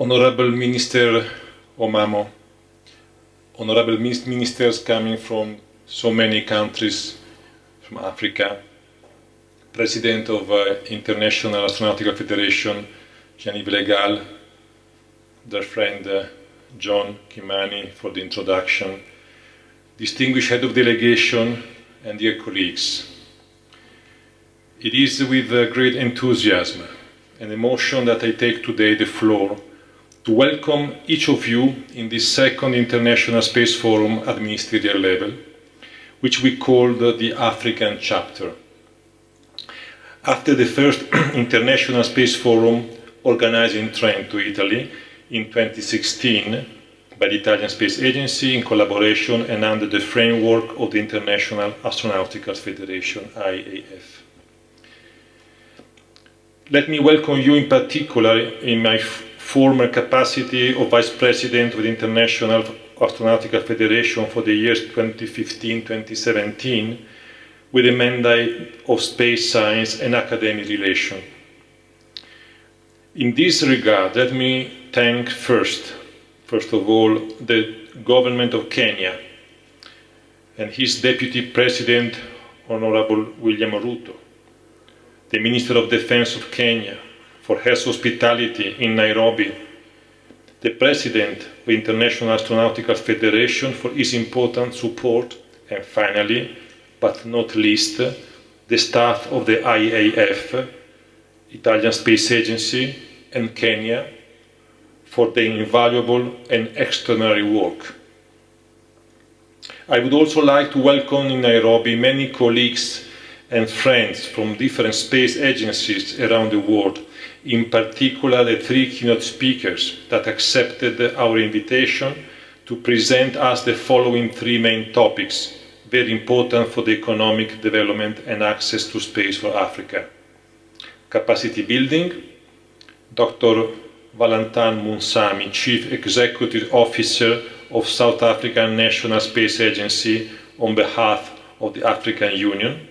Honorable Minister Omamo, honorable ministers coming from so many countries from Africa, President of International Astronautical Federation, Gianni Legal, dear friend John Kimani for the introduction, distinguished head of delegation, and dear colleagues. It is with great enthusiasm and emotion that I take today the floor to welcome each of you in this second International Space Forum at ministerial level, which we called the African chapter. After the first International Space Forum organized in Trento, Italy, in 2016 by the Italian Space Agency in collaboration and under the framework of the International Astronautical Federation, IAF. Let me welcome you in particular in my former capacity of Vice President of the International Astronautical Federation for the years 2015-2017 with a mandate of space science and academic relations. In this regard, let me thank first of all, the government of Kenya and his Deputy President, Honorable William Ruto, the Minister of Defense of Kenya for her hospitality in Nairobi, the President of the International Astronautical Federation for his important support, and finally, but not least, the staff of the IAF, Italian Space Agency, and Kenya for their invaluable and extraordinary work. I would also like to welcome in Nairobi many colleagues and friends from different space agencies around the world, in particular the three keynote speakers that accepted our invitation to present us the following three main topics, very important for the economic development and access to space for Africa. Capacity building, Dr. Valentin Munsami, Chief Executive Officer of South African National Space Agency on behalf of the African Union.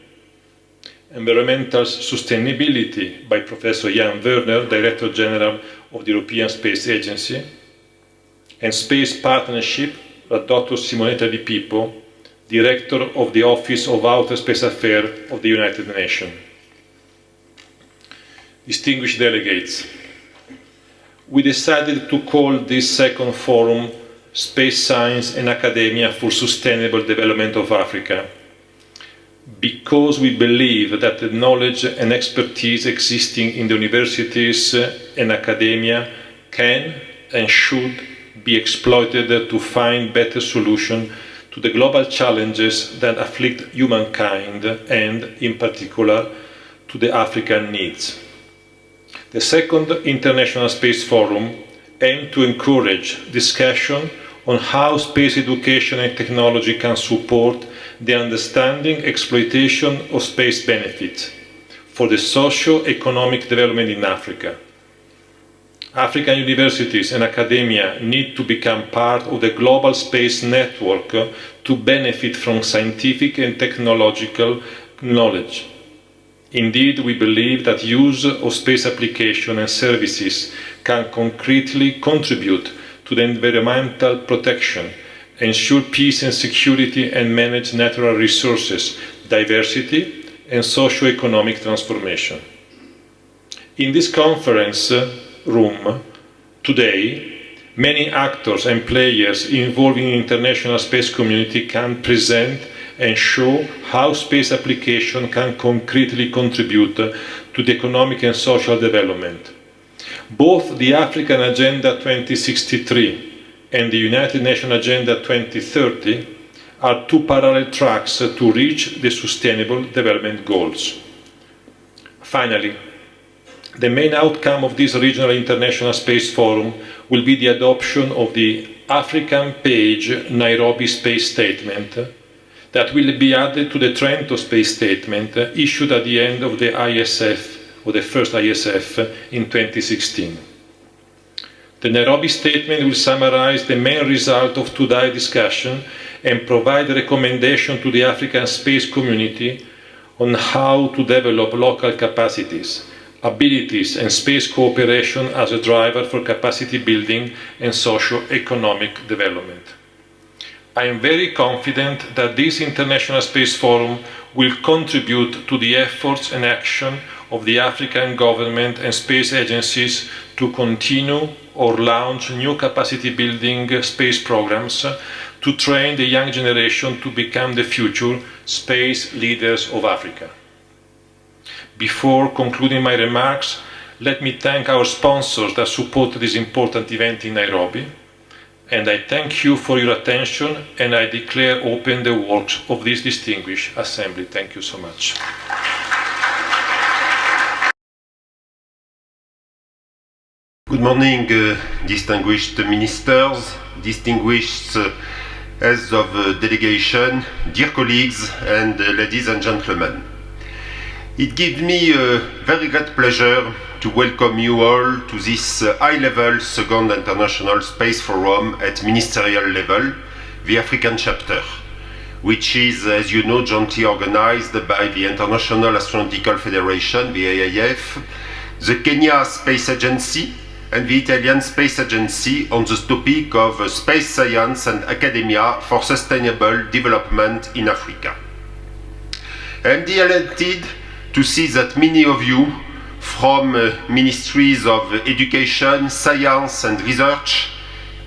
Environmental Sustainability by Professor Jan Werner, Director General of the European Space Agency. And Space Partnership by Dr. Simonetta Di Pippo, Director of the Office of Outer Space Affairs of the United Nations. Distinguished delegates, we decided to call this second forum Space Science and Academia for Sustainable Development of Africa, because we believe that the knowledge and expertise existing in the universities and academia can and should be exploited to find better solutions to the global challenges that afflict humankind and, in particular, to the African needs. The second International Space Forum aimed to encourage discussion on how space education and technology can support the understanding exploitation of space benefits for the socio-economic development in Africa. African universities and academia need to become part of the global space network to benefit from scientific and technological knowledge. Indeed, we believe that use of space applications and services can concretely contribute to the environmental protection, ensure peace and security, and manage natural resources, diversity, and socio-economic transformation. In this conference room today, many actors and players involved in the international space community can present and show how space application can concretely contribute to the economic and social development. Both the African Agenda 2063 and the United Nations Agenda 2030 are two parallel tracks to reach the Sustainable Development Goals. Finally, the main outcome of this regional international space forum will be the adoption of the African Page Nairobi Space Statement that will be added to the Trento Space Statement issued at the end of the ISF, or the first ISF, in 2016. The Nairobi Statement will summarize the main result of today's discussion and provide a recommendation to the African space community on how to develop local capacities, abilities and space cooperation as a driver for capacity building and socio-economic development. I am very confident that this International Space Forum will contribute to the efforts and action of the African government and space agencies to continue or launch new capacity building space programs to train the young generation to become the future space leaders of Africa. Before concluding my remarks, let me thank our sponsors that support this important event in Nairobi. And I thank you for your attention, and I declare open the works of this distinguished assembly. Thank you so much. Good morning, distinguished ministers, distinguished heads of delegation, dear colleagues, and ladies and gentlemen. It gives me a very great pleasure to welcome you all to this high-level Second International Space Forum at ministerial level, the African chapter, which is, as you know, jointly organized by the International Astronautical Federation, the IAF, the Kenya Space Agency, and the Italian Space Agency on the topic of space science and academia for sustainable development in Africa. I am delighted to see that many of you from ministries of education, science and research,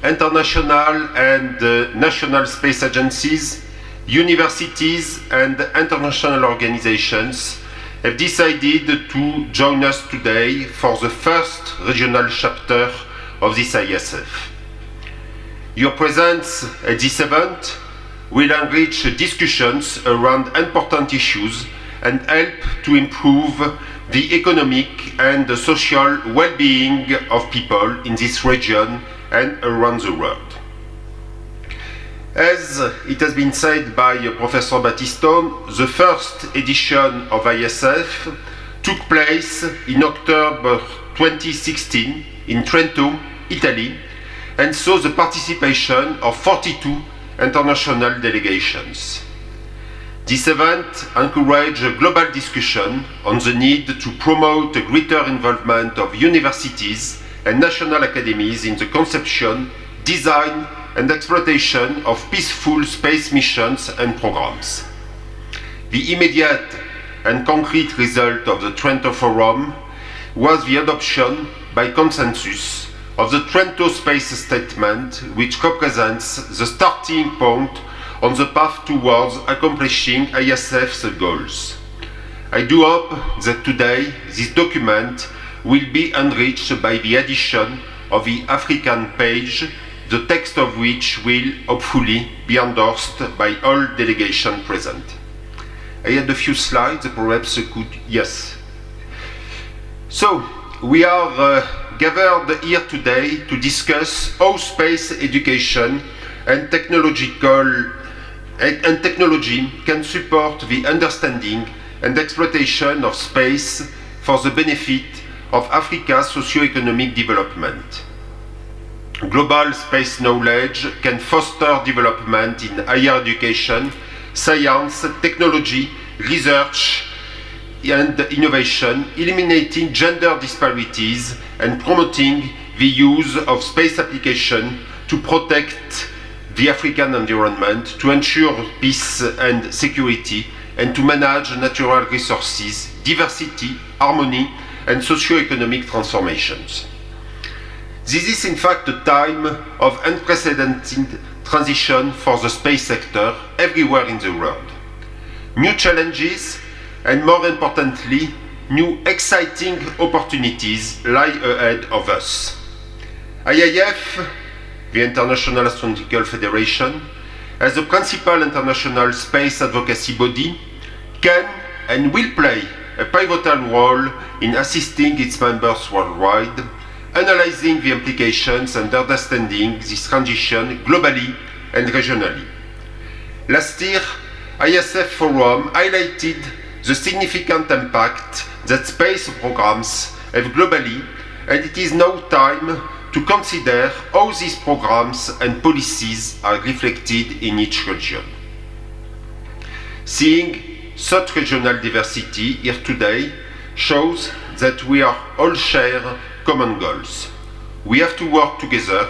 international and national space agencies, universities and international organizations have decided to join us today for the first regional chapter of this ISF. Your presence at this event will enrich discussions around important issues and help to improve the economic and the social well-being of people in this region and around the world. As it has been said by Professor Battistone, the first edition of ISF took place in October 2016 in Trento, Italy, and saw the participation of 42 international delegations. This event encouraged a global discussion on the need to promote a greater involvement of universities and national academies in the conception, design, and exploitation of peaceful space missions and programs. The immediate and concrete result of the Trento Forum was the adoption by consensus of the Trento Space Statement, which represents the starting point on the path towards accomplishing ISF's goals. I do hope that today this document will be enriched by the addition of the African page, the text of which will hopefully be endorsed by all delegations present. I had a few slides, perhaps could, yes. So, we are gathered here today to discuss how space education and technology can support the understanding and exploitation of space for the benefit of Africa's socio-economic development. Global space knowledge can foster development in higher education, science, technology, research, and innovation, eliminating gender disparities and promoting the use of space application to protect the African environment, to ensure peace and security, and to manage natural resources, diversity, harmony, and socio-economic transformations. This is in fact a time of unprecedented transition for the space sector everywhere in the world. New challenges and, more importantly, new exciting opportunities lie ahead of us. IAF, the International Astronautical Federation, as the principal international space advocacy body, can and will play a pivotal role in assisting its members worldwide, analyzing the implications and understanding this transition globally and regionally. Last year, ISF Forum highlighted the significant impact that space programs have globally, and it is now time to consider how these programs and policies are reflected in each region. Seeing such regional diversity here today shows that we are all share common goals. We have to work together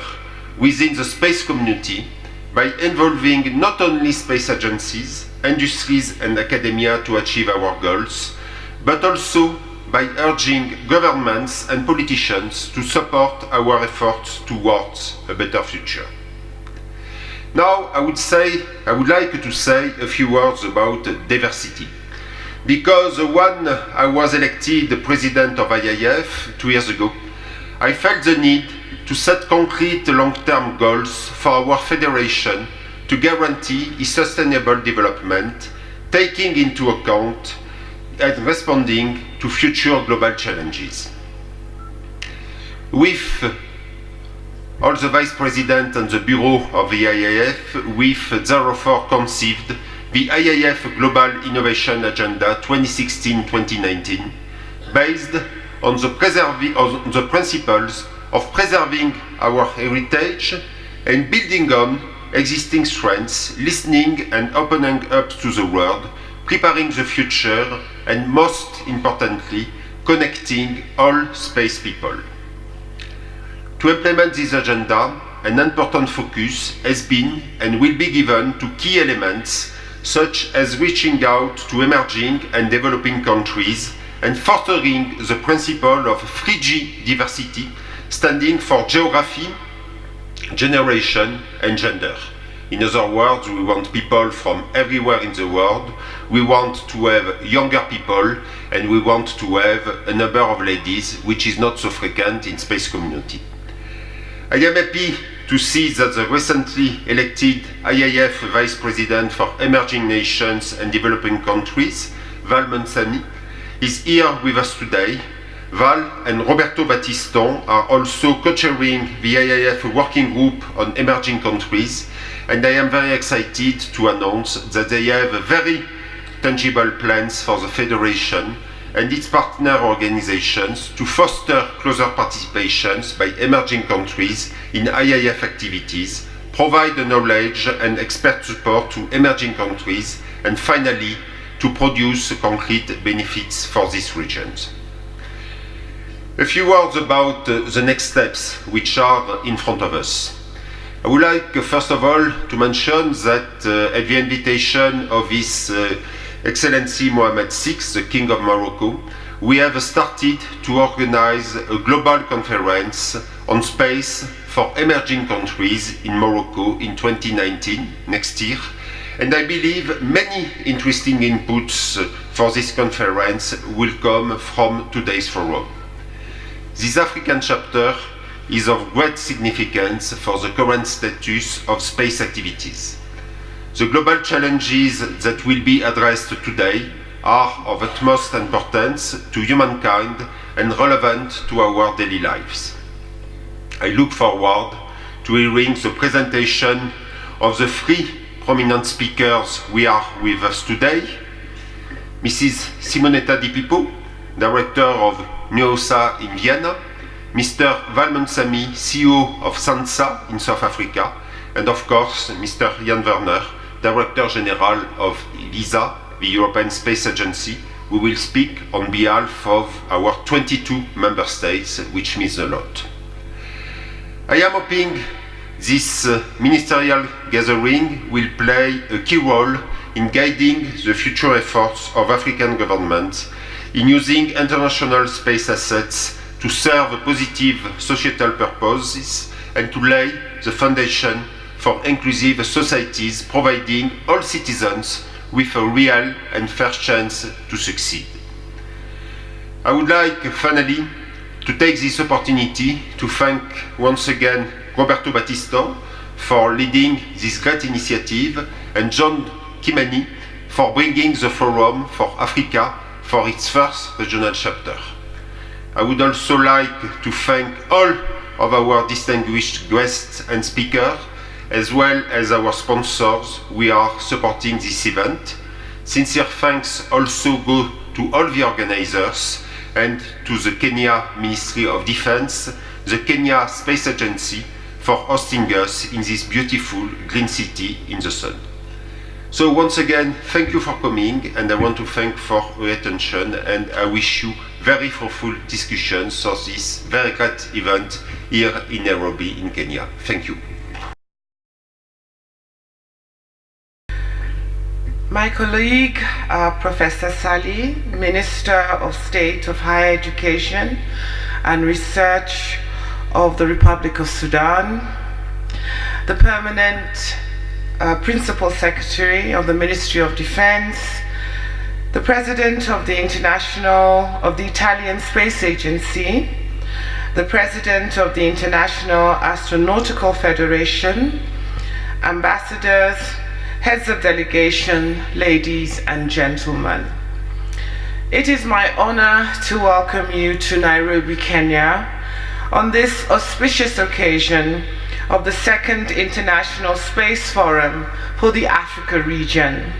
within the space community by involving not only space agencies, industries and academia to achieve our goals, but also by urging governments and politicians to support our efforts towards a better future. Now, I would like to say a few words about diversity. Because when I was elected the president of IIF 2 years ago, I felt the need to set concrete long-term goals for our federation to guarantee its sustainable development, taking into account and responding to future global challenges. With all the vice president and the bureau of the IIF, we've therefore conceived the IIF Global Innovation Agenda 2016-2019, based on the principles of preserving our heritage and building on existing strengths, listening and opening up to the world, preparing the future, and most importantly, connecting all space people. To implement this agenda, an important focus has been and will be given to key elements such as reaching out to emerging and developing countries and fostering the principle of 3G diversity, standing for geography, generation and gender. In other words, we want people from everywhere in the world, we want to have younger people, and we want to have a number of ladies, which is not so frequent in space community. I am happy to see that the recently elected IIF Vice President for Emerging Nations and Developing Countries, Val Monsami, is here with us today. Val and Roberto Battiston are also co-chairing the IIF Working Group on Emerging Countries, and I am very excited to announce that they have very tangible plans for the Federation and its partner organizations to foster closer participations by emerging countries in IIF activities, provide the knowledge and expert support to emerging countries, and finally, to produce concrete benefits for these regions. A few words about the next steps which are in front of us. I would like, first of all, to mention that at the invitation of His Excellency Mohammed VI, the King of Morocco, we have started to organize a global conference on space for emerging countries in Morocco in 2019, next year, and I believe many interesting inputs for this conference will come from today's forum. This African chapter is of great significance for the current status of space activities. The global challenges that will be addressed today are of utmost importance to humankind and relevant to our daily lives. I look forward to hearing the presentation of the three prominent speakers we are with us today. Mrs. Simonetta Di Pippo, Director of NUOSA in Vienna, Mr. Val Monsami, CEO of SANSA in South Africa, and of course, Mr. Jan Werner, Director General of ESA, the European Space Agency, who will speak on behalf of our 22 member states, which means a lot. I am hoping this ministerial gathering will play a key role in guiding the future efforts of African governments in using international space assets to serve positive societal purposes and to lay the foundation for inclusive societies, providing all citizens with a real and fair chance to succeed. I would like finally to take this opportunity to thank once again Roberto Battiston for leading this great initiative and John Kimani for bringing the Forum for Africa for its first regional chapter. I would also like to thank all of our distinguished guests and speakers, as well as our sponsors who are supporting this event. Sincere thanks also go to all the organizers and to the Kenya Ministry of Defense, the Kenya Space Agency for hosting us in this beautiful green city in the sun. So once again, thank you for coming, and I want to thank for your attention, and I wish you very fruitful discussions for this very great event here in Nairobi in Kenya. Thank you. My colleague, Professor Sali, Minister of State of Higher Education and Research of the Republic of Sudan, the Permanent Principal Secretary of the Ministry of Defense, the President of the Italian Space Agency, the President of the International Astronautical Federation, ambassadors, heads of delegation, ladies and gentlemen. It is my honor to welcome you to Nairobi, Kenya, on this auspicious occasion of the Second International Space Forum for the Africa region.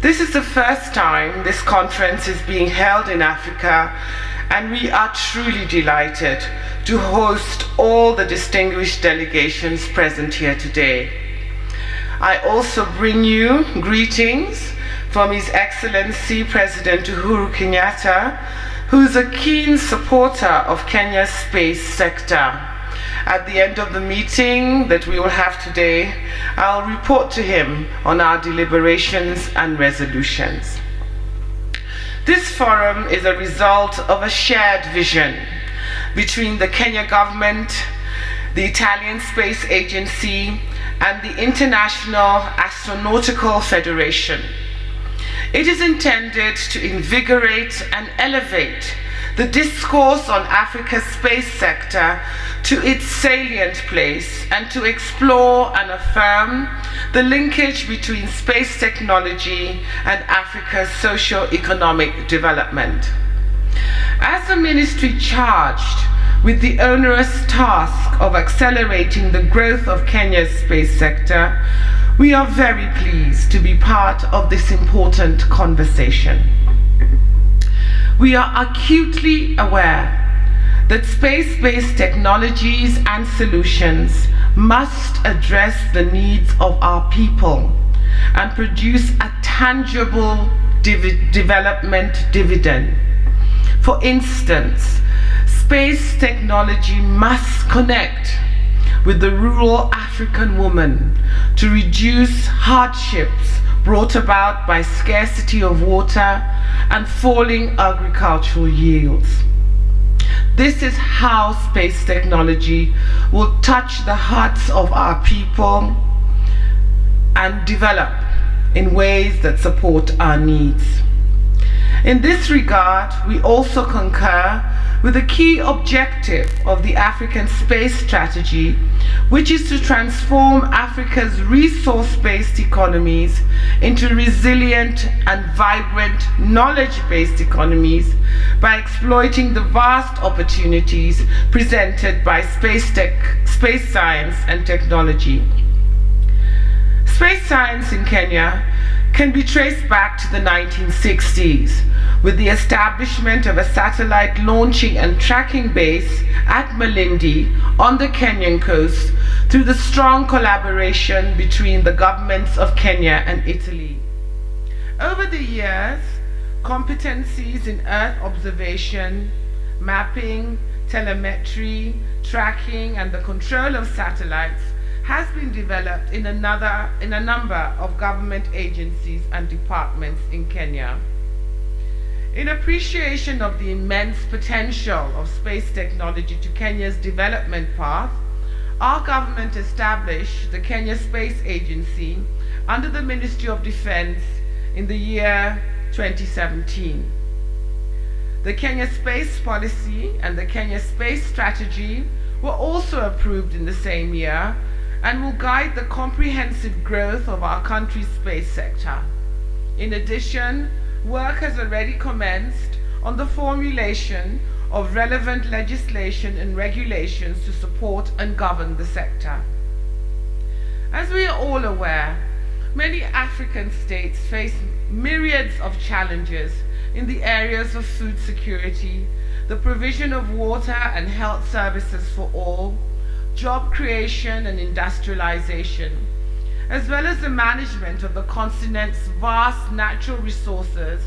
This is the first time this conference is being held in Africa, and we are truly delighted to host all the distinguished delegations present here today. I also bring you greetings from His Excellency President Uhuru Kenyatta, who is a keen supporter of Kenya's space sector. At the end of the meeting that we will have today, I'll report to him on our deliberations and resolutions. This forum is a result of a shared vision between the Kenya government, the Italian Space Agency, and the International Astronautical Federation. It is intended to invigorate and elevate the discourse on Africa's space sector to its salient place and to explore and affirm the linkage between space technology and Africa's socio-economic development. As the ministry charged with the onerous task of accelerating the growth of Kenya's space sector, we are very pleased to be part of this important conversation. We are acutely aware that space-based technologies and solutions must address the needs of our people and produce a tangible development dividend. For instance, space technology must connect with the rural African woman to reduce hardships brought about by scarcity of water and falling agricultural yields. This is how space technology will touch the hearts of our people and develop in ways that support our needs. In this regard, we also concur with the key objective of the African Space Strategy, which is to transform Africa's resource-based economies into resilient and vibrant knowledge-based economies by exploiting the vast opportunities presented by space science and technology. Space science in Kenya can be traced back to the 1960s, with the establishment of a satellite launching and tracking base at Malindi on the Kenyan coast through the strong collaboration between the governments of Kenya and Italy. Over the years, competencies in Earth observation, mapping, telemetry, tracking, and the control of satellites has been developed in a number of government agencies and departments in Kenya. In appreciation of the immense potential of space technology to Kenya's development path, our government established the Kenya Space Agency under the Ministry of Defense in the year 2017. The Kenya Space Policy and the Kenya Space Strategy were also approved in the same year and will guide the comprehensive growth of our country's space sector. In addition, work has already commenced on the formulation of relevant legislation and regulations to support and govern the sector. As we are all aware, many African states face myriads of challenges in the areas of food security, the provision of water and health services for all, job creation and industrialization, as well as the management of the continent's vast natural resources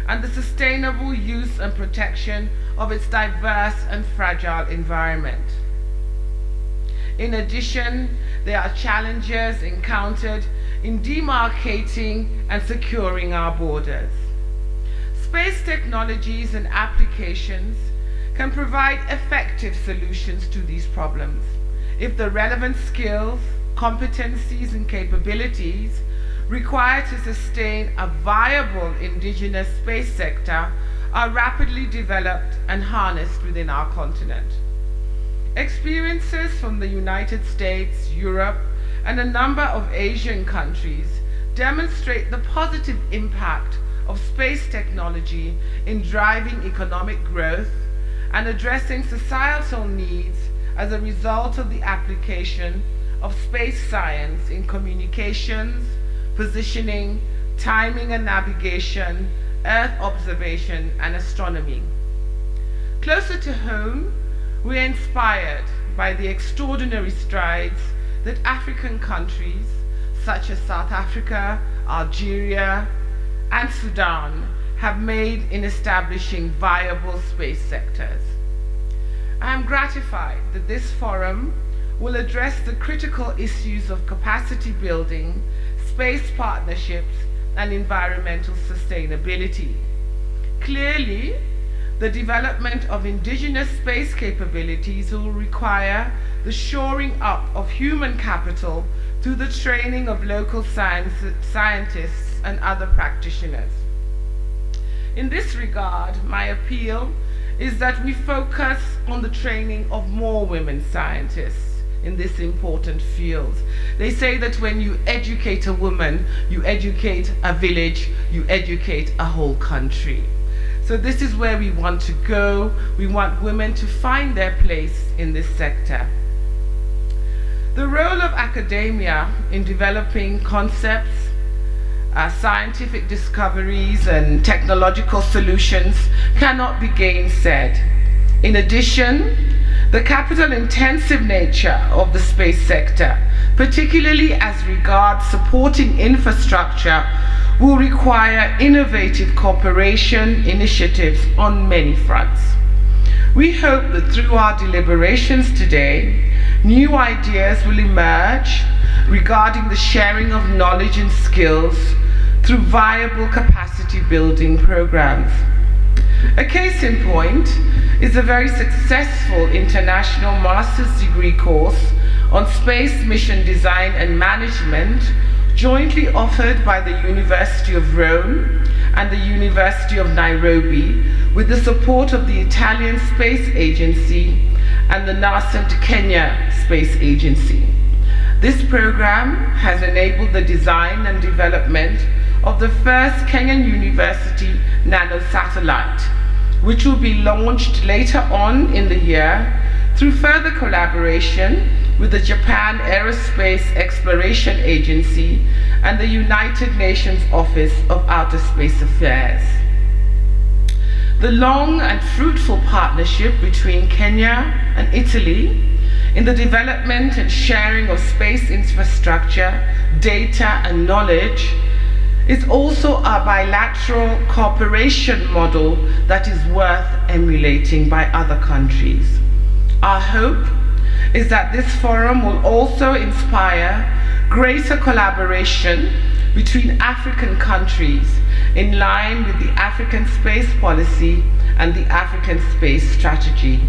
and the sustainable use and protection of its diverse and fragile environment. In addition, there are challenges encountered in demarcating and securing our borders. Space technologies and applications can provide effective solutions to these problems if the relevant skills, competencies, and capabilities required to sustain a viable indigenous space sector are rapidly developed and harnessed within our continent. Experiences from the United States, Europe, and a number of Asian countries demonstrate the positive impact of space technology in driving economic growth and addressing societal needs as a result of the application of space science in communications, positioning, timing and navigation, Earth observation, and astronomy. Closer to home, we are inspired by the extraordinary strides that African countries such as South Africa, Algeria, and Sudan have made in establishing viable space sectors. I am gratified that this forum will address the critical issues of capacity building, space partnerships, and environmental sustainability. Clearly, the development of indigenous space capabilities will require the shoring up of human capital through the training of local scientists and other practitioners. In this regard, my appeal is that we focus on the training of more women scientists in this important field. They say that when you educate a woman, you educate a village, you educate a whole country. So this is where we want to go. We want women to find their place in this sector. The role of academia in developing concepts, scientific discoveries, and technological solutions cannot be gainsaid. In addition, the capital-intensive nature of the space sector, particularly as regards supporting infrastructure, will require innovative cooperation initiatives on many fronts. We hope that through our deliberations today, new ideas will emerge regarding the sharing of knowledge and skills through viable capacity building programs. A case in point is a very successful international master's degree course on space mission design and management, jointly offered by the University of Rome and the University of Nairobi with the support of the Italian Space Agency and the nascent Kenya Space Agency. This program has enabled the design and development of the first Kenyan University nanosatellite, which will be launched later on in the year through further collaboration with the Japan Aerospace Exploration Agency and the United Nations Office of Outer Space Affairs. The long and fruitful partnership between Kenya and Italy in the development and sharing of space infrastructure, data, and knowledge is also a bilateral cooperation model that is worth emulating by other countries. Our hope is that this forum will also inspire greater collaboration between African countries in line with the African Space Policy and the African Space Strategy.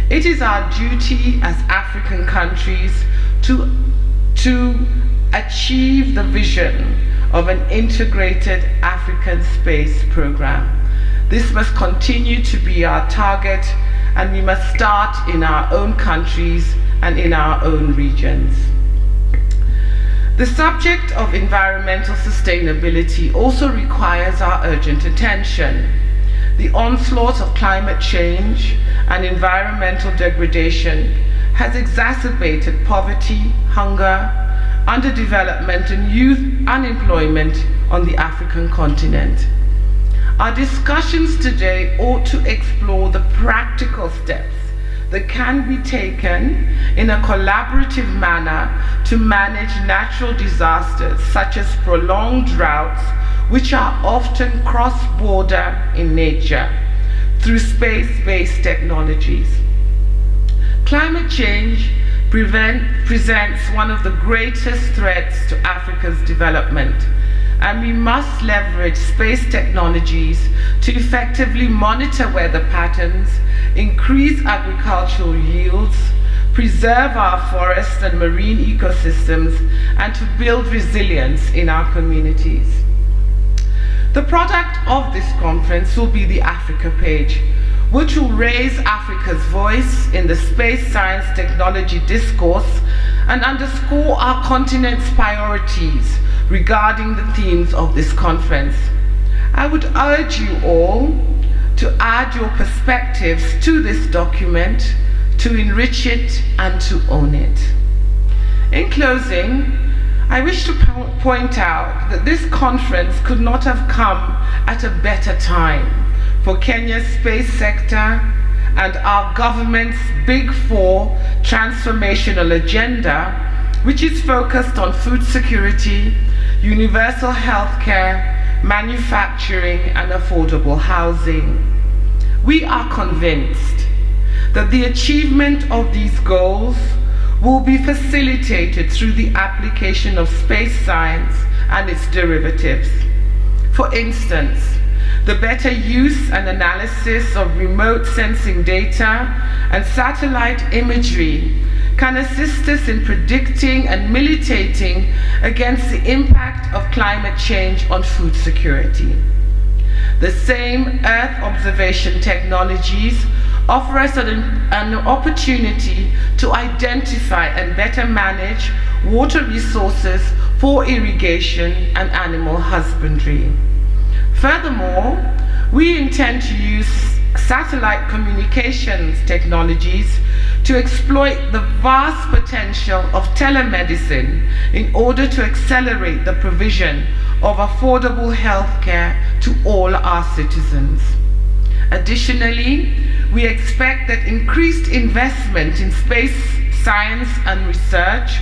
It is our duty as African countries to achieve the vision of an integrated African space program. This must continue to be our target, and we must start in our own countries and in our own regions. The subject of environmental sustainability also requires our urgent attention. The onslaught of climate change and environmental degradation has exacerbated poverty, hunger, underdevelopment, and youth unemployment on the African continent. Our discussions today ought to explore the practical steps that can be taken in a collaborative manner to manage natural disasters such as prolonged droughts, which are often cross-border in nature, through space-based technologies. Climate change presents one of the greatest threats to Africa's development, and we must leverage space technologies to effectively monitor weather patterns, increase agricultural yields, preserve our forests and marine ecosystems, and to build resilience in our communities. The product of this conference will be the Africa page, which will raise Africa's voice in the space science technology discourse and underscore our continent's priorities regarding the themes of this conference. I would urge you all to add your perspectives to this document, to enrich it and to own it. In closing, I wish to point out that this conference could not have come at a better time for Kenya's space sector and our government's Big Four transformational agenda, which is focused on food security, universal healthcare, manufacturing, and affordable housing. We are convinced that the achievement of these goals will be facilitated through the application of space science and its derivatives. For instance, the better use and analysis of remote sensing data and satellite imagery can assist us in predicting and militating against the impact of climate change on food security. The same Earth observation technologies offer us an opportunity to identify and better manage water resources for irrigation and animal husbandry. Furthermore, we intend to use satellite communications technologies to exploit the vast potential of telemedicine in order to accelerate the provision of affordable healthcare to all our citizens. Additionally, we expect that increased investment in space science and research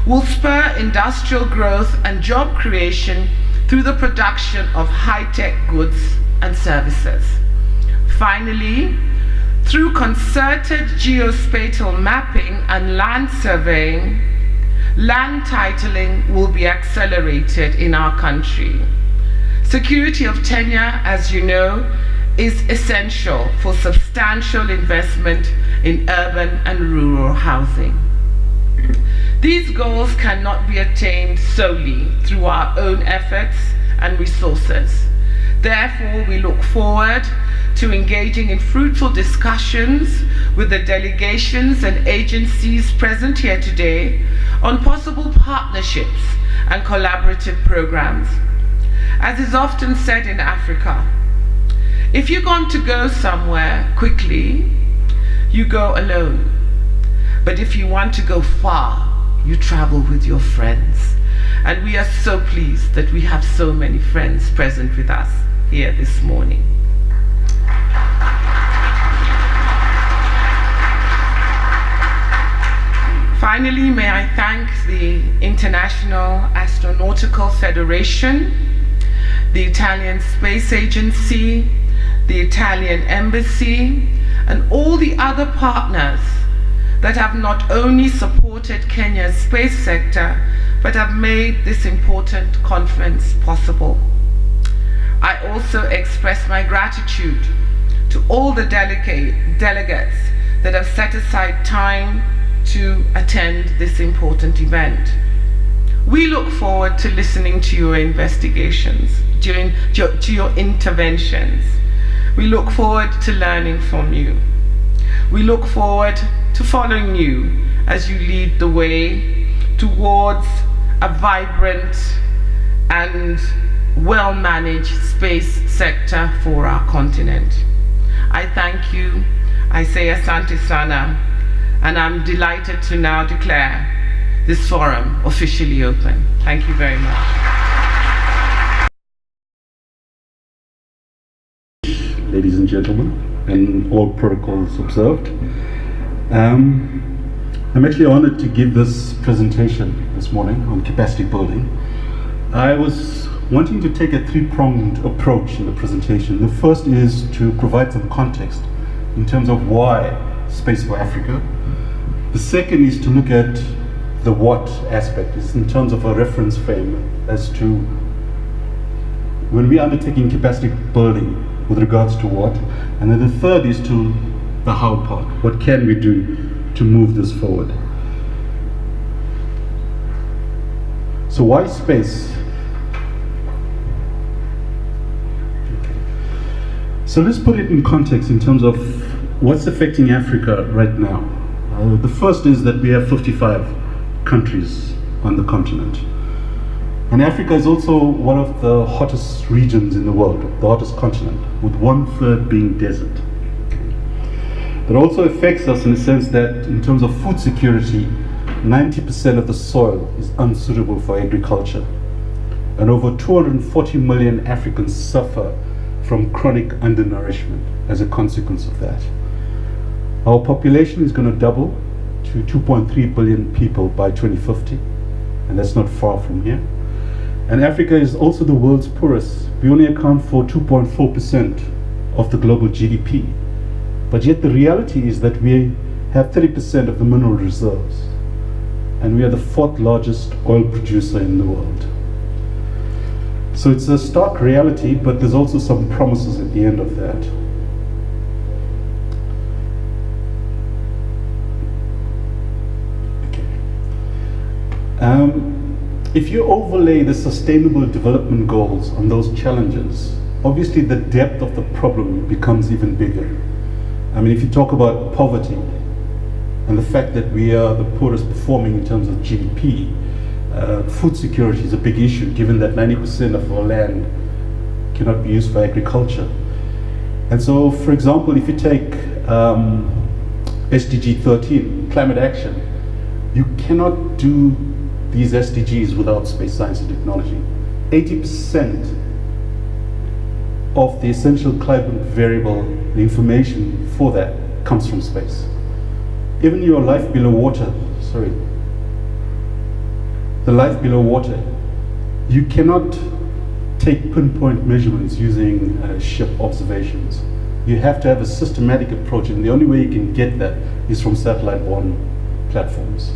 will spur industrial growth and job creation through the production of high-tech goods and services. Finally, through concerted geospatial mapping and land surveying, land titling will be accelerated in our country. Security of tenure, as you know, is essential for substantial investment in urban and rural housing. These goals cannot be attained solely through our own efforts and resources. Therefore, we look forward to engaging in fruitful discussions with the delegations and agencies present here today on possible partnerships and collaborative programs. As is often said in Africa, if you're going to go somewhere quickly, you go alone. But if you want to go far, you travel with your friends. And we are so pleased that we have so many friends present with us here this morning. Finally, may I thank the International Astronautical Federation, the Italian Space Agency, the Italian Embassy, and all the other partners that have not only supported Kenya's space sector, but have made this important conference possible. I also express my gratitude to all the delegates that have set aside time to attend this important event. We look forward to listening to your investigations, to your interventions. We look forward to learning from you. We look forward to following you as you lead the way towards a vibrant and well-managed space sector for our continent. I thank you. I say asante sana, and I'm delighted to now declare this forum officially open. Thank you very much. Ladies and gentlemen, and all protocols observed. I'm actually honored to give this presentation this morning on capacity building. I was wanting to take a three-pronged approach in the presentation. The first is to provide some context in terms of why Space for Africa. The second is to look at the what aspect, is in terms of a reference frame as to when we're undertaking capacity building with regards to what. And then the third is to the how part. What can we do to move this forward? So why space? So let's put it in context in terms of what's affecting Africa right now. The first is that we have 55 countries on the continent. And Africa is also one of the hottest regions in the world, the hottest continent, with 1/3 being desert. That also affects us in the sense that in terms of food security, 90% of the soil is unsuitable for agriculture. And over 240 million Africans suffer from chronic undernourishment as a consequence of that. Our population is going to double to 2.3 billion people by 2050, and that's not far from here. And Africa is also the world's poorest. We only account for 2.4% of the global GDP. But yet the reality is that we have 30% of the mineral reserves, and we are the 4th largest oil producer in the world. So it's a stark reality, but there's also some promises at the end of that. If you overlay the Sustainable Development Goals on those challenges, obviously the depth of the problem becomes even bigger. I mean, if you talk about poverty and the fact that we are the poorest performing in terms of GDP, food security is a big issue given that 90% of our land cannot be used for agriculture. And so, for example, if you take SDG 13, climate action, you cannot do these SDGs without space science and technology. 80% of the essential climate variable, the information for that comes from space. Even your life below water, the life below water, you cannot take pinpoint measurements using ship observations. You have to have a systematic approach, and the only way you can get that is from satellite-borne platforms.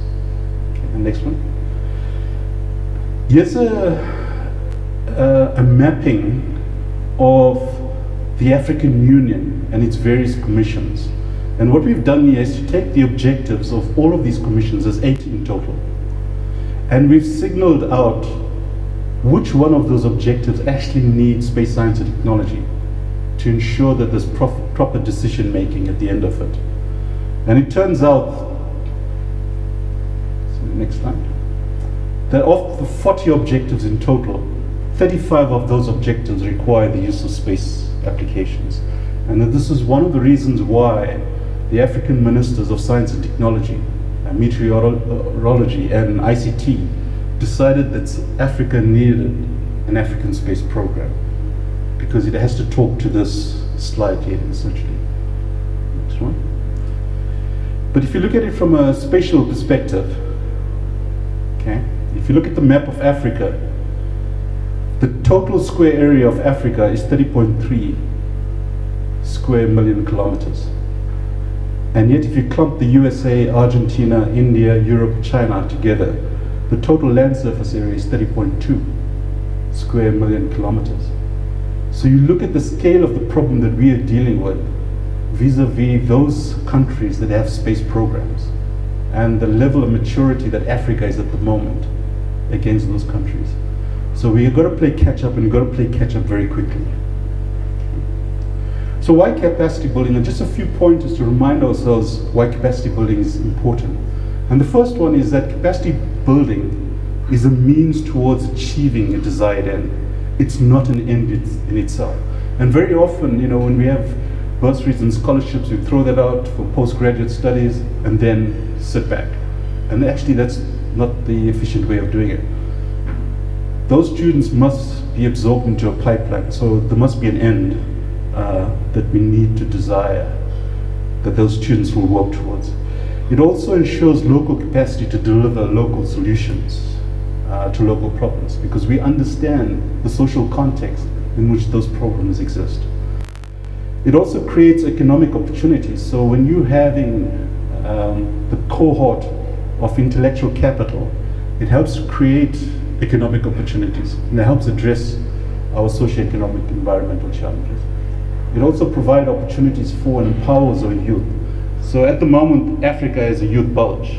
Okay, the next one. Here's a mapping of the African Union and its various commissions. And what we've done here is to take the objectives of all of these commissions, there's 8 in total, and we've signaled out which one of those objectives actually needs space science and technology to ensure that there's proper decision making at the end of it. And it turns out, so next slide, that of the 40 objectives in total, 35 of those objectives require the use of space applications. And that this is one of the reasons why the African Ministers of Science and Technology, Meteorology and ICT decided that Africa needed an African space program, because it has to talk to this slide here, essentially. Next one. But if you look at it from a spatial perspective, okay, if you look at the map of Africa, the total square area of Africa is 30.3 square million kilometers. And yet if you clump the USA, Argentina, India, Europe, China together, the total land surface area is 30.2 square million kilometers. So you look at the scale of the problem that we are dealing with vis-a-vis those countries that have space programs, and the level of maturity that Africa is at the moment against those countries. So we've got to play catch up, and we've got to play catch up very quickly. So why capacity building? And just a few pointers to remind ourselves why capacity building is important. And the first one is that capacity building is a means towards achieving a desired end. It's not an end in itself. And very often, you know, when we have bursaries and scholarships, we throw that out for postgraduate studies and then sit back. And actually that's not the efficient way of doing it. Those students must be absorbed into a pipeline, so there must be an end that we need to desire, that those students will work towards. It also ensures local capacity to deliver local solutions to local problems, because we understand the social context in which those problems exist. It also creates economic opportunities. So when you're having the cohort of intellectual capital, it helps to create economic opportunities, and it helps address our socio-economic environmental challenges. It also provides opportunities for and empowers our youth. So at the moment, Africa has a youth bulge.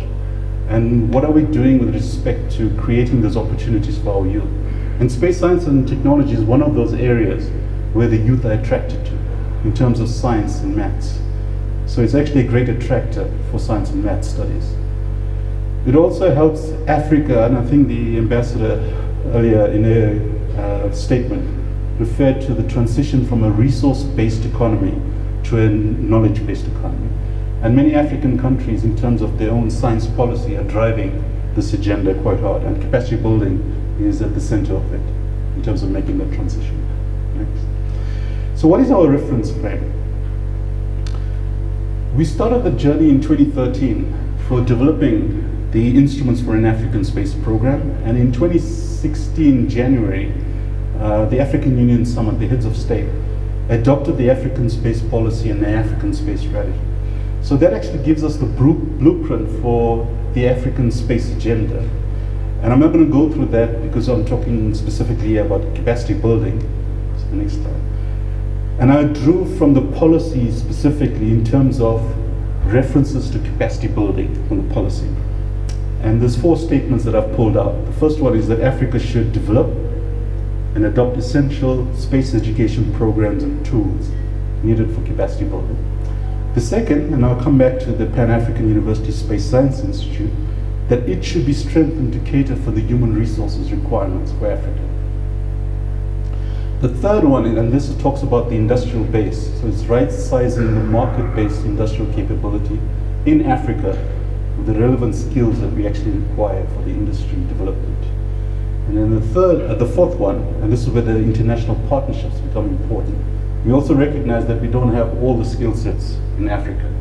And what are we doing with respect to creating those opportunities for our youth? And space science and technology is one of those areas where the youth are attracted to in terms of science and maths. So it's actually a great attractor for science and maths studies. It also helps Africa, and I think the ambassador earlier in her statement referred to the transition from a resource-based economy to a knowledge-based economy. And many African countries, in terms of their own science policy, are driving this agenda quite hard, and capacity building is at the center of it in terms of making that transition. Next. So what is our reference frame? We started the journey in 2013 for developing the instruments for an African space program, and in 2016 January, the African Union Summit, the heads of state, adopted the African space policy and the African space strategy. So that actually gives us the blueprint for the African space agenda. And I'm not going to go through that because I'm talking specifically about capacity building. So the next slide. And I drew from the policy specifically in terms of references to capacity building from the policy. And there's 4 statements that I've pulled out. The first one is that Africa should develop and adopt essential space education programs and tools needed for capacity building. The second, and I'll come back to the Pan-African University Space Science Institute, that it should be strengthened to cater for the human resources requirements for Africa. The third one, and this talks about the industrial base, so it's right-sizing the market-based industrial capability in Africa with the relevant skills that we actually require for the industry development. And then the fourth one, and this is where the international partnerships become important. We also recognize that we don't have all the skill sets in Africa.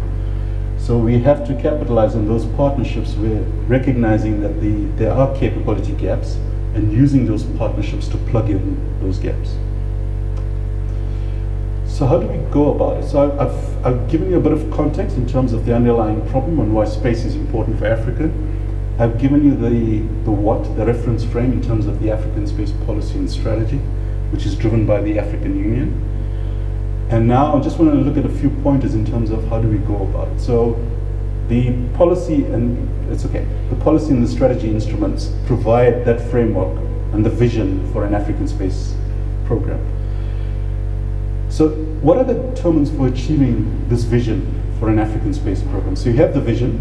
So we have to capitalize on those partnerships. We're recognizing that there are capability gaps and using those partnerships to plug in those gaps. So how do we go about it? So I've given you a bit of context in terms of the underlying problem and why space is important for Africa. I've given you the reference frame in terms of the African space policy and strategy, which is driven by the African Union. And now I just want to look at a few pointers in terms of how do we go about it. So the policy and the strategy instruments provide that framework and the vision for an African space program. So what are the determinants for achieving this vision for an African space program? So you have the vision,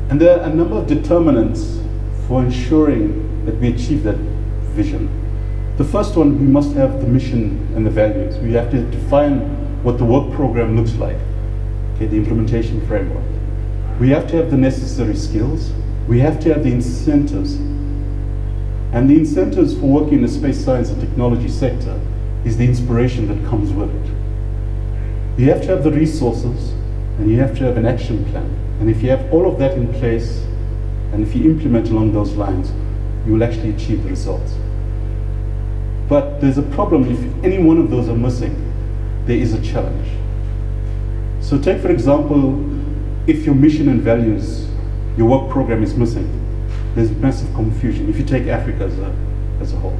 and there are a number of determinants for ensuring that we achieve that vision. The first one, we must have the mission and the values. We have to define what the work program looks like, okay, the implementation framework. We have to have the necessary skills. We have to have the incentives. And the incentives for working in the space science and technology sector is the inspiration that comes with it. You have to have the resources, and you have to have an action plan. And if you have all of that in place, and if you implement along those lines, you will actually achieve the results. But there's a problem if any one of those are missing, there is a challenge. So take, for example, if your mission and values, your work program is missing, there's massive confusion if you take Africa as a whole.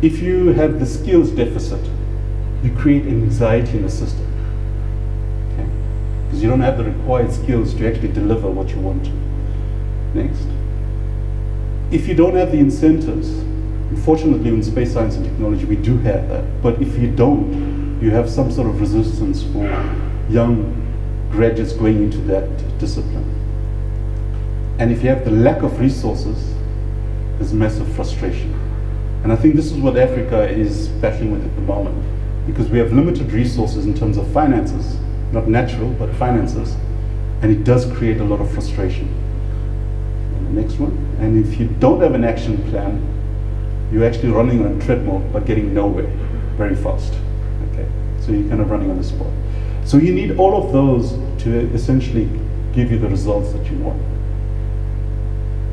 If you have the skills deficit, you create anxiety in the system. Okay? Because you don't have the required skills to actually deliver what you want to. Next. If you don't have the incentives, unfortunately in space science and technology we do have that, but if you don't, you have some sort of resistance for young graduates going into that discipline. And if you have the lack of resources, there's massive frustration. And I think this is what Africa is battling with at the moment, because we have limited resources in terms of finances, not natural, but finances, and it does create a lot of frustration. And the next one, and if you don't have an action plan, you're actually running on a treadmill, but getting nowhere very fast. Okay, so you're kind of running on the spot. So you need all of those to essentially give you the results that you want.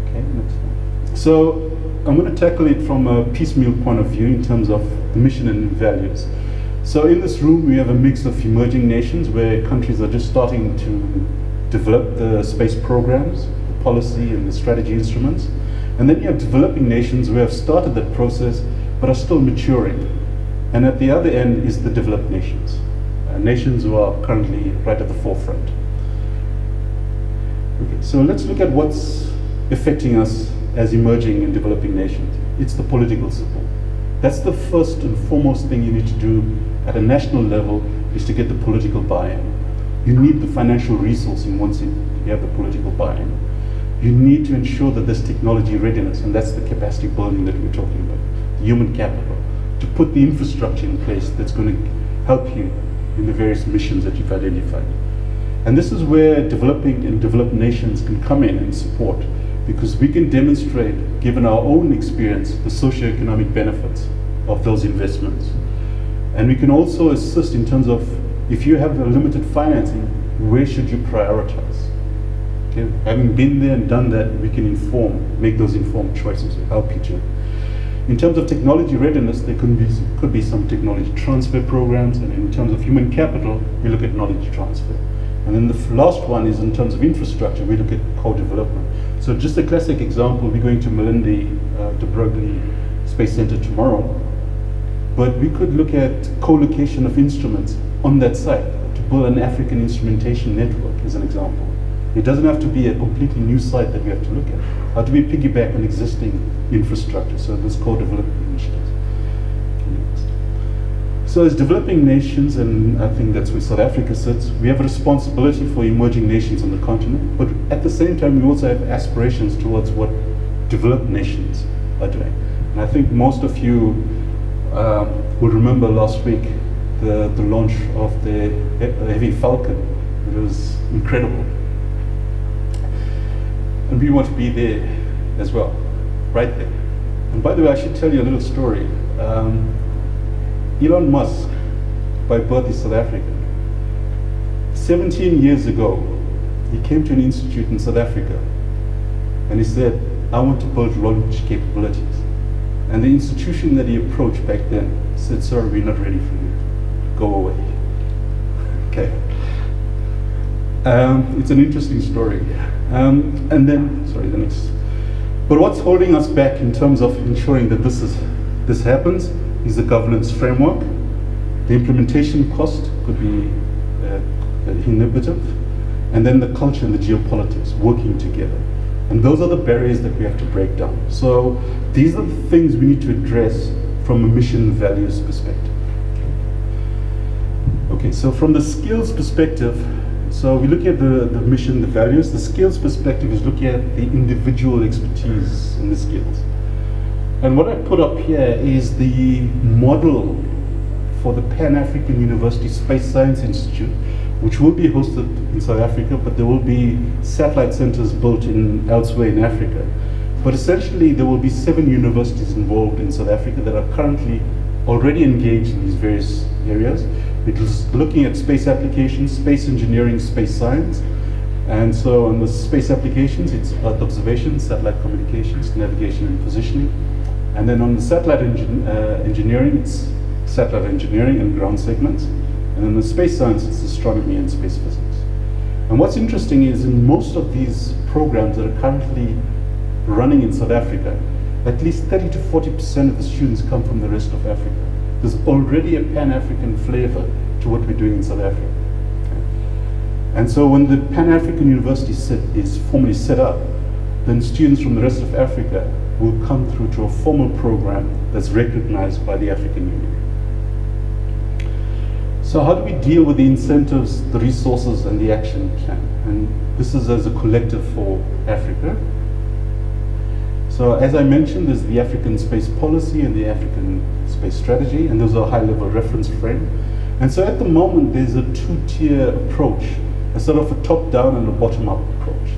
Okay, next one. So I'm going to tackle it from a piecemeal point of view in terms of the mission and values. So in this room we have a mix of emerging nations where countries are just starting to develop the space programs, the policy and the strategy instruments. And then you have developing nations who have started that process but are still maturing. And at the other end is the developed nations, nations who are currently right at the forefront. Okay, so let's look at what's affecting us as emerging and developing nations. It's the political support. That's the first and foremost thing you need to do at a national level, is to get the political buy-in. You need the financial resourcing once you have the political buy-in. You need to ensure that there's technology readiness, and that's the capacity building that we're talking about, the human capital, to put the infrastructure in place that's going to help you in the various missions that you've identified. And this is where developing and developed nations can come in and support, because we can demonstrate, given our own experience, the socioeconomic benefits of those investments. And we can also assist in terms of, if you have a limited financing, where should you prioritize? Okay? Having been there and done that, we can make those informed choices and help each other. In terms of technology readiness, there could be some technology transfer programs, and in terms of human capital, we look at knowledge transfer. And then the last one is in terms of infrastructure, we look at co-development. So just a classic example, we're going to Melinda de Broglie Space Center tomorrow, but we could look at co-location of instruments on that site to build an African instrumentation network, as an example. It doesn't have to be a completely new site that we have to look at. How do we piggyback on existing infrastructure? So this co-development initiatives. So as developing nations, and I think that's where South Africa sits, we have a responsibility for emerging nations on the continent, but at the same time we also have aspirations towards what developed nations are doing. And I think most of you will remember last week the launch of the Heavy Falcon. It was incredible. And we want to be there as well, right there. And by the way, I should tell you a little story. Elon Musk, by birth, is South African. 17 years ago, he came to an institute in South Africa and he said, I want to build launch capabilities. And the institution that he approached back then said, sorry, we're not ready for you. Go away. Okay. It's an interesting story. And then, sorry, the next. But what's holding us back in terms of ensuring that this happens is the governance framework. The implementation cost could be inhibitive, and then the culture and the geopolitics working together. And those are the barriers that we have to break down. So these are the things we need to address from a mission values perspective. Okay, so from the skills perspective, so we look at the mission, the values. The skills perspective is looking at the individual expertise in the skills. And what I put up here is the model for the Pan-African University Space Science Institute, which will be hosted in South Africa, but there will be satellite centers built elsewhere in Africa. But essentially, there will be 7 universities involved in South Africa that are currently already engaged in these various areas. It is looking at space applications, space engineering, space science. And so on the space applications, it's Earth observation, satellite communications, navigation and positioning. And then on the satellite engineering, it's satellite engineering and ground segments. And then the space science, it's astronomy and space physics. And what's interesting is in most of these programs that are currently running in South Africa, at least 30 to 40% of the students come from the rest of Africa. There's already a Pan-African flavor to what we're doing in South Africa. Okay. And so when the Pan-African University is formally set up, then students from the rest of Africa will come through to a formal program that's recognized by the African Union. So how do we deal with the incentives, the resources, and the action plan? And this is as a collective for Africa. So as I mentioned, there's the African space policy and the African space strategy, and those are high-level reference frame. And so at the moment, there's a 2-tier approach, a sort of a top-down and a bottom-up approach.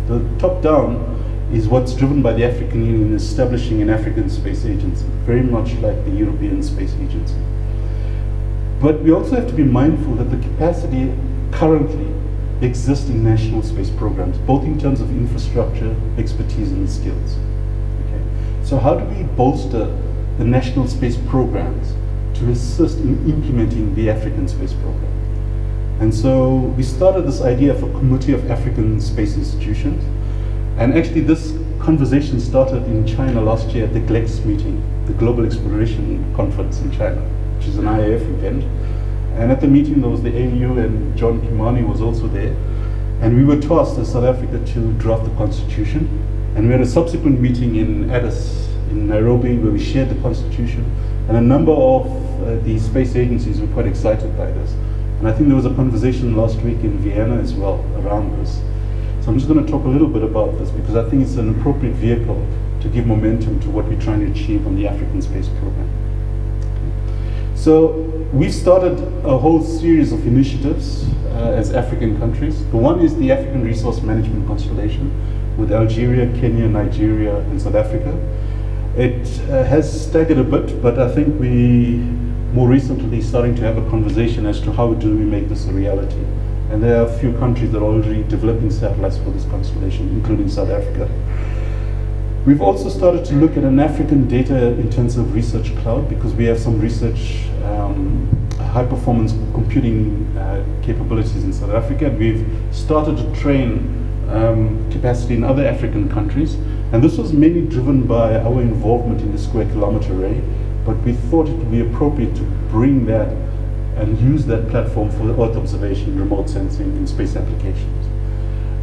The top-down is what's driven by the African Union establishing an African Space Agency, very much like the European Space Agency. But we also have to be mindful that the capacity currently existing national space programs, both in terms of infrastructure, expertise, and skills. Okay. So how do we bolster the national space programs to assist in implementing the African space program? And so we started this idea of a Committee of African Space Institutions. And actually this conversation started in China last year at the GLEX meeting, the Global Exploration Conference in China, which is an IAF event. And at the meeting there was the AU, and John Kimani was also there. And we were tasked as South Africa to draft the constitution. And we had a subsequent meeting in Addis, in Nairobi, where we shared the constitution. And a number of the space agencies were quite excited by this. And I think there was a conversation last week in Vienna as well around this. So I'm just going to talk a little bit about this because I think it's an appropriate vehicle to give momentum to what we're trying to achieve on the African space program. So we've started a whole series of initiatives as African countries. The one is the African Resource Management Constellation with Algeria, Kenya, Nigeria, and South Africa. It has staggered a bit, but I think we more recently starting to have a conversation as to how do we make this a reality. And there are a few countries that are already developing satellites for this constellation, including South Africa. We've also started to look at an African data-intensive research cloud because we have some research, high-performance computing capabilities in South Africa. We've started to train capacity in other African countries, and this was mainly driven by our involvement in the Square Kilometre Array, but we thought it would be appropriate to bring that and use that platform for Earth observation, remote sensing, and space applications.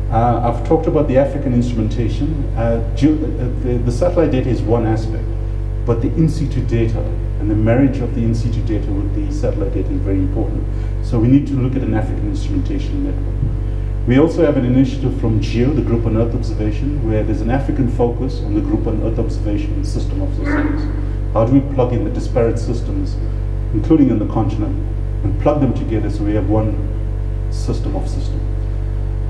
I've talked about the African instrumentation. The satellite data is one aspect, but the in-situ data and the marriage of the in-situ data with the satellite data is very important. So we need to look at an African instrumentation network. We also have an initiative from GEO, the Group on Earth Observation, where there's an African focus on the Group on Earth Observation system of systems. How do we plug in the disparate systems, including on the continent, and plug them together so we have one system of systems?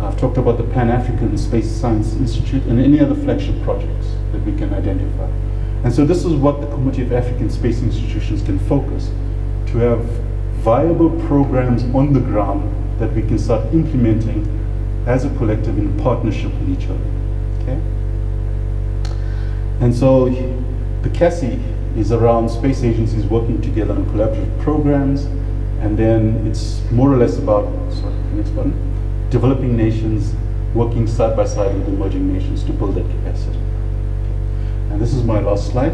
I've talked about the Pan-African Space Science Institute and any other flagship projects that we can identify. And so this is what the Committee of African Space Institutions can focus, to have viable programs on the ground that we can start implementing as a collective in partnership with each other. Okay? And so the CASI is around space agencies working together on collaborative programs, and then it's more or less about, sorry, next button, developing nations working side by side with emerging nations to build that capacity. And this is my last slide.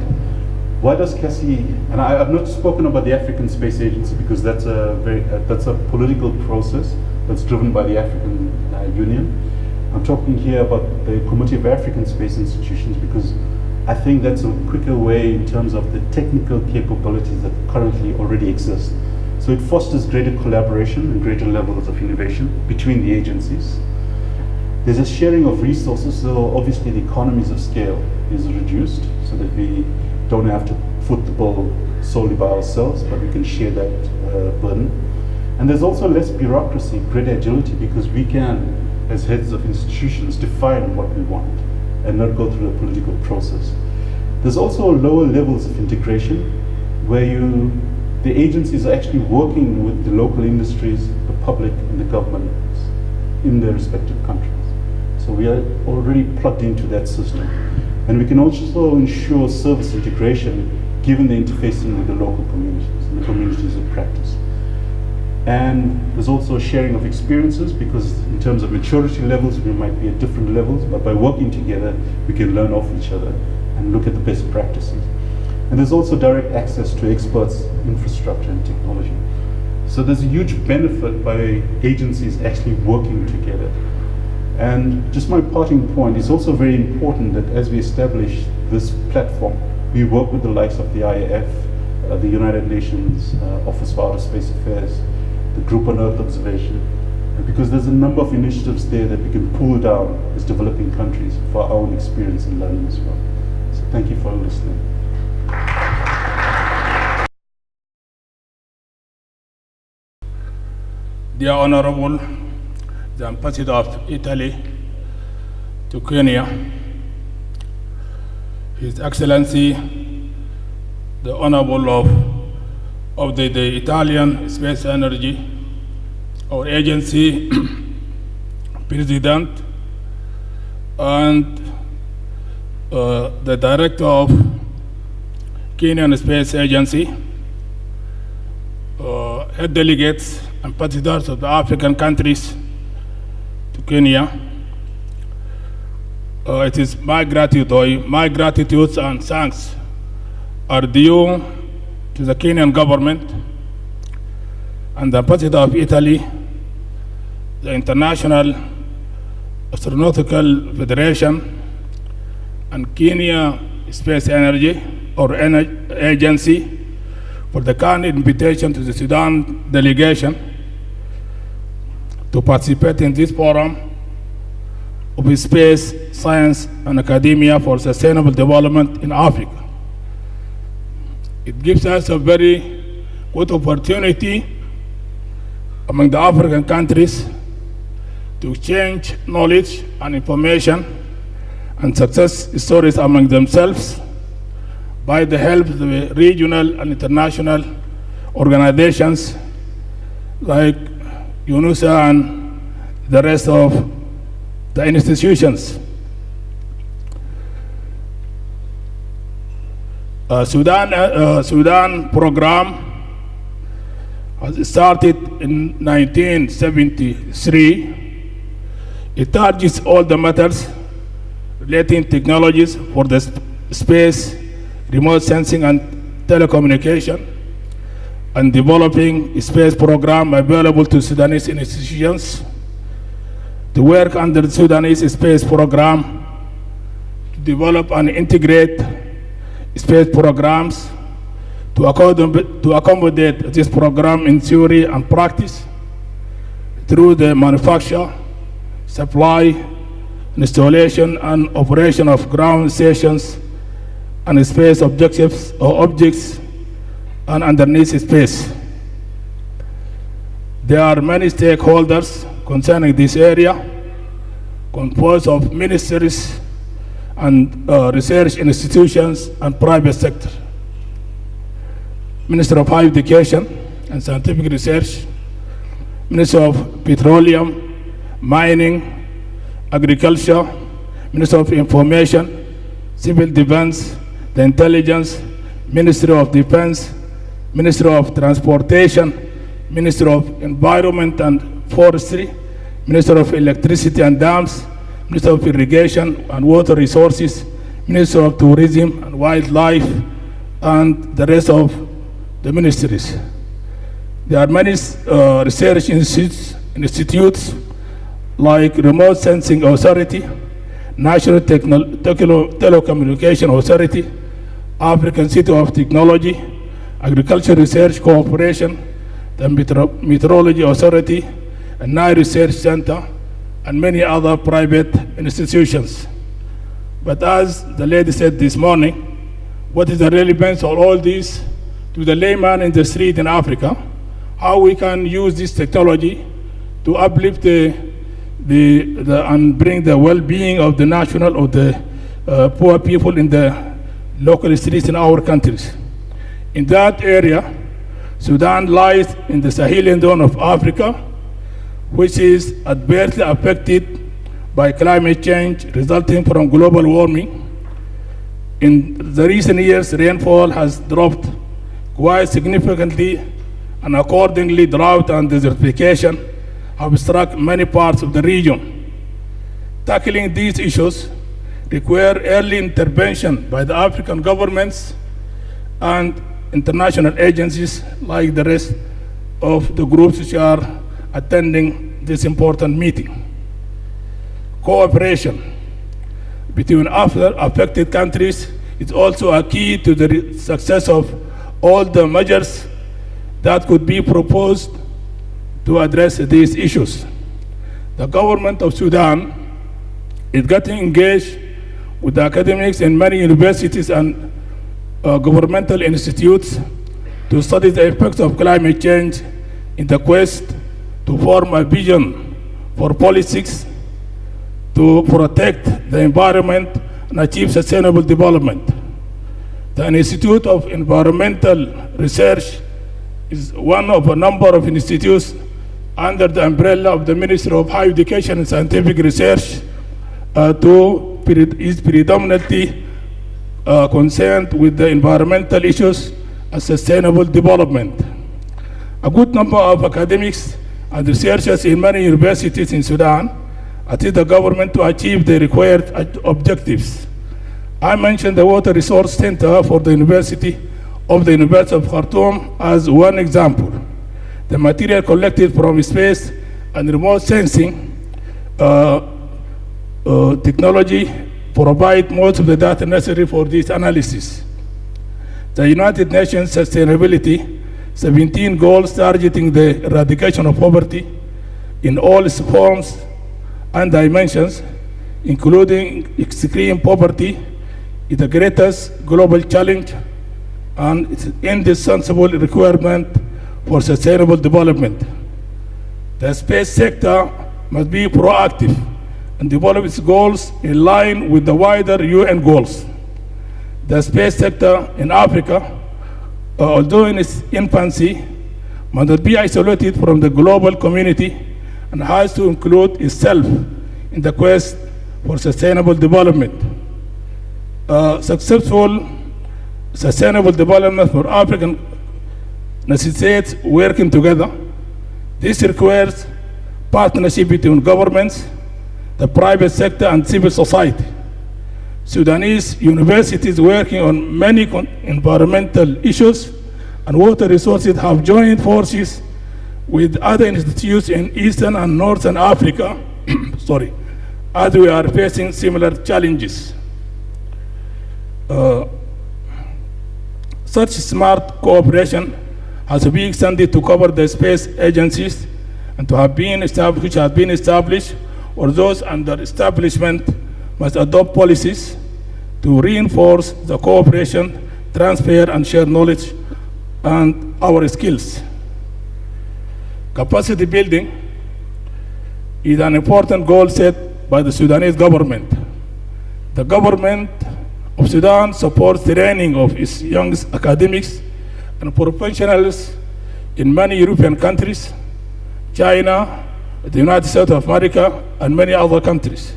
Why does CASI, and I've not spoken about the African Space Agency because that's a political process that's driven by the African Union. I'm talking here about the Committee of African Space Institutions because I think that's a quicker way in terms of the technical capabilities that currently already exist. So it fosters greater collaboration and greater levels of innovation between the agencies. There's a sharing of resources, so obviously the economies of scale is reduced so that we don't have to foot the bill solely by ourselves, but we can share that burden. And there's also less bureaucracy, greater agility, because we can, as heads of institutions, define what we want and not go through a political process. There's also lower levels of integration where the agencies are actually working with the local industries, the public, and the governments in their respective countries. So we are already plugged into that system. And we can also ensure service integration given the interfacing with the local communities and the communities of practice. And there's also a sharing of experiences because in terms of maturity levels, we might be at different levels, but by working together, we can learn off each other and look at the best practices. And there's also direct access to experts, infrastructure, and technology. So there's a huge benefit by agencies actually working together. And just my parting point, it's also very important that as we establish this platform, we work with the likes of the IAF, the United Nations Office for Outer Space Affairs, the Group on Earth Observation, because there's a number of initiatives there that we can pull down as developing countries for our own experience and learning as well. So thank you for listening. Dear Honorable, the Ambassador of Italy to Kenya, His Excellency, the Honorable of the Italian Space Energy, our agency, President and the Director of Kenyan Space Agency, head delegates, ambassadors of the African countries to Kenya. It is my gratitude and thanks are due to the Kenyan government and the Ambassador of Italy, the International Astronautical Federation, and Kenya Space Energy Agency for the kind invitation to the Sudan delegation to participate in this forum of space, science, and academia for sustainable development in Africa. It gives us a very good opportunity among the African countries to exchange knowledge and information and success stories among themselves by the help of the regional and international organizations like UNUSA and the rest of the institutions. Sudan program has started in 1973. It targets all the matters relating technologies for the space, remote sensing and telecommunication, and developing a space program available to Sudanese institutions to work under the Sudanese space program to develop and integrate space programs to accommodate this program in theory and practice through the manufacture, supply, installation, and operation of ground stations and space objectives or objects and underneath space. There are many stakeholders concerning this area, composed of ministries and research institutions and private sector. Minister of Higher Education and Scientific Research, Minister of Petroleum, Mining, Agriculture, Minister of Information, Civil Defense, the Intelligence, Ministry of Defense, Ministry of Transportation, Ministry of Environment and Forestry, Minister of Electricity and Dams, Minister of Irrigation and Water Resources, Minister of Tourism and Wildlife, and the rest of the ministries. There are many research institutes like Remote Sensing Authority, National Telecommunication Authority, African City of Technology, Agriculture Research Corporation, the Meteorology Authority, and Nile Research Center, and many other private institutions. But as the lady said this morning, what is the relevance of all this to the layman in the street in Africa? How we can use this technology to uplift and bring the well-being of the national or the poor people in the local streets in our countries. In that area, Sudan lies in the Sahelian zone of Africa, which is adversely affected by climate change resulting from global warming. In the recent years, rainfall has dropped quite significantly, and accordingly, drought and desertification have struck many parts of the region. Tackling these issues require early intervention by the African governments and international agencies like the rest of the groups which are attending this important meeting. Cooperation between affected countries is also a key to the success of all the measures that could be proposed to address these issues. The government of Sudan is getting engaged with the academics in many universities and governmental institutes to study the effects of climate change in the quest to form a vision for policies to protect the environment and achieve sustainable development. The Institute of Environmental Research is one of a number of institutes under the umbrella of the Ministry of Higher Education and Scientific Research is predominantly concerned with the environmental issues and sustainable development. A good number of academics and researchers in many universities in Sudan assist the government to achieve the required objectives. I mentioned the Water Resource Center for the University of Khartoum as one example. The material collected from space and remote sensing technology provide most of the data necessary for this analysis. The United Nations Sustainability 17 goals targeting the eradication of poverty in all its forms and dimensions, including extreme poverty, is the greatest global challenge and it's indispensable requirement for sustainable development. The space sector must be proactive and develop its goals in line with the wider UN goals. The space sector in Africa, although in its infancy, must not be isolated from the global community and has to include itself in the quest for sustainable development. Successful sustainable development for African necessitates working together. This requires partnership between governments, the private sector, and civil society. Sudanese universities working on many environmental issues and water resources have joined forces with other institutes in Eastern and Northern Africa, as we are facing similar challenges. Such smart cooperation has to be extended to cover the space agencies and to have been established, which have been established, or those under establishment must adopt policies to reinforce the cooperation, transfer, and share knowledge and our skills. Capacity building is an important goal set by the Sudanese government. The government of Sudan supports the training of its young academics and professionals in many European countries, China, the United States of America, and many other countries.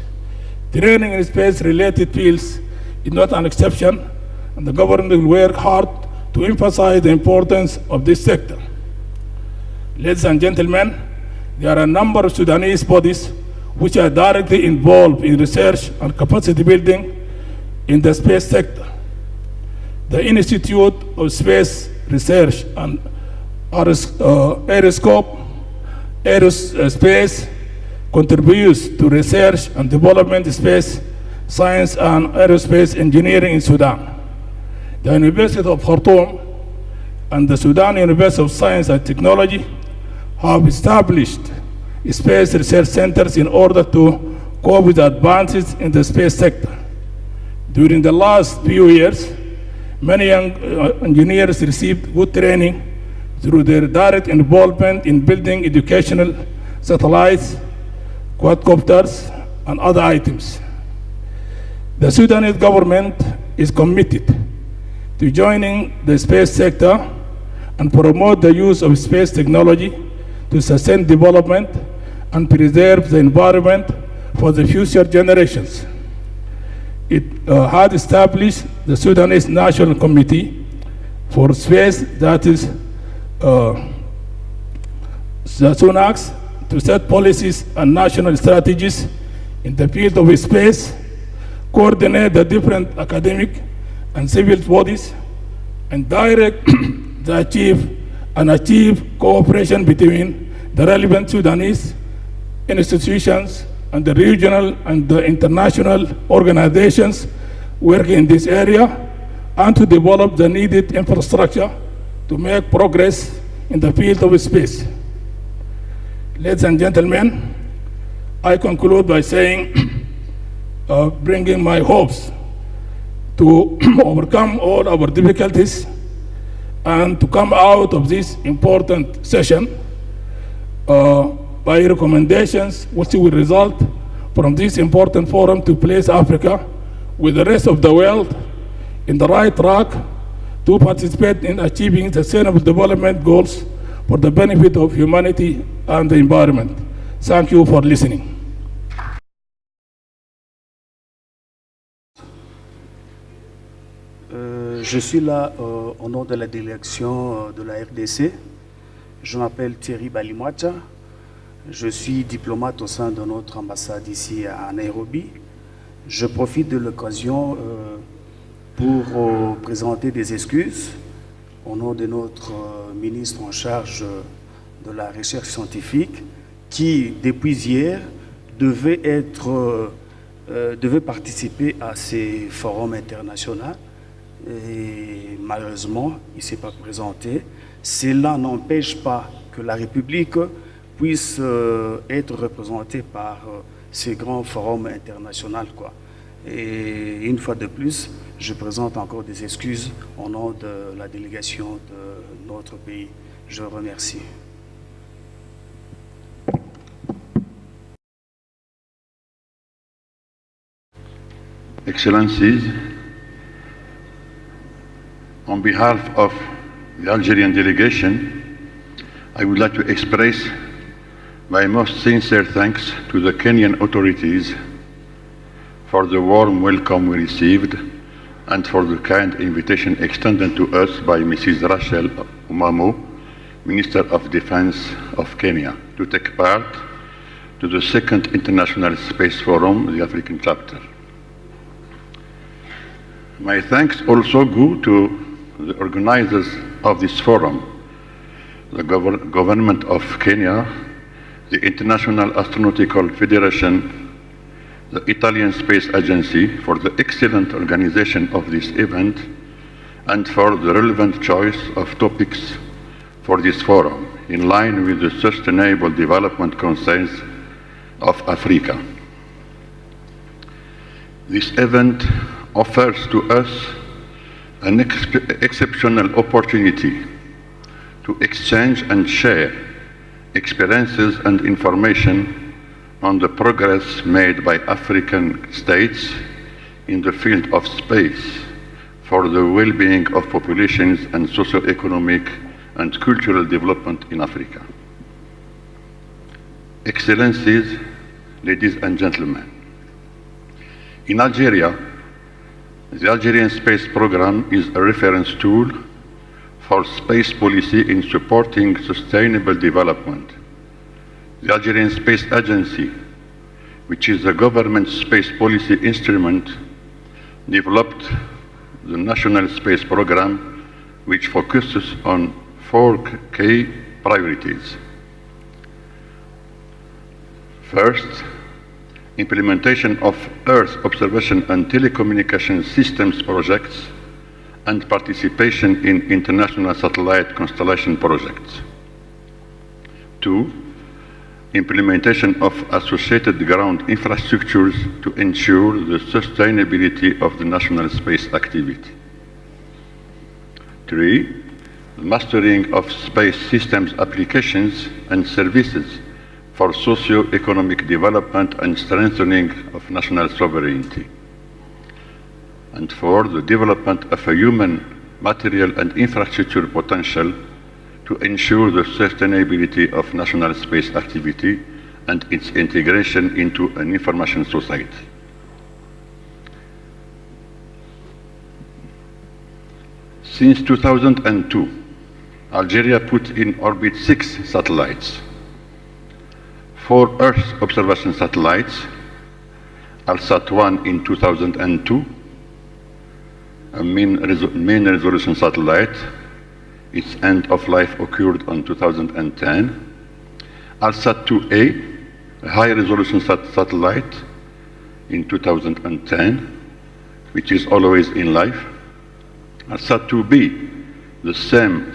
Training in space-related fields is not an exception, and the government will work hard to emphasize the importance of this sector. Ladies and gentlemen, there are a number of Sudanese bodies which are directly involved in research and capacity building in the space sector. The Institute of Space Research and Aerospace contributes to research and development in space science and aerospace engineering in Sudan. The University of Khartoum and the Sudan University of Science and Technology have established space research centers in order to cope with advances in the space sector. During the last few years, many young engineers received good training through their direct involvement in building educational satellites, quadcopters, and other items. The Sudanese government is committed to joining the space sector and promote the use of space technology to sustain development and preserve the environment for the future generations. It had established the Sudanese National Committee for Space, that is the SUNAX, to set policies and national strategies in the field of space, coordinate the different academic and civil bodies, and direct achieve cooperation between the relevant Sudanese institutions and the regional and the international organizations working in this area, and to develop the needed infrastructure to make progress in the field of space. Ladies and gentlemen, I conclude by saying, bringing my hopes to overcome all our difficulties and to come out of this important session by recommendations which will result from this important forum to place Africa with the rest of the world in the right track to participate in achieving sustainable development goals for the benefit of humanity and the environment. Thank you for listening. Je suis là au nom de la délégation de la RDC. Je m'appelle Thierry Balimwacha. Je suis diplomate au sein de notre ambassade ici à Nairobi. Je profite de l'occasion pour présenter des excuses au nom de notre ministre en charge de la recherche scientifique qui, depuis hier, devait participer à ces forums internationaux. Et malheureusement, il ne s'est pas présenté. Cela n'empêche pas que la République puisse être représentée par ces grands forums internationaux, quoi. Et une fois de plus, je présente encore des excuses au nom de la délégation de notre pays. Je vous remercie. Excellencies, on behalf of the Algerian delegation, I would like to express my most sincere thanks to the Kenyan authorities for the warm welcome we received and for the kind invitation extended to us by Mrs. Rachel Omamo, Minister of Defense of Kenya, to take part to the second International Space Forum, the African chapter. My thanks also go to the organizers of this forum, the government of Kenya, the International Astronautical Federation, the Italian Space Agency for the excellent organization of this event and for the relevant choice of topics for this forum in line with the Sustainable Development Concerns of Africa. This event offers to us an exceptional opportunity to exchange and share experiences and information on the progress made by African states in the field of space for the well-being of populations and socio-economic and cultural development in Africa. Excellencies, ladies and gentlemen, in Algeria, the Algerian Space Program is a reference tool for space policy in supporting sustainable development. The Algerian Space Agency, which is a government space policy instrument, developed the National Space Program, which focuses on 4 key priorities. First, implementation of Earth observation and telecommunication systems projects and participation in international satellite constellation projects. 2, implementation of associated ground infrastructures to ensure the sustainability of the national space activity. 3, mastering of space systems applications and services for socio-economic development and strengthening of national sovereignty. And 4, the development of a human, material and infrastructure potential to ensure the sustainability of national space activity and its integration into an information society. Since 2002, Algeria put in orbit 6 satellites. 4 Earth observation satellites, ALSAT-1 in 2002, a mean resolution satellite, its end of life occurred on 2010. ALSAT-2A, a high resolution satellite in 2010, which is always in life. ALSAT-2B, the same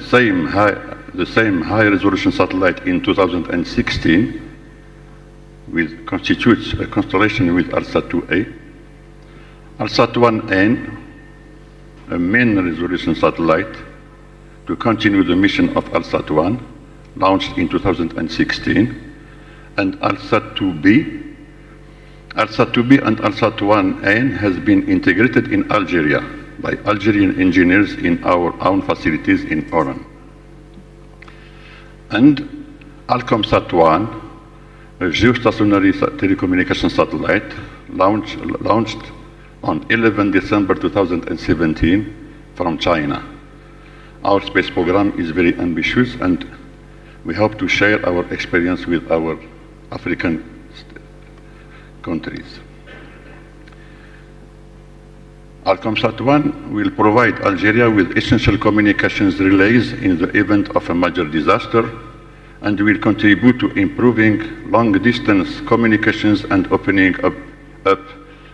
high resolution satellite in 2016, constitutes a constellation with ALSAT-2A. ALSAT-1N, a main resolution satellite to continue the mission of ALSAT-1, launched in 2016, and ALSAT-2B. ALSAT-2B and ALSAT-1N has been integrated in Algeria by Algerian engineers in our own facilities in Oran. And ALCOMSAT-1, a geostationary telecommunication satellite, launched on 11 December 2017 from China. Our space program is very ambitious, and we hope to share our experience with our African countries. ALCOMSAT-1 will provide Algeria with essential communications relays in the event of a major disaster, and will contribute to improving long-distance communications and opening up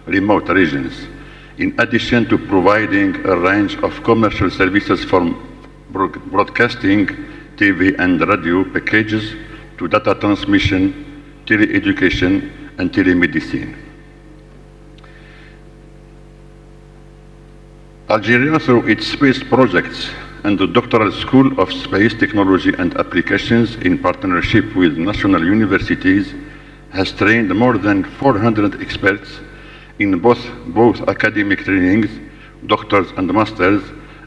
remote regions, in addition to providing a range of commercial services from broadcasting, TV and radio packages to data transmission, tele-education and telemedicine. Algeria, through its space projects and the Doctoral School of Space Technology and Applications in partnership with national universities, has trained more than 400 experts in both academic trainings, doctors and masters,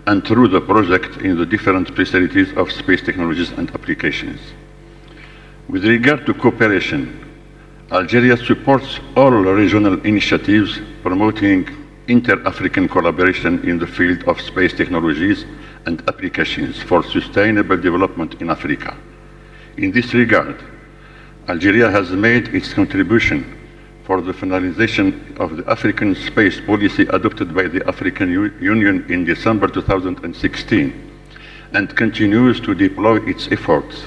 and through the project in the different specialties of space technologies and applications. With regard to cooperation, Algeria supports all regional initiatives promoting inter-African collaboration in the field of space technologies and applications for sustainable development in Africa. In this regard, Algeria has made its contribution for the finalization of the African space policy adopted by the African Union in December 2016, and continues to deploy its efforts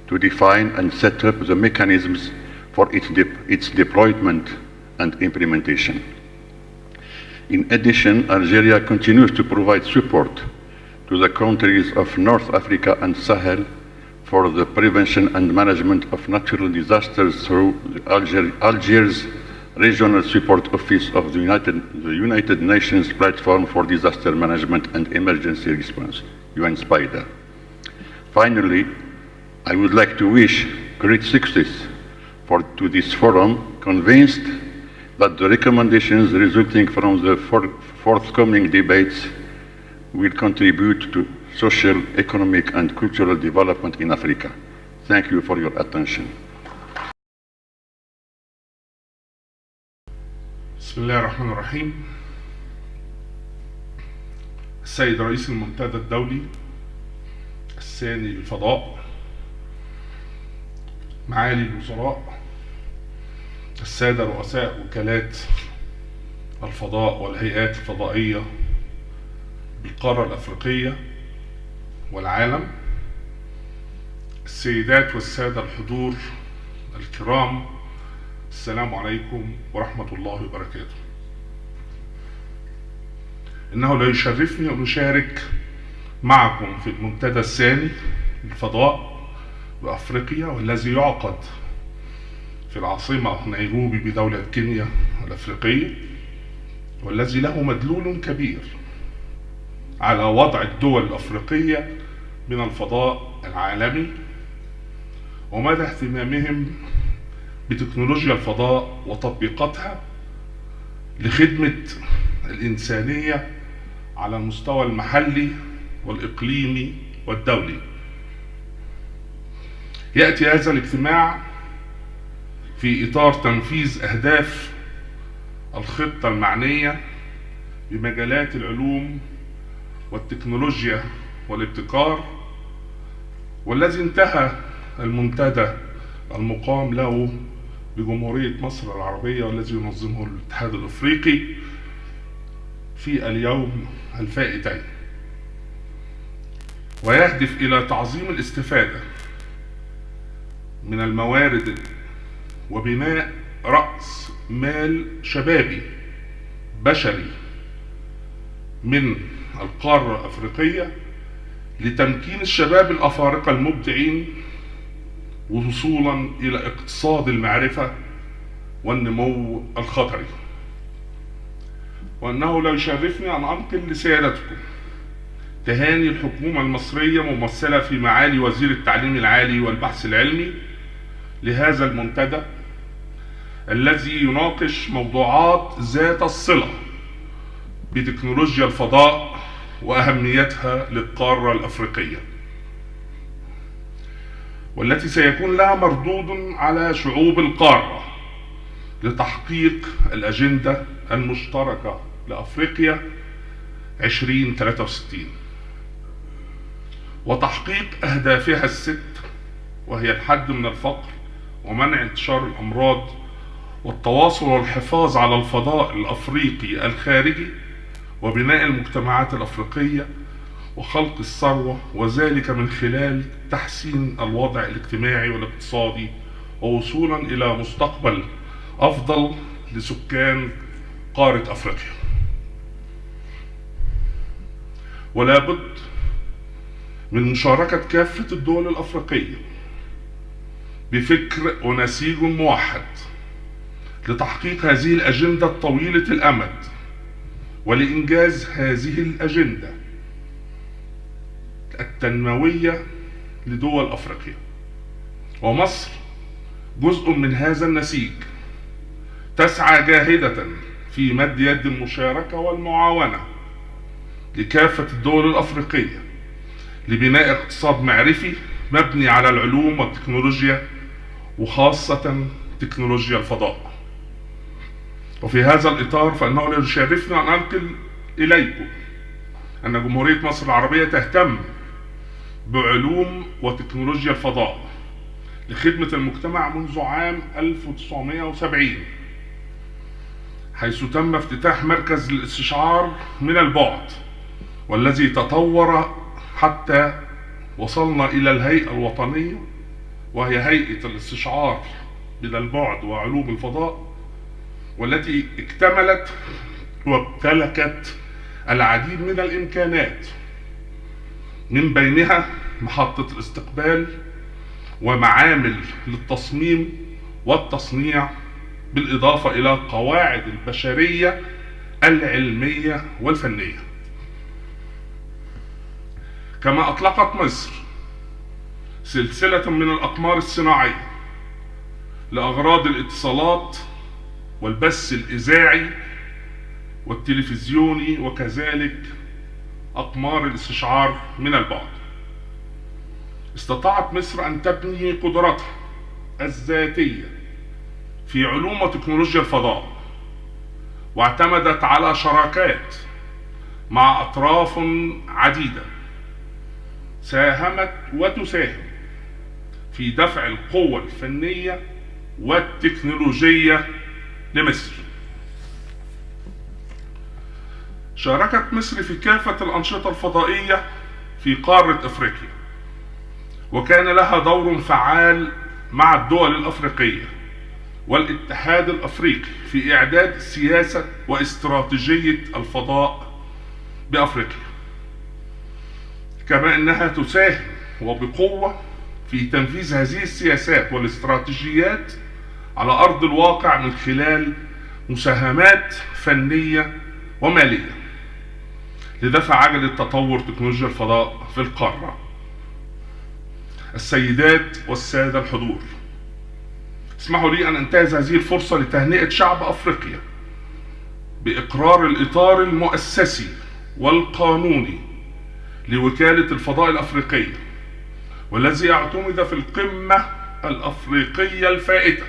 to define and set up the mechanisms for its deployment and implementation. In addition, Algeria continues to provide support to the countries of North Africa and Sahel for the prevention and management of natural disasters through the Algiers Regional Support Office of the United Nations Platform for Disaster Management and Emergency Response, UN SPIDER. Finally, I would like to wish great success to this forum, convinced that the recommendations resulting from the forthcoming debates will contribute to social, economic, and cultural development in Africa. Thank you for your attention. بسم الله الرحمن الرحيم. السيد رئيس المنتدى الدولي الثاني للفضاء، معالي الوزراء، السادة رؤساء وكالات الفضاء والهيئات الفضائية بالقارة الأفريقية والعالم، السيدات والسادة الحضور الكرام، السلام عليكم ورحمة الله وبركاته. إنه لا يشرفني أن أشارك معكم في المنتدى الثاني للفضاء بأفريقيا، والذي يعقد في العاصمة نيروبي بدولة كينيا الأفريقية، والذي له مدلول كبير على وضع الدول الأفريقية من الفضاء العالمي ومدى اهتمامهم بتكنولوجيا الفضاء وتطبيقاتها لخدمة الإنسانية على المستوى المحلي والإقليمي والدولي. يأتي هذا الاجتماع في إطار تنفيذ أهداف الخطة المعنية بمجالات العلوم والتكنولوجيا والابتكار، والذي انتهى المنتدى المقام له بجمهورية مصر العربية والذي ينظمه الاتحاد الأفريقي في اليوم الفائتين، ويهدف إلى تعظيم الاستفادة من الموارد وبناء رأس مال شبابي بشري من القارة الأفريقية لتمكين الشباب الأفارقة المبدعين وصولا إلى اقتصاد المعرفة والنمو الخطري. وأنه لا يشرفني أن أنقل لسيادتكم تهاني الحكومة المصرية ممثلة في معالي وزير التعليم العالي والبحث العلمي لهذا المنتدى الذي يناقش موضوعات ذات الصلة بتكنولوجيا الفضاء وأهميتها للقارة الأفريقية. والتي سيكون لها مردود على شعوب القارة لتحقيق الأجندة المشتركة لأفريقيا 2063 وتحقيق أهدافها الست، وهي الحد من الفقر ومنع انتشار الأمراض والتواصل والحفاظ على الفضاء الأفريقي الخارجي وبناء المجتمعات الأفريقية وخلق الثروة، وذلك من خلال تحسين الوضع الاجتماعي والاقتصادي ووصولا إلى مستقبل أفضل لسكان قارة أفريقيا. ولا بد من مشاركة كافة الدول الأفريقية بفكر ونسيج موحد لتحقيق هذه الأجندة الطويلة الأمد ولإنجاز هذه الأجندة التنموية لدول أفريقيا. ومصر جزء من هذا النسيج، تسعى جاهدة في مد يد المشاركة والمعاونة لكافة الدول الأفريقية لبناء اقتصاد معرفي مبني على العلوم والتكنولوجيا وخاصة تكنولوجيا الفضاء. وفي هذا الإطار فإنه يشرفني أن أنقل إليكم أن جمهورية مصر العربية تهتم بعلوم وتكنولوجيا الفضاء لخدمة المجتمع منذ عام 1970، حيث تم افتتاح مركز الاستشعار من البعد، والذي تطور حتى وصلنا إلى الهيئة الوطنية، وهي هيئة الاستشعار من البعد وعلوم الفضاء، والتي اكتملت وامتلكت العديد من الإمكانات، من بينها محطة الاستقبال ومعامل للتصميم والتصنيع، بالإضافة إلى قواعد البشرية العلمية والفنية. كما أطلقت مصر سلسلة من الأقمار الصناعية لأغراض الاتصالات والبث الإذاعي والتلفزيوني، وكذلك أقمار الاستشعار من البعد. استطاعت مصر أن تبني قدرتها الذاتية في علوم وتكنولوجيا الفضاء، واعتمدت على شراكات مع أطراف عديدة ساهمت وتساهم في دفع القوة الفنية والتكنولوجية لمصر. شاركت مصر في كافة الأنشطة الفضائية في قارة أفريقيا، وكان لها دور فعال مع الدول الأفريقية والاتحاد الأفريقي في إعداد سياسة واستراتيجية الفضاء بأفريقيا، كما أنها تساهم وبقوة في تنفيذ هذه السياسات والاستراتيجيات على أرض الواقع من خلال مساهمات فنية ومالية لدفع عجلة تطور تكنولوجيا الفضاء في القارة. السيدات والسادة الحضور، اسمحوا لي أن أنتهز هذه الفرصة لتهنئة شعب أفريقيا بإقرار الإطار المؤسسي والقانوني لوكالة الفضاء الأفريقية، والذي اعتمد في القمة الأفريقية الفائتة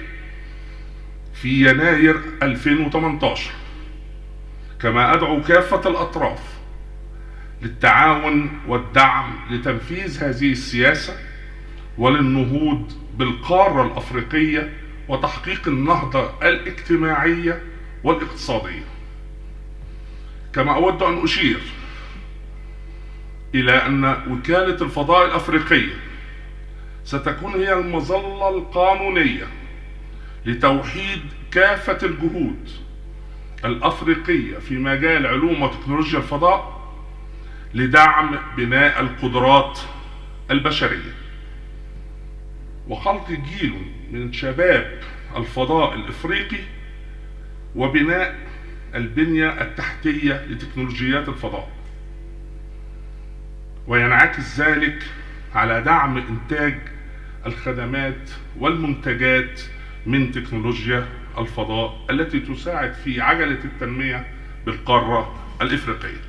في يناير 2018. كما أدعو كافة الأطراف للتعاون والدعم لتنفيذ هذه السياسة وللنهوض بالقارة الأفريقية وتحقيق النهضة الاجتماعية والاقتصادية. كما أود أن أشير إلى أن وكالة الفضاء الأفريقية ستكون هي المظلة القانونية لتوحيد كافة الجهود الأفريقية في مجال علوم وتكنولوجيا الفضاء لدعم بناء القدرات البشرية وخلق جيل من شباب الفضاء الإفريقي وبناء البنية التحتية لتكنولوجيات الفضاء، وينعكس ذلك على دعم إنتاج الخدمات والمنتجات من تكنولوجيا الفضاء التي تساعد في عجلة التنمية بالقارة الإفريقية.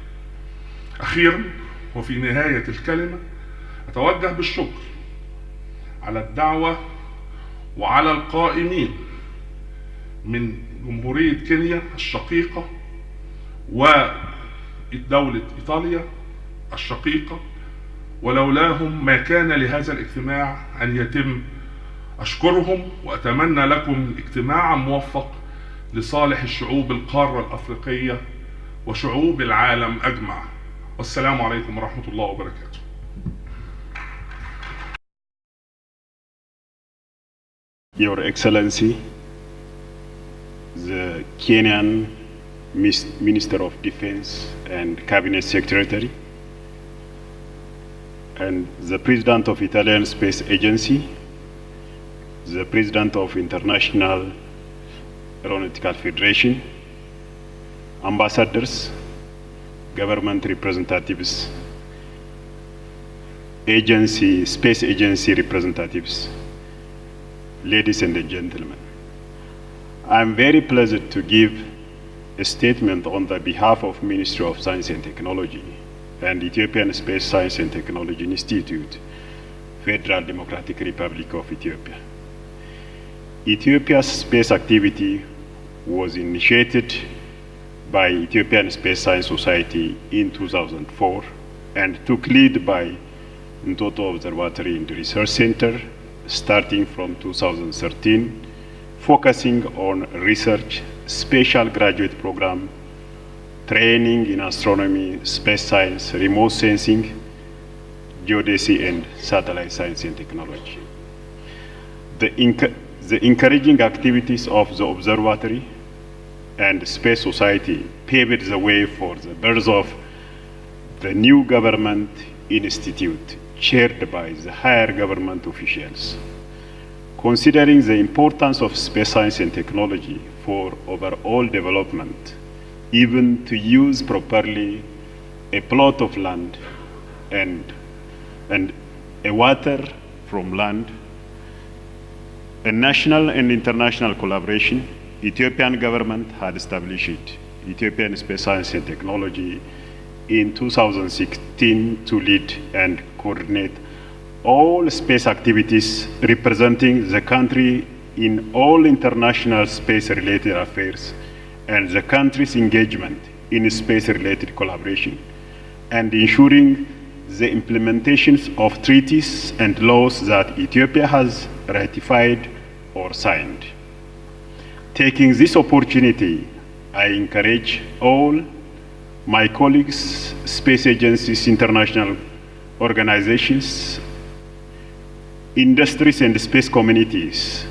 أخيرا وفي نهاية الكلمة، أتوجه بالشكر على الدعوة وعلى القائمين من جمهورية كينيا الشقيقة ودولة إيطاليا الشقيقة، ولولاهم ما كان لهذا الاجتماع أن يتم. أشكرهم وأتمنى لكم اجتماعا موفق لصالح الشعوب القارة الأفريقية وشعوب العالم أجمع. والسلام عليكم ورحمة الله وبركاته. Your Excellency, the Kenyan Minister of Defense and Cabinet Secretary, and the President of Italian Space Agency, the President of International Aeronautical Federation, ambassadors, government representatives, space agency representatives, ladies and gentlemen. I'm very pleased to give a statement on the behalf of Ministry of Science and Technology and Ethiopian Space Science and Technology Institute, Federal Democratic Republic of Ethiopia. Ethiopia's space activity was initiated by Ethiopian Space Science Society in 2004 and took lead by Ntoto Observatory and Research Center starting from 2013, focusing on research, special graduate program, training in astronomy, space science, remote sensing, geodesy, and satellite science and technology. The encouraging activities of the observatory and Space Society paved the way for the birth of the new government institute chaired by the higher government officials. Considering the importance of space science and technology for overall development, even to use properly a plot of land and a water from land, a national and international collaboration, Ethiopian government had established Ethiopian Space Science and Technology in 2016 to lead and coordinate all space activities representing the country in all international space-related affairs and the country's engagement in space-related collaboration, and ensuring the implementations of treaties and laws that Ethiopia has ratified or signed. Taking this opportunity, I encourage all my colleagues, space agencies, international organizations, industries, and space communities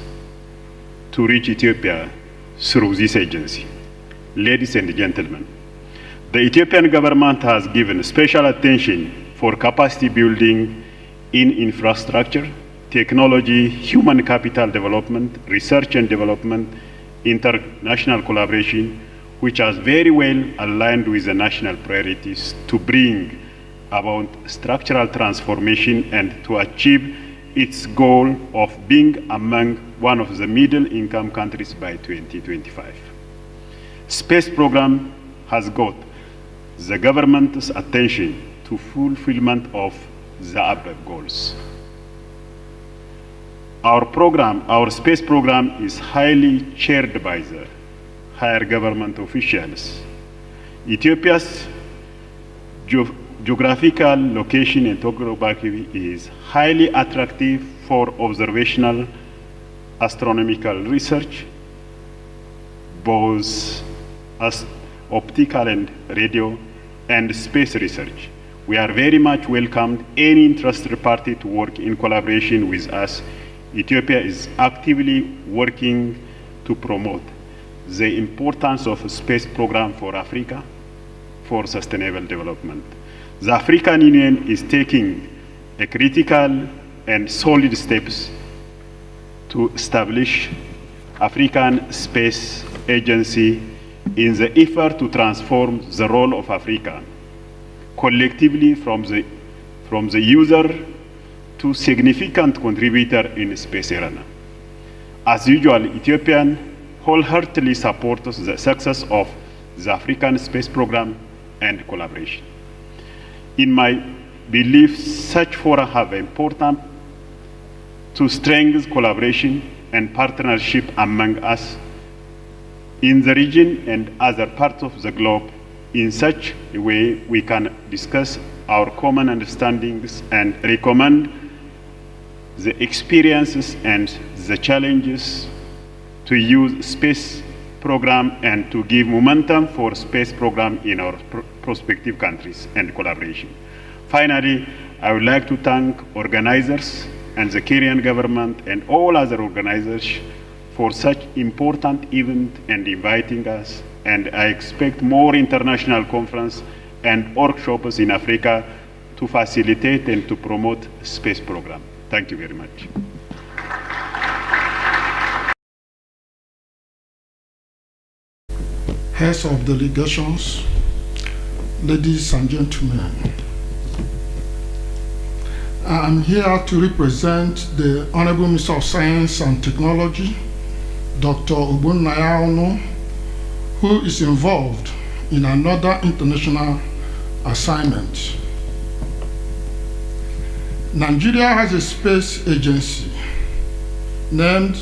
to reach Ethiopia through this agency. Ladies and gentlemen, the Ethiopian government has given special attention for capacity building in infrastructure, technology, human capital development, research and development, international collaboration, which has very well aligned with the national priorities to bring about structural transformation and to achieve its goal of being among one of the middle-income countries by 2025. Space program has got the government's attention to fulfillment of the above goals. Our space program is highly chaired by the higher government officials. Ethiopia's geographical location and topography is highly attractive for observational astronomical research, both as optical and radio and space research. We are very much welcomed any interested party to work in collaboration with us. Ethiopia is actively working to promote the importance of a space program for Africa for sustainable development. The African Union is taking a critical and solid steps to establish African Space Agency in the effort to transform the role of Africa collectively from the user to significant contributor in space arena. As usual, Ethiopian wholeheartedly supports the success of the African space program and collaboration. In my belief, such fora have important to strengthen collaboration and partnership among us in the region and other parts of the globe. In such a way, we can discuss our common understandings and recommend the experiences and the challenges to use space program and to give momentum for space program in our prospective countries and collaboration. Finally, I would like to thank organizers and the Kenyan government and all other organizers for such important event and inviting us. And I expect more international conference and workshops in Africa to facilitate and to promote space program. Thank you very much. Heads of delegations, ladies and gentlemen, I am here to represent the Honorable Minister of Science and Technology, Dr. Ogbonnaya, who is involved in another international assignment. Nigeria has a space agency named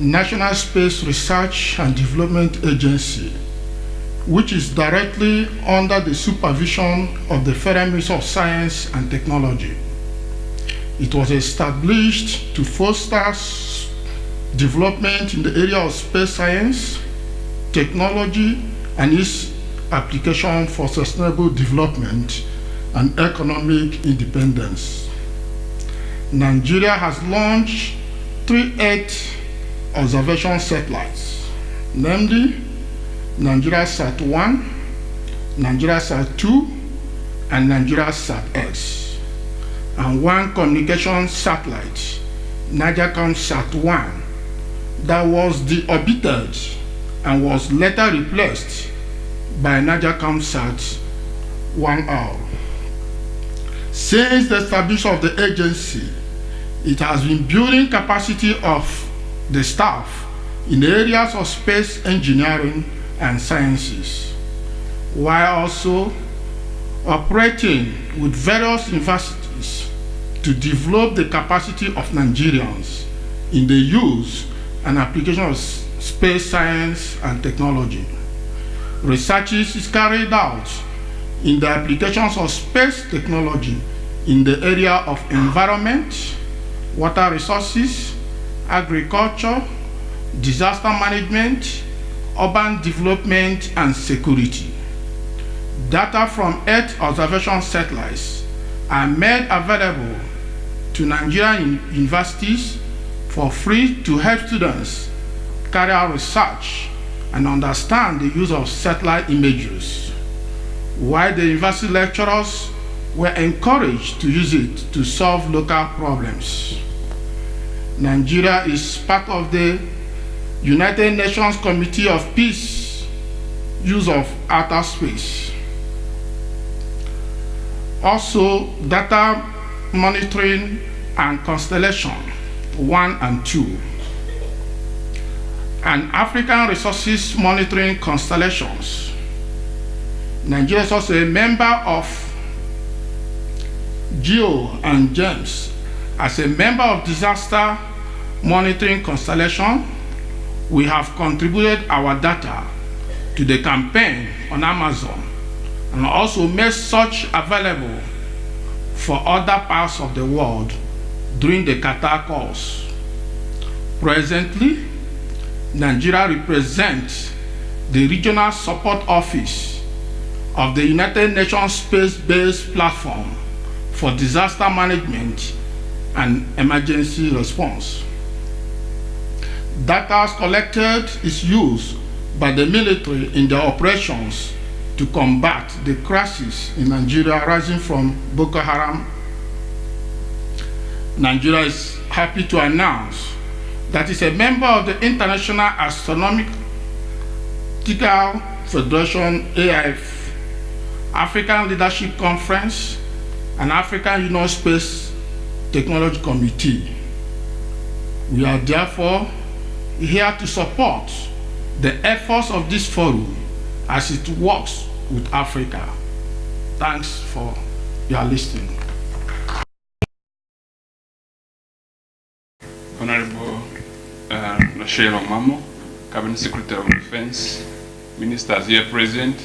National Space Research and Development Agency, which is directly under the supervision of the Federal Ministry of Science and Technology. It was established to foster development in the area of space science, technology, and its application for sustainable development and economic independence. Nigeria has launched 3 Earth observation satellites, namely Nigeria Sat-1, Nigeria Sat-2, and Nigeria Sat-X, and 1 communication satellite, NigerCom Sat-1, that was deorbited and was later replaced by NigerCom Sat-1R. Since the establishment of the agency, it has been building capacity of the staff in the areas of space engineering and sciences, while also operating with various universities to develop the capacity of Nigerians in the use and application of space science and technology. Research is carried out in the applications of space technology in the area of environment, water resources, agriculture, disaster management, urban development, and security. Data from Earth observation satellites are made available to Nigerian universities for free to help students carry out research and understand the use of satellite images, while the university lecturers were encouraged to use it to solve local problems. Nigeria is part of the United Nations Committee of Peace use of outer space. Also, data monitoring and constellation 1 and 2, and African resources monitoring constellations. Nigeria is also a member of GEO and GEMS. As a member of disaster monitoring constellation, we have contributed our data to the campaign on Amazon and also made such available for other parts of the world during the Qatar course. Presently, Nigeria represents the Regional Support Office of the United Nations Space-Based Platform for Disaster Management and Emergency Response. Data collected is used by the military in their operations to combat the crisis in Nigeria rising from Boko Haram. Nigeria is happy to announce that it's a member of the International Astronomical Federation, AIF, African Leadership Conference, and African Union Space Technology Committee. We are therefore here to support the efforts of this forum as it works with Africa. Thanks for your listening. Michelle Omamo, Cabinet Secretary of Defense, ministers here present,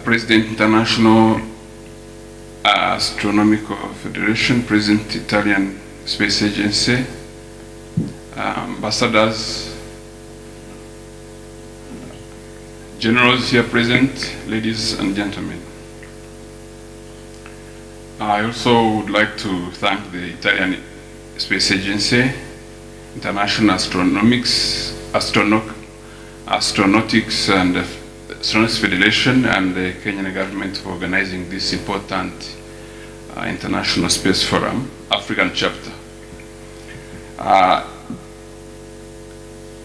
President International Astronomical Federation, President Italian Space Agency, ambassadors, generals here present, ladies and gentlemen. I also would like to thank the Italian Space Agency, International Astronautics and Astronautics Federation, and the Kenyan government for organizing this important International Space Forum, African chapter.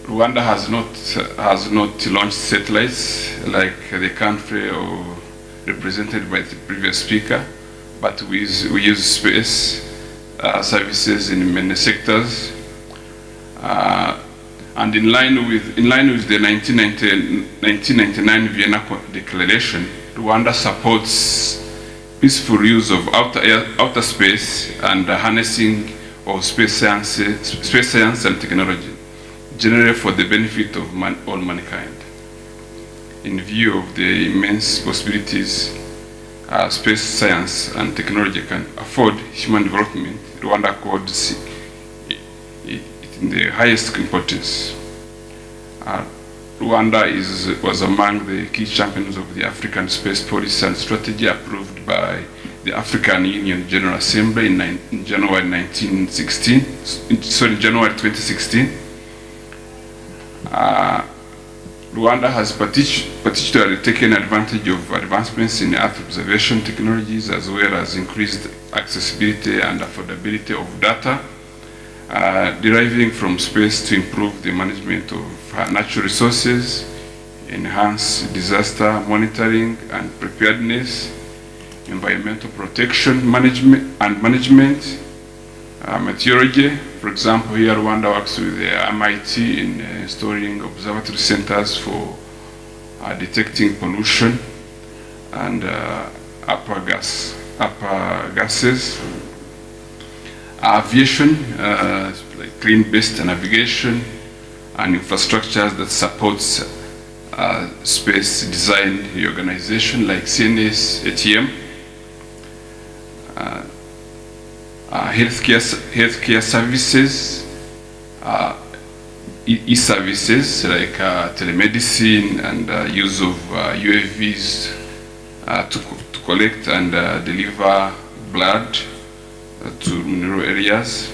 Rwanda has not launched satellites like the country represented by the previous speaker, but we use space services in many sectors. And in line with the 1999 Vienna Declaration, Rwanda supports peaceful use of outer space and harnessing of space science and technology, generally for the benefit of all mankind. In view of the immense possibilities space science and technology can afford human development, Rwanda accords it in the highest importance. Rwanda was among the key champions of the African space policy and strategy approved by the African Union General Assembly in January 2016. Rwanda has particularly taken advantage of advancements in Earth observation technologies, as well as increased accessibility and affordability of data deriving from space to improve the management of natural resources, enhance disaster monitoring and preparedness, environmental protection management, meteorology. For example, here Rwanda works with the MIT in installing observatory centers for detecting pollution and upper gases. Aviation, like green-based navigation and infrastructures that supports space design organization like CNS, ATM. Healthcare services, e-services like telemedicine and use of UAVs to collect and deliver blood to rural areas.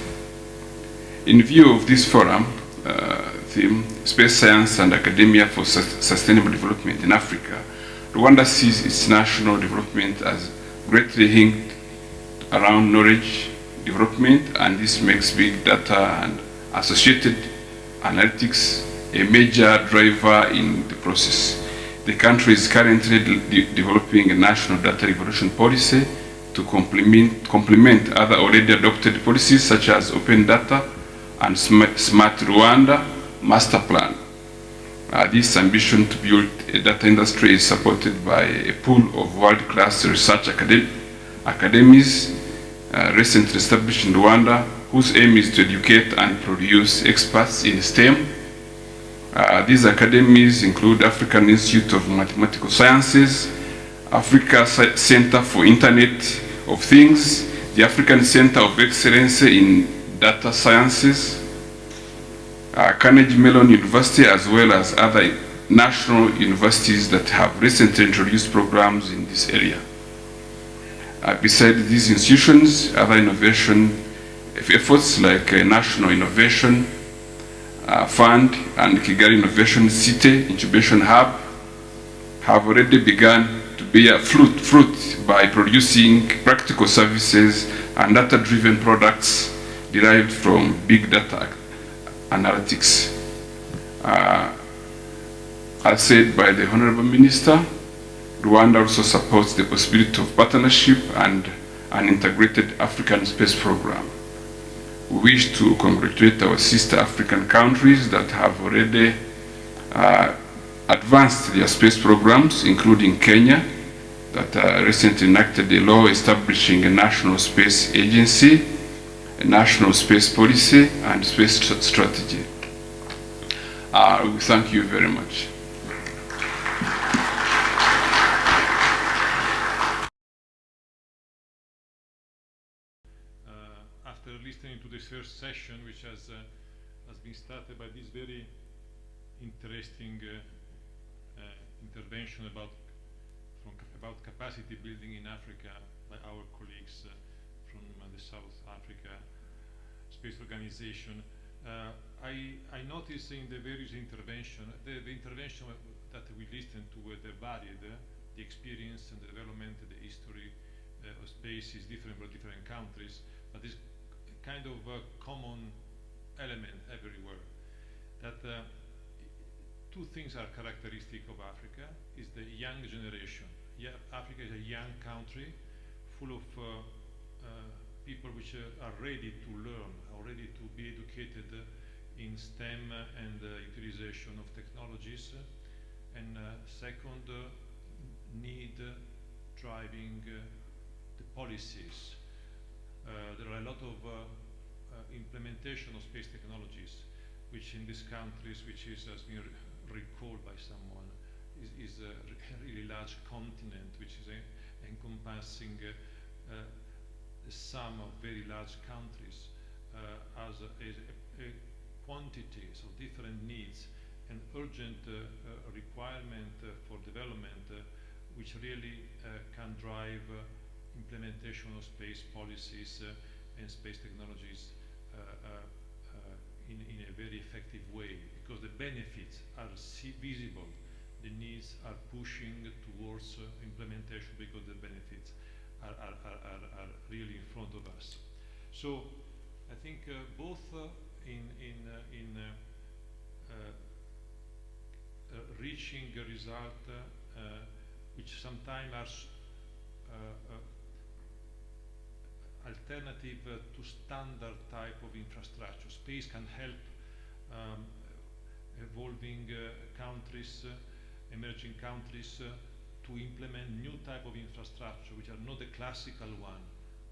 In view of this forum theme, Space Science and Academia for Sustainable Development in Africa, Rwanda sees its national development as greatly hinged around knowledge development, and this makes big data and associated analytics a major driver in the process. The country is currently developing a national data revolution policy to complement other already adopted policies such as Open Data and Smart Rwanda Master Plan. This ambition to build a data industry is supported by a pool of world-class research academies recently established in Rwanda, whose aim is to educate and produce experts in STEM. These academies include African Institute of Mathematical Sciences, Africa Center for Internet of Things, the African Center of Excellence in Data Sciences, Carnegie Mellon University, as well as other national universities that have recently introduced programs in this area. Besides these institutions, other innovation efforts like National Innovation Fund and Kigali Innovation City Incubation Hub have already begun to bear fruit by producing practical services and data-driven products derived from big data analytics. As said by the Honorable Minister, Rwanda also supports the possibility of partnership and an integrated African space program. We wish to congratulate our sister African countries that have already advanced their space programs, including Kenya, that recently enacted a law establishing a national space agency, a national space policy and space strategy. We thank you very much. After listening to this first session, which has been started by this very interesting intervention about capacity building in Africa by our colleagues from the South Africa Space Organization, I noticed in the various intervention, the intervention that we listened to were varied. The experience and the development, the history of space is different for different countries, but this kind of common element everywhere. That two things are characteristic of Africa: is the young generation. Yeah, Africa is a young country, full of people which are ready to learn, are ready to be educated in STEM and utilization of technologies. And second, need driving the policies. There are a lot of implementation of space technologies, which in these countries, which has been recalled by someone, is a really large continent, which is encompassing the sum of very large countries, as a quantities of different needs and urgent requirement for development, which really can drive implementation of space policies and space technologies in a very effective way, because the benefits are visible, the needs are pushing towards implementation because the benefits are really in front of us. So I think both in reaching a result which sometimes are alternative to standard type of infrastructure. Space can help evolving countries, emerging countries, to implement new type of infrastructure which are not the classical one,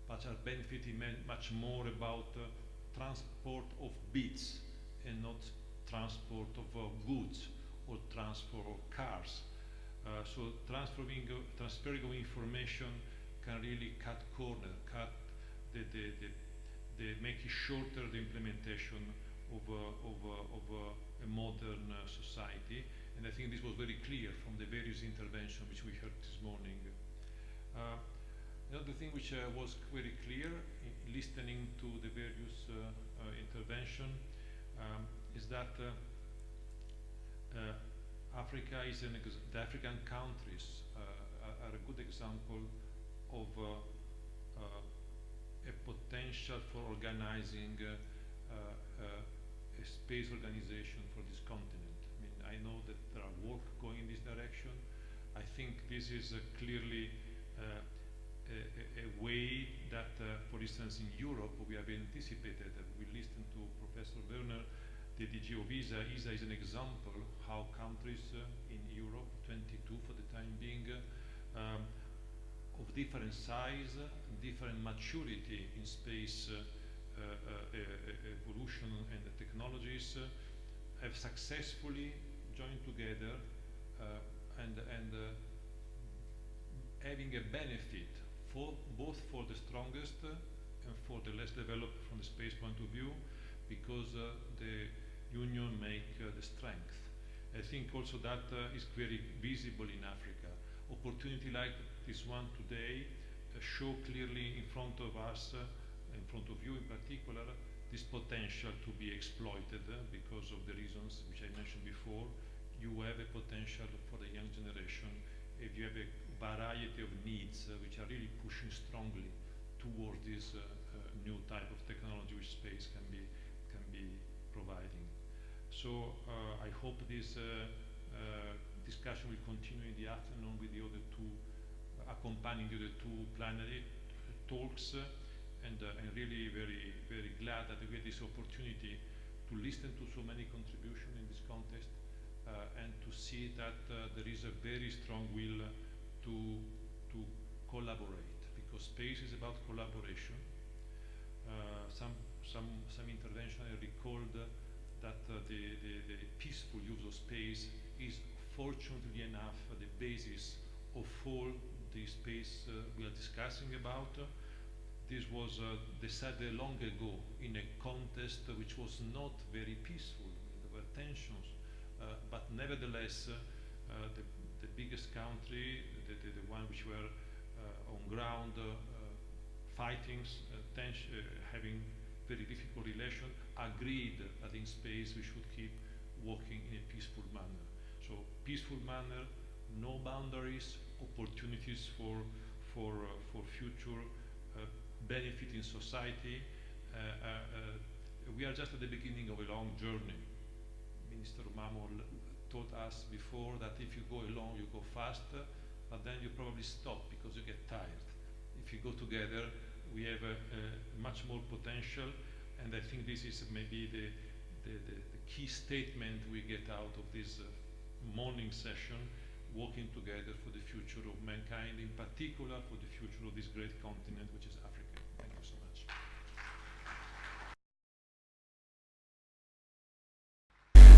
but are benefiting much more about transport of bits and not transport of goods or transport of cars. So transferring of information can really cut corner, make it shorter the implementation of a modern society. And I think this was very clear from the various interventions which we heard this morning. Another thing which was very clear in listening to the various interventions is that Africa is the African countries are a good example of a potential for organizing a space organization for this continent. I mean, I know that there are work going in this direction. I think this is clearly a way that, for instance, in Europe, we have anticipated. We listened to Professor Werner, the DG of ESA. ESA is an example how countries in Europe, 22 for the time being, of different size, different maturity in space evolution and technologies, have successfully joined together and having a benefit for both for the strongest and for the less developed from the space point of view, because the union make the strength. I think also that is very visible in Africa. Opportunity like this one today show clearly in front of us, in front of you in particular, this potential to be exploited because of the reasons which I mentioned before. You have a potential for the young generation if you have a variety of needs which are really pushing strongly towards this new type of technology which space can be providing. So I hope this discussion will continue in the afternoon with the other two, accompanying the other two plenary talks, and I'm really very glad that we get this opportunity to listen to so many contributions in this contest, and to see that there is a very strong will to collaborate, because space is about collaboration. some intervention recalled that the peaceful use of space is fortunately enough the basis of all the space we are discussing about. This was decided long ago in a context which was not very peaceful. There were tensions, but nevertheless the biggest country, the one which were on ground fightings, having very difficult relation, agreed that in space we should keep working in a peaceful manner. So peaceful manner, no boundaries, opportunities for future benefit in society. We are just at the beginning of a long journey. Minister Mamol told us before that if you go alone, you go faster, but then you probably stop because you get tired. If you go together, we have much more potential, and I think this is maybe the key statement we get out of this morning session, working together for the future of mankind, in particular for the future of this great continent, which is Africa. Thank you so much.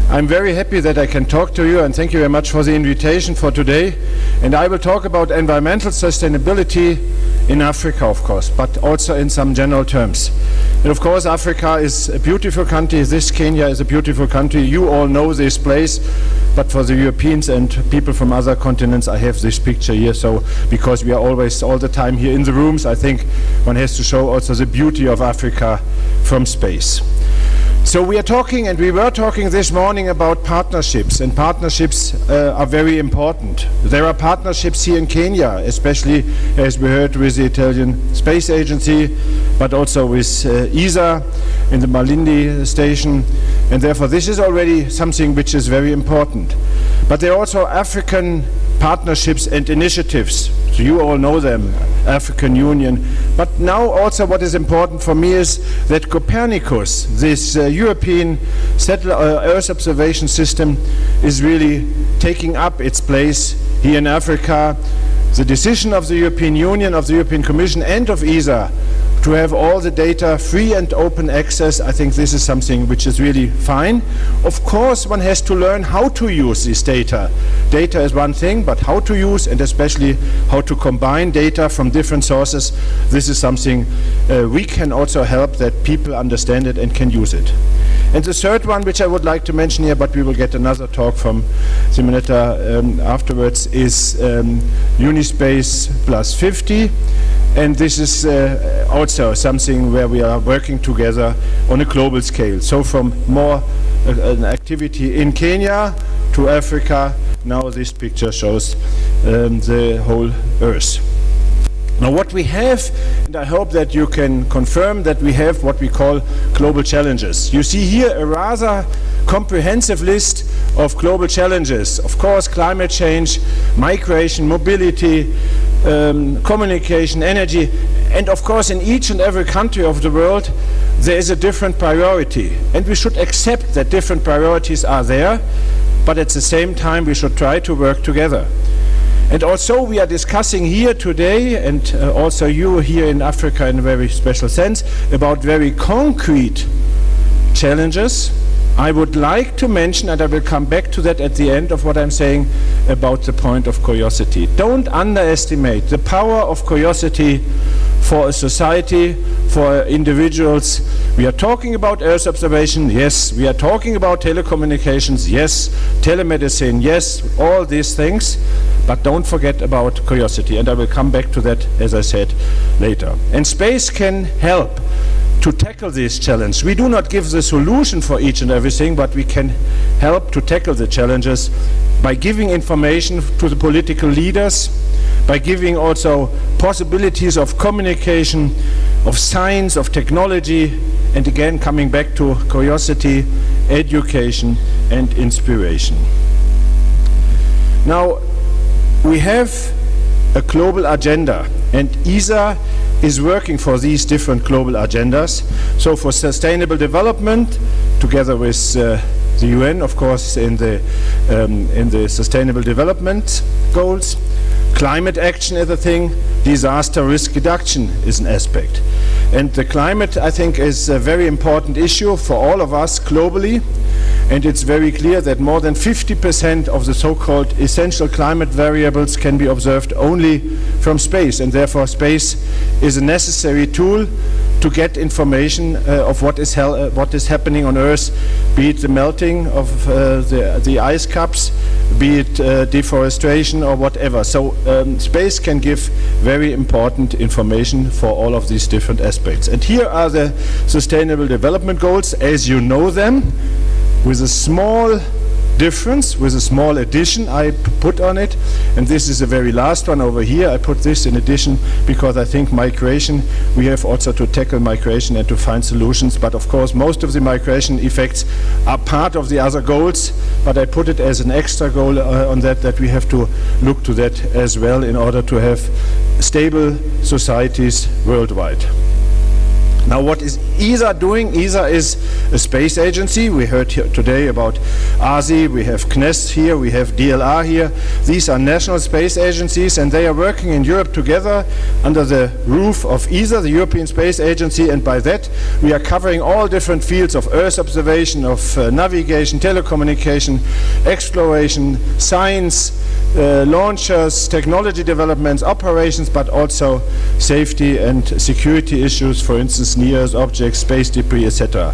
I'm very happy that I can talk to you, and thank you very much for the invitation for today. And I will talk about environmental sustainability in Africa, of course, but also in some general terms. And of course, Africa is a beautiful country. This Kenya is a beautiful country. You all know this place, but for the Europeans and people from other continents, I have this picture here. So, because we are always all the time here in the rooms, I think one has to show also the beauty of Africa from space. So we are talking, and we were talking this morning about partnerships, and partnerships are very important. There are partnerships here in Kenya, especially as we heard with the Italian Space Agency, but also with ESA in the Malindi station, and therefore this is already something which is very important. But there are also African partnerships and initiatives. So you all know them, African Union. But now also what is important for me is that Copernicus, this European Earth observation system, is really taking up its place here in Africa. The decision of the European Union, of the European Commission and of ESA to have all the data free and open access, I think this is something which is really fine. Of course, one has to learn how to use this data. Data is one thing, but how to use, and especially how to combine data from different sources, this is something we can also help that people understand it and can use it. And the third one, which I would like to mention here, but we will get another talk from Simonetta afterwards, is Unispace Plus 50. And this is also something where we are working together on a global scale. So from more an activity in Kenya to Africa, now this picture shows the whole Earth. Now what we have, and I hope that you can confirm that we have what we call global challenges. You see here a rather comprehensive list of global challenges. Of course, climate change, migration, mobility, communication, energy, and of course in each and every country of the world there is a different priority, and we should accept that different priorities are there, but at the same time we should try to work together. And also we are discussing here today, and also you here in Africa in a very special sense, about very concrete challenges. I would like to mention, and I will come back to that at the end of what I'm saying, about the point of curiosity. Don't underestimate the power of curiosity for a society, for individuals. We are talking about Earth observation, yes. We are talking about telecommunications, yes. Telemedicine, yes. All these things. But don't forget about curiosity, and I will come back to that, as I said, later. And space can help to tackle this challenge. We do not give the solution for each and everything, but we can help to tackle the challenges by giving information to the political leaders, by giving also possibilities of communication, of science, of technology, and again coming back to curiosity, education and inspiration. Now, we have a global agenda, and ESA is working for these different global agendas. So for sustainable development, together with the UN, of course, in the Sustainable Development Goals, Climate action is a thing, disaster risk reduction is an aspect. And the climate, I think, is a very important issue for all of us globally. And it's very clear that more than 50% of the so-called essential climate variables can be observed only from space, and therefore space is a necessary tool to get information of what is happening on Earth, be it the melting of the ice caps, be it deforestation or whatever. So space can give very important information for all of these different aspects. And here are the Sustainable Development Goals as you know them, with a small difference, with a small addition I put on it. And this is the very last one over here. I put this in addition because I think migration, we have also to tackle migration and to find solutions. But of course, most of the migration effects are part of the other goals. But I put it as an extra goal on that we have to look to that as well in order to have stable societies worldwide. Now, what is ESA doing? ESA is a space agency. We heard here today about ASI, we have CNES here, we have DLR here. These are national space agencies, and they are working in Europe together under the roof of ESA, the European Space Agency, and by that we are covering all different fields of Earth observation, of navigation, telecommunication, exploration, science, launchers, technology developments, operations, but also safety and security issues, for instance, near objects, space debris, etc.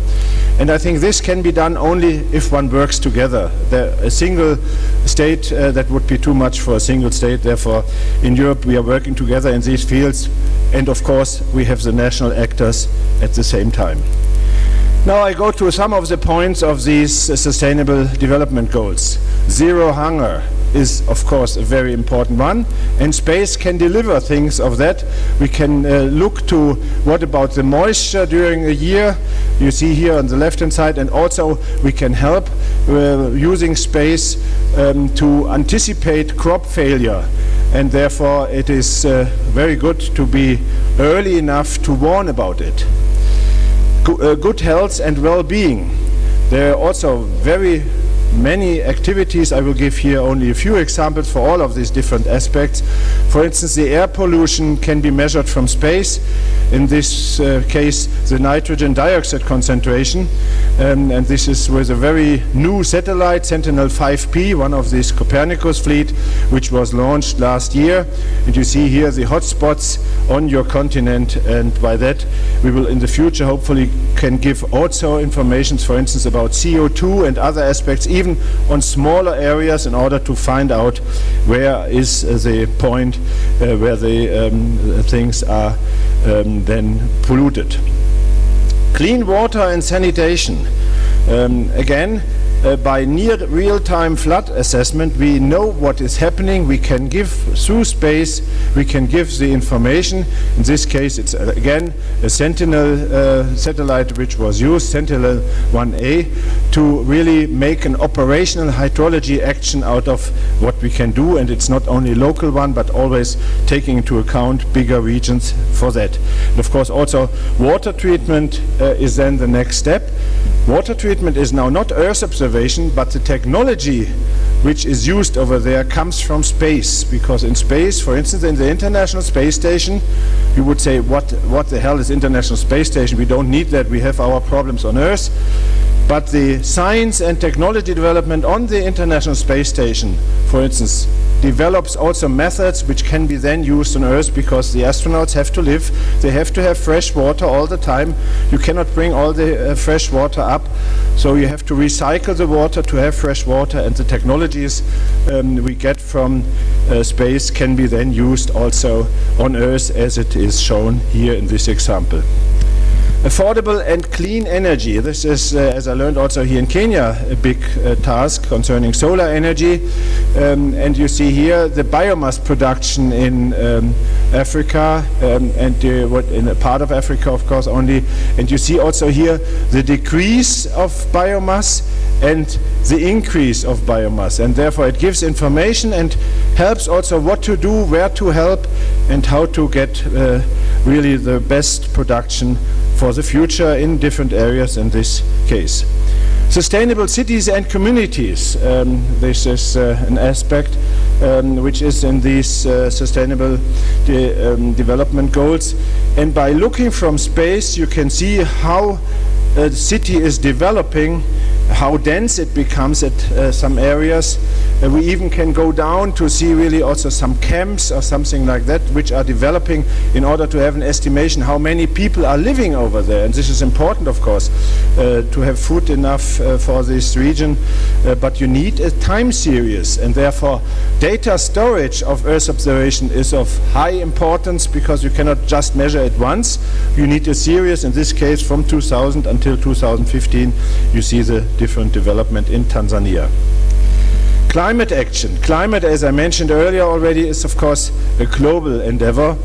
And I think this can be done only if one works together. A single state, that would be too much for a single state. Therefore, in Europe, we are working together in these fields. And of course, we have the national actors at the same time. Now I go to some of the points of these Sustainable Development Goals. Zero hunger is, of course, a very important one, and space can deliver things of that. We can look to what about the moisture during a year, you see here on the left-hand side, and also we can help using space to anticipate crop failure, and therefore it is very good to be early enough to warn about it. Good health and well-being. There are also very many activities. I will give here only a few examples for all of these different aspects. For instance, the air pollution can be measured from space. In this case, the nitrogen dioxide concentration. And this is with a very new satellite, Sentinel-5P, one of this Copernicus fleet, which was launched last year. And you see here the hotspots on your continent, and by that we will in the future hopefully can give also information, for instance, about CO2 and other aspects, even on smaller areas, in order to find out where is the point where the things are then polluted. Clean water and sanitation. Again, by near real-time flood assessment, we know what is happening. We can give, through space, we can give the information. In this case, it's again a Sentinel satellite which was used, Sentinel-1A, to really make an operational hydrology action out of what we can do. And it's not only local one, but always taking into account bigger regions for that. And of course, also water treatment is then the next step. Water treatment is now not Earth observation, but the technology which is used over there comes from space. Because in space, for instance, in the International Space Station, you would say, what the hell is International Space Station? We don't need that, we have our problems on Earth. But the science and technology development on the International Space Station, for instance, develops also methods which can be then used on Earth, because the astronauts have to live, they have to have fresh water all the time. You cannot bring all the fresh water up, so you have to recycle the water to have fresh water, and the technologies we get from space can be then used also on Earth, as it is shown here in this example. Affordable and clean energy. This is, as I learned also here in Kenya, a big task concerning solar energy. And you see here the biomass production in Africa, and in a part of Africa, of course, only. And you see also here the decrease of biomass and the increase of biomass. And therefore it gives information and helps also what to do, where to help, and how to get really the best production for the future in different areas in this case. Sustainable cities and communities. This is an aspect which is in these sustainable development goals. And by looking from space, you can see how a city is developing, how dense it becomes at some areas. We even can go down to see really also some camps or something like that, which are developing in order to have an estimation how many people are living over there. And this is important, of course, to have food enough for this region. But you need a time series, and therefore data storage of Earth observation is of high importance, because you cannot just measure it once. You need a series. In this case, from 2000 until 2015, you see the different development in Tanzania. Climate action. Climate, as I mentioned earlier already, is of course a global endeavor.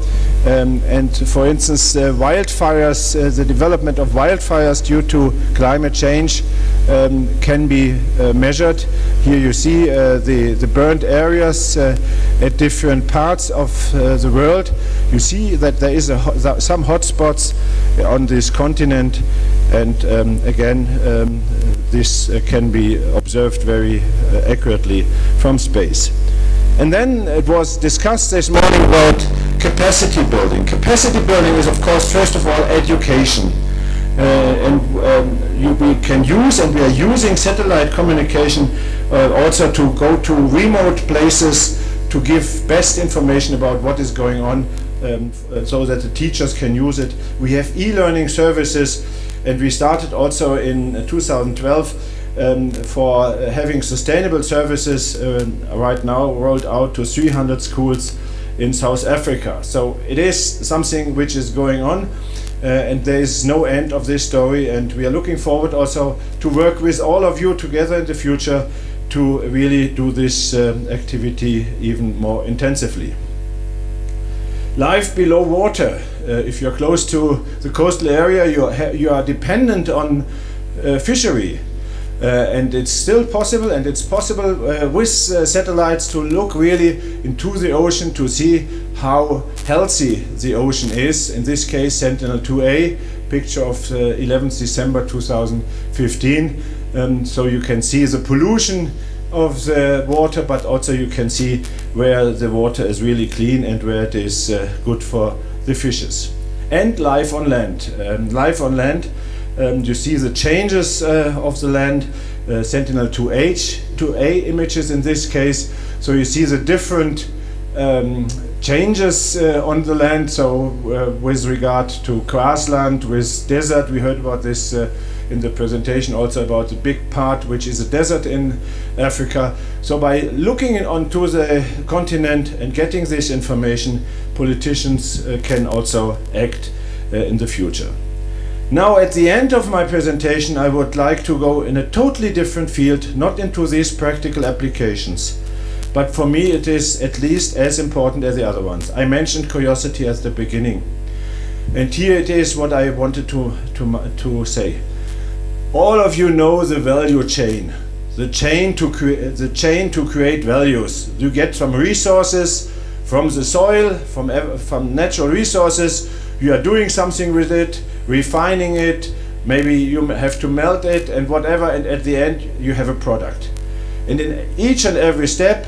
And for instance, wildfires, the development of wildfires due to climate change can be measured. Here you see the burned areas at different parts of the world. You see that there is some hotspots on this continent, and again, this can be observed very accurately from space. And then it was discussed this morning about capacity building. Capacity building is, of course, first of all, education. We can use, and we are using satellite communication also to go to remote places to give best information about what is going on, so that the teachers can use it. We have e-learning services, and we started also in 2012 for having sustainable services right now rolled out to 300 schools in South Africa. So it is something which is going on, and there is no end of this story, and we are looking forward also to work with all of you together in the future to really do this activity even more intensively. Life below water. If you're close to the coastal area, you are dependent on fishery. And it's still possible, and it's possible with satellites to look really into the ocean to see how healthy the ocean is. In this case, Sentinel-2A, picture of 11th December 2015. So you can see the pollution of the water, but also you can see where the water is really clean and where it is good for the fishes. And life on land. Life on land. You see the changes of the land, Sentinel-2A images in this case. So you see the different changes on the land. So with regard to grassland, with desert, we heard about this in the presentation, also about the big part which is a desert in Africa. So by looking onto the continent and getting this information, politicians can also act in the future. Now, at the end of my presentation, I would like to go in a totally different field, not into these practical applications, but for me it is at least as important as the other ones. I mentioned curiosity at the beginning, and here it is what I wanted to say. All of you know the value chain, the chain to create values. You get some resources from the soil, from natural resources. You are doing something with it, refining it, maybe you have to melt it and whatever, and at the end you have a product. And in each and every step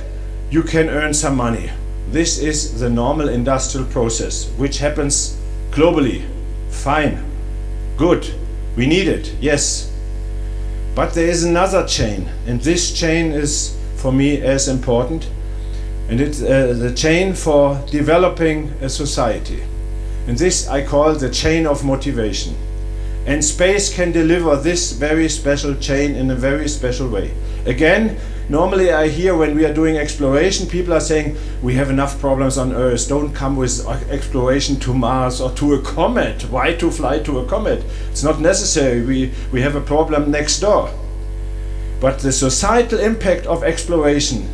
you can earn some money. This is the normal industrial process, which happens globally. Fine, good, we need it, yes. But there is another chain, and this chain is for me as important, and it's the chain for developing a society. And this I call the chain of motivation. And space can deliver this very special chain in a very special way. Again, normally I hear when we are doing exploration, people are saying, we have enough problems on Earth, don't come with exploration to Mars or to a comet. Why to fly to a comet? It's not necessary, we have a problem next door. But the societal impact of exploration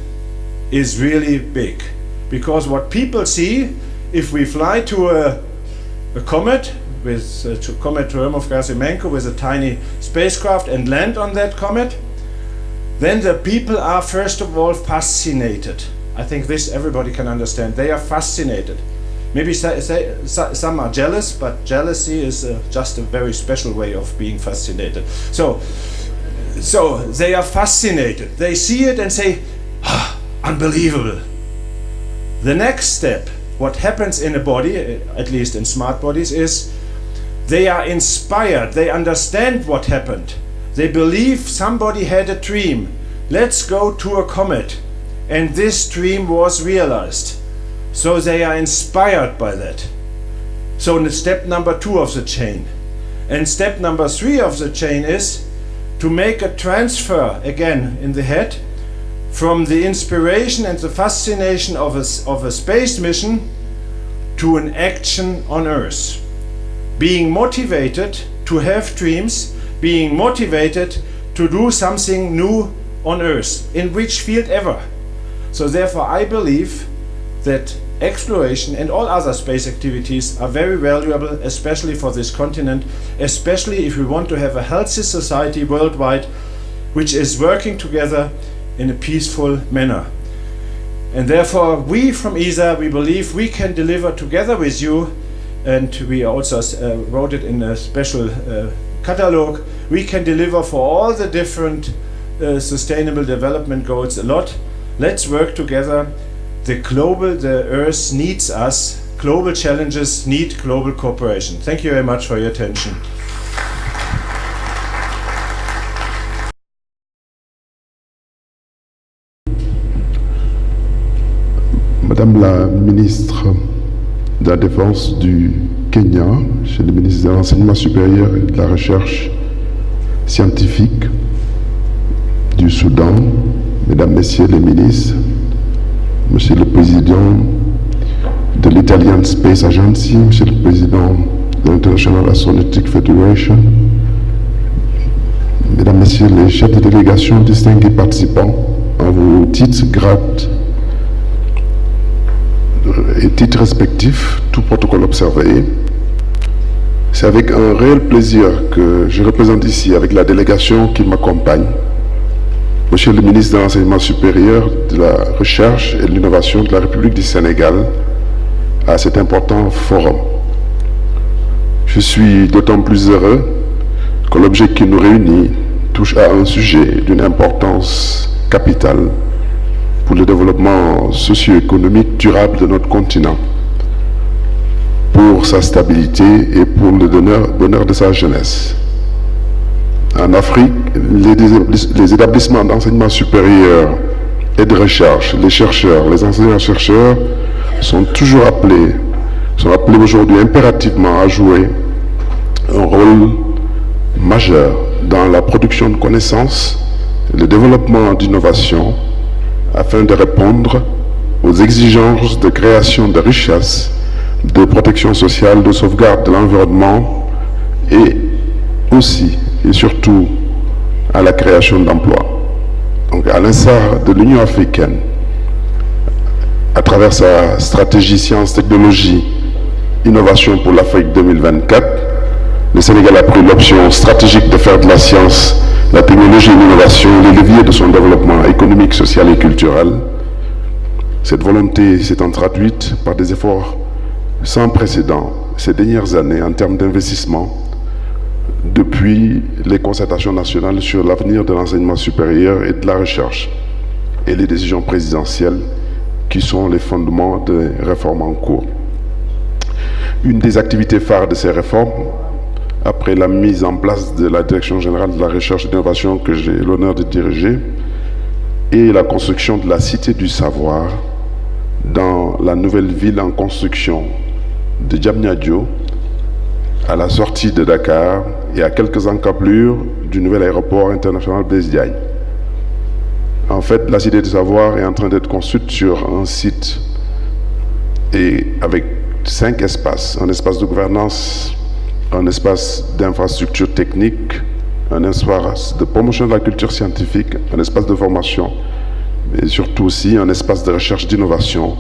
is really big. Because what people see, if we fly to a comet, with comet Churyumov-Gerasimenko with a tiny spacecraft and land on that comet, then the people are first of all fascinated. I think this everybody can understand. They are fascinated. Maybe some are jealous, but jealousy is just a very special way of being fascinated. So So they are fascinated. They see it and say, ah, unbelievable. The next step, what happens in a body, at least in smart bodies, is they are inspired. They understand what happened. They believe somebody had a dream. Let's go to a comet. And this dream was realized. So they are inspired by that. So in step number 2 of the chain. And step number 3 of the chain is to make a transfer again in the head from the inspiration and the fascination of a space mission to an action on Earth. Being motivated to have dreams, being motivated to do something new on Earth, in which field ever. So therefore I believe that exploration and all other space activities are very valuable, especially for this continent, especially if we want to have a healthy society worldwide which is working together in a peaceful manner. And therefore we from ESA, we believe we can deliver together with you, and we also wrote it in a special catalog, we can deliver for all the different sustainable development goals a lot. Let's work together. The Earth needs us. Global challenges need global cooperation. Thank you very much for your attention. Madame la ministre de la Défense du Kenya, chez le ministre de l'Enseignement supérieur et de la Recherche scientifique du Soudan, Mesdames, Messieurs les ministres, Monsieur le Président de l'Italian Space Agency, Monsieur le Président de l'International Astronautic Federation, Mesdames, Messieurs les chefs de délégation, distingués participants, en vos titres, grades et titres respectifs, tout protocole observé. C'est avec un réel plaisir que je représente ici, avec la délégation qui m'accompagne, Monsieur le ministre de l'Enseignement supérieur, de la Recherche et de l'Innovation de la République du Sénégal, à cet important forum. Je suis d'autant plus heureux que l'objet qui nous réunit touche à un sujet d'une importance capitale pour le développement socio-économique durable de notre continent, pour sa stabilité et pour le bonheur de sa jeunesse. En Afrique, les établissements d'enseignement supérieur et de recherche, les chercheurs, les enseignants-chercheurs sont appelés aujourd'hui impérativement à jouer un rôle majeur dans la production de connaissances, le développement d'innovations, afin de répondre aux exigences de création de richesses, de protection sociale, de sauvegarde de l'environnement et aussi et surtout à la création d'emplois. Donc à l'instar de l'Union africaine, à travers sa stratégie sciences, technologie, innovation pour l'Afrique 2024, le Sénégal a pris l'option stratégique de faire de la science, la technologie et l'innovation les leviers de son développement économique, social et culturel. Cette volonté s'étant traduite par des efforts sans précédent ces dernières années en termes d'investissement, depuis les concertations nationales sur l'avenir de l'enseignement supérieur et de la recherche et les décisions présidentielles qui sont les fondements des réformes en cours. Une des activités phares de ces réformes, après la mise en place de la Direction générale de la recherche et de l'innovation que j'ai l'honneur de diriger, est la construction de la Cité du savoir dans la nouvelle ville en construction de Diamniadio, à la sortie de Dakar et à quelques encablures du nouvel aéroport international Blaise Diagne. En fait, la Cité du savoir est en train d'être construite sur un site et avec 5 espaces, un espace de gouvernance, un espace d'infrastructure technique, un espace de promotion de la culture scientifique, un espace de formation, mais surtout aussi un espace de recherche d'innovation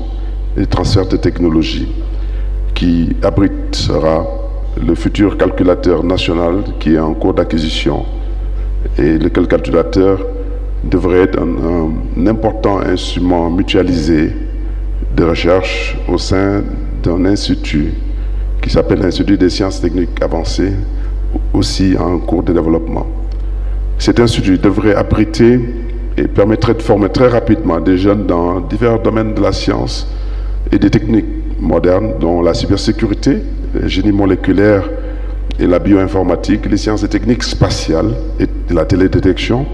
et de transfert de technologie qui abritera le futur calculateur national qui est en cours d'acquisition, et lequel calculateur devrait être un important instrument mutualisé de recherche au sein d'un institut qui s'appelle l'Institut des sciences techniques avancées, aussi en cours de développement. Cet institut devrait abriter et permettrait de former très rapidement des jeunes dans divers domaines de la science et des techniques modernes, dont la cybersécurité, le génie moléculaire et la bioinformatique, les sciences et techniques spatiales et la télédétection,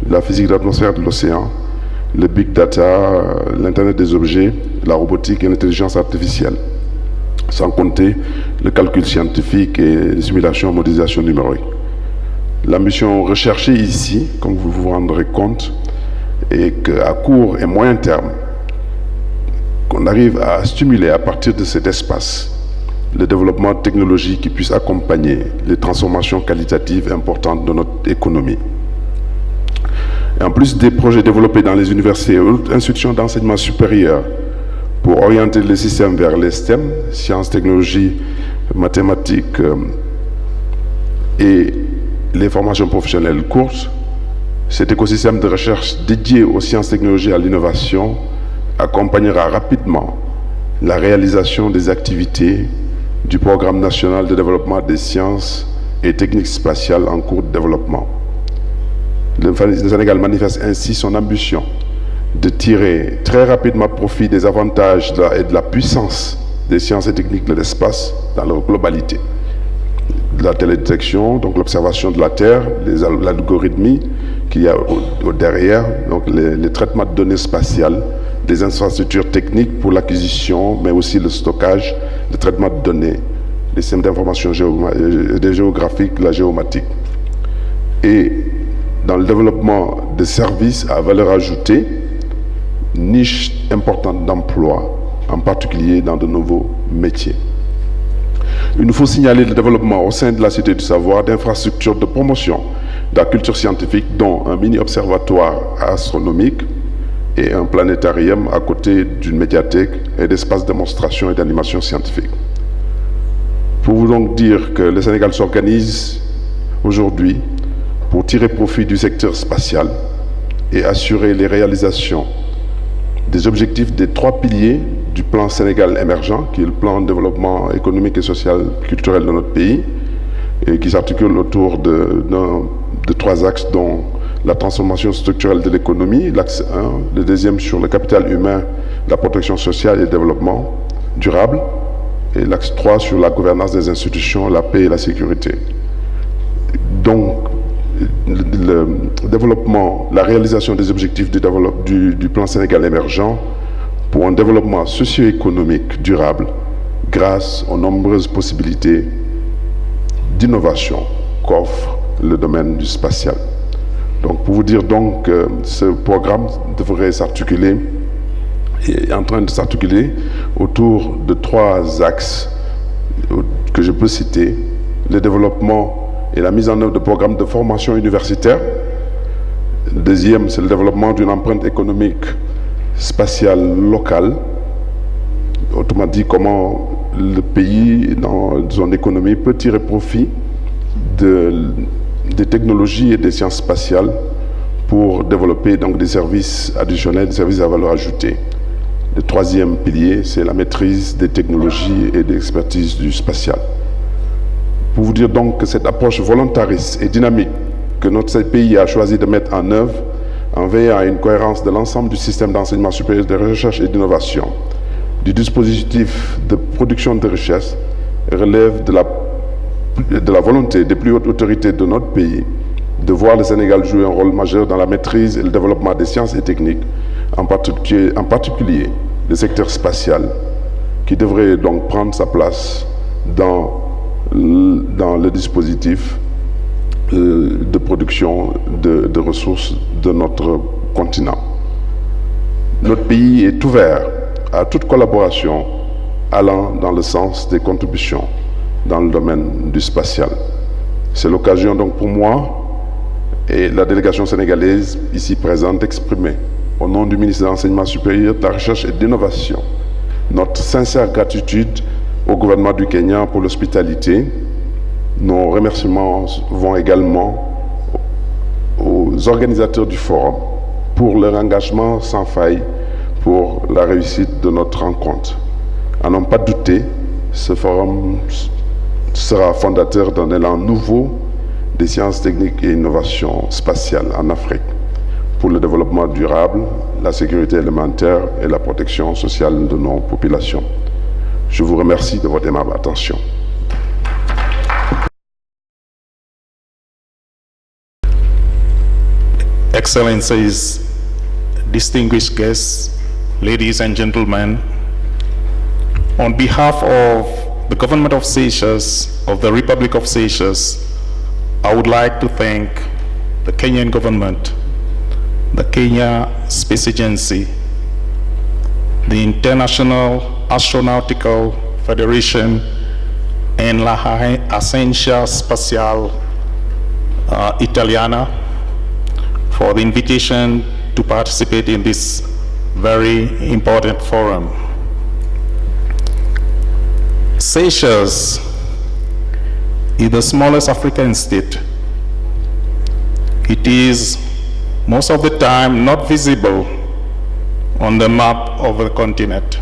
la physique de l'atmosphère de l'océan, le big data, l'internet des objets, la robotique et l'intelligence artificielle, sans compter le calcul scientifique et les simulations et modélisation numérique. L'ambition recherchée ici, comme vous vous rendrez compte, est qu'à court et moyen terme, qu'on arrive à stimuler à partir de cet espace le développement de technologies qui puissent accompagner les transformations qualitatives importantes de notre économie. Et en plus des projets développés dans les universités et autres institutions d'enseignement supérieur pour orienter les systèmes vers les STEM, sciences, technologies, mathématiques et les formations professionnelles courtes, cet écosystème de recherche dédié aux sciences, technologies et à l'innovation accompagnera rapidement la réalisation des activités du Programme national de développement des sciences et techniques spatiales en cours de développement. Le Sénégal manifeste ainsi son ambition de tirer très rapidement profit des avantages et de la puissance des sciences et techniques de l'espace dans leur globalité. De la télédétection, donc l'observation de la Terre, l'algorithmie qu'il y a derrière, donc les traitements de données spatiales, des infrastructures techniques pour l'acquisition, mais aussi le stockage, le traitement de données, les systèmes d'information géographiques, la géomatique. Et dans le développement de services à valeur ajoutée, niche importante d'emploi, en particulier dans de nouveaux métiers. Il nous faut signaler le développement au sein de la Cité du Savoir d'infrastructures de promotion de la culture scientifique, dont un mini-observatoire astronomique et un planétarium à côté d'une médiathèque et d'espaces de démonstration et d'animation scientifique. Pour vous donc dire que le Sénégal s'organise aujourd'hui pour tirer profit du secteur spatial et assurer les réalisations des objectifs des 3 piliers du plan Sénégal émergent, qui est le plan de développement économique et social culturel de notre pays, et qui s'articule autour de 3 axes, dont la transformation structurelle de l'économie, l'axe 1, le deuxième sur le capital humain, la protection sociale et le développement durable, et l'axe 3 sur la gouvernance des institutions, la paix et la sécurité. Donc, le développement, la réalisation des objectifs du plan Sénégal émergent pour un développement socio-économique durable grâce aux nombreuses possibilités d'innovation qu'offre le domaine du spatial. Donc, pour vous dire donc que ce programme devrait s'articuler, et est en train de s'articuler autour de 3 axes que je peux citer: le développement et la mise en œuvre de programmes de formation universitaire. Le deuxième, c'est le développement d'une empreinte économique spatiale locale. Autrement dit, comment le pays, dans son économie, peut tirer profit des technologies et des sciences spatiales pour développer donc des services additionnels, des services à valeur ajoutée. Le troisième pilier, c'est la maîtrise des technologies et de l'expertise du spatial. Pour vous dire donc que cette approche volontariste et dynamique que notre pays a choisi de mettre en œuvre en veillant à une cohérence de l'ensemble du système d'enseignement supérieur de recherche et d'innovation, du dispositif de production de richesse, relève de la volonté des plus hautes autorités de notre pays de voir le Sénégal jouer un rôle majeur dans la maîtrise et le développement des sciences et techniques, en particulier le secteur spatial, qui devrait donc prendre sa place dans le dispositif de production de ressources de notre continent. Notre pays est ouvert à toute collaboration allant dans le sens des contributions dans le domaine du spatial. C'est l'occasion donc pour moi et la délégation sénégalaise ici présente d'exprimer, au nom du ministre de l'Enseignement supérieur, de la Recherche et de l'Innovation, notre sincère gratitude au gouvernement du Kenya pour l'hospitalité. Nos remerciements vont également aux organisateurs du forum pour leur engagement sans faille pour la réussite de notre rencontre. À n'en pas douter, ce forum sera fondateur d'un élan nouveau des sciences techniques et innovations spatiales en Afrique pour le développement durable, la sécurité alimentaire et la protection sociale de nos populations. Je vous remercie de votre aimable attention. Excellencies, distinguished guests, ladies and gentlemen, on behalf of the government of Seychelles, of the Republic of Seychelles, I would like to thank the Kenyan government, the Kenya Space Agency, the International Astronautical Federation, and la Agencia Spacial Italiana for the invitation to participate in this very important forum. Seychelles is the smallest African state. It is most of the time not visible on the map of the continent.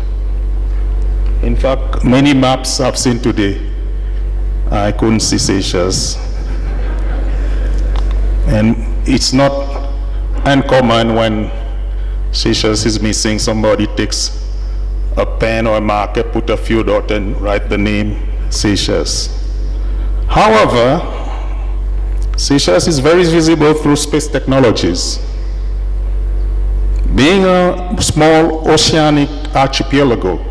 In fact, many maps I've seen today, I couldn't see Seychelles. And it's not uncommon when Seychelles is missing, somebody takes a pen or a marker, put a few dots and write the name Seychelles. However, Seychelles is very visible through space technologies. Being a small oceanic archipelago,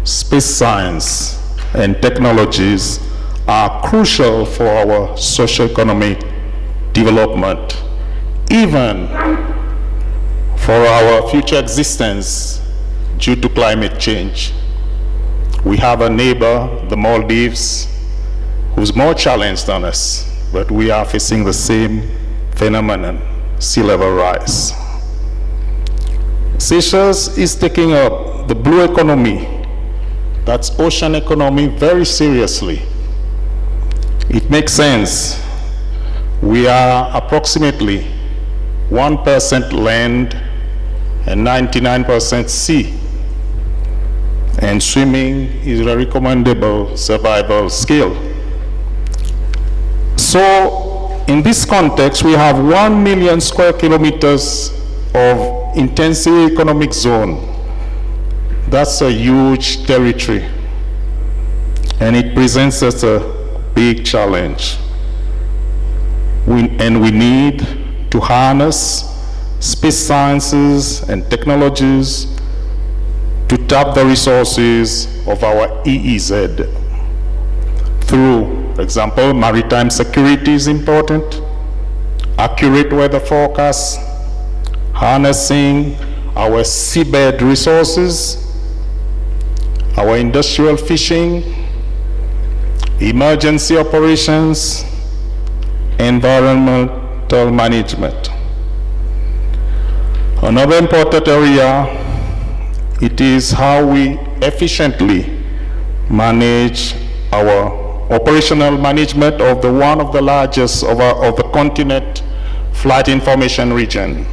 space science and technologies are crucial for our socio-economic development, even for our future existence due to climate change. We have a neighbor, the Maldives, who's more challenged than us, but we are facing the same phenomenon, sea level rise. Seychelles is taking up the blue economy, that's ocean economy, very seriously. It makes sense. We are approximately 1% land and 99% sea. And swimming is a recommendable survival skill. So, in this context, we have 1 million square kilometers of intensive economic zone. That's a huge territory. And it presents us a big challenge. We need to harness space sciences and technologies to tap the resources of our EEZ through, for example, maritime security is important, accurate weather forecasts, harnessing our seabed resources, our industrial fishing, emergency operations, environmental management. Another important area, it is how we efficiently manage our operational management of one of the largest of the continent flight information region.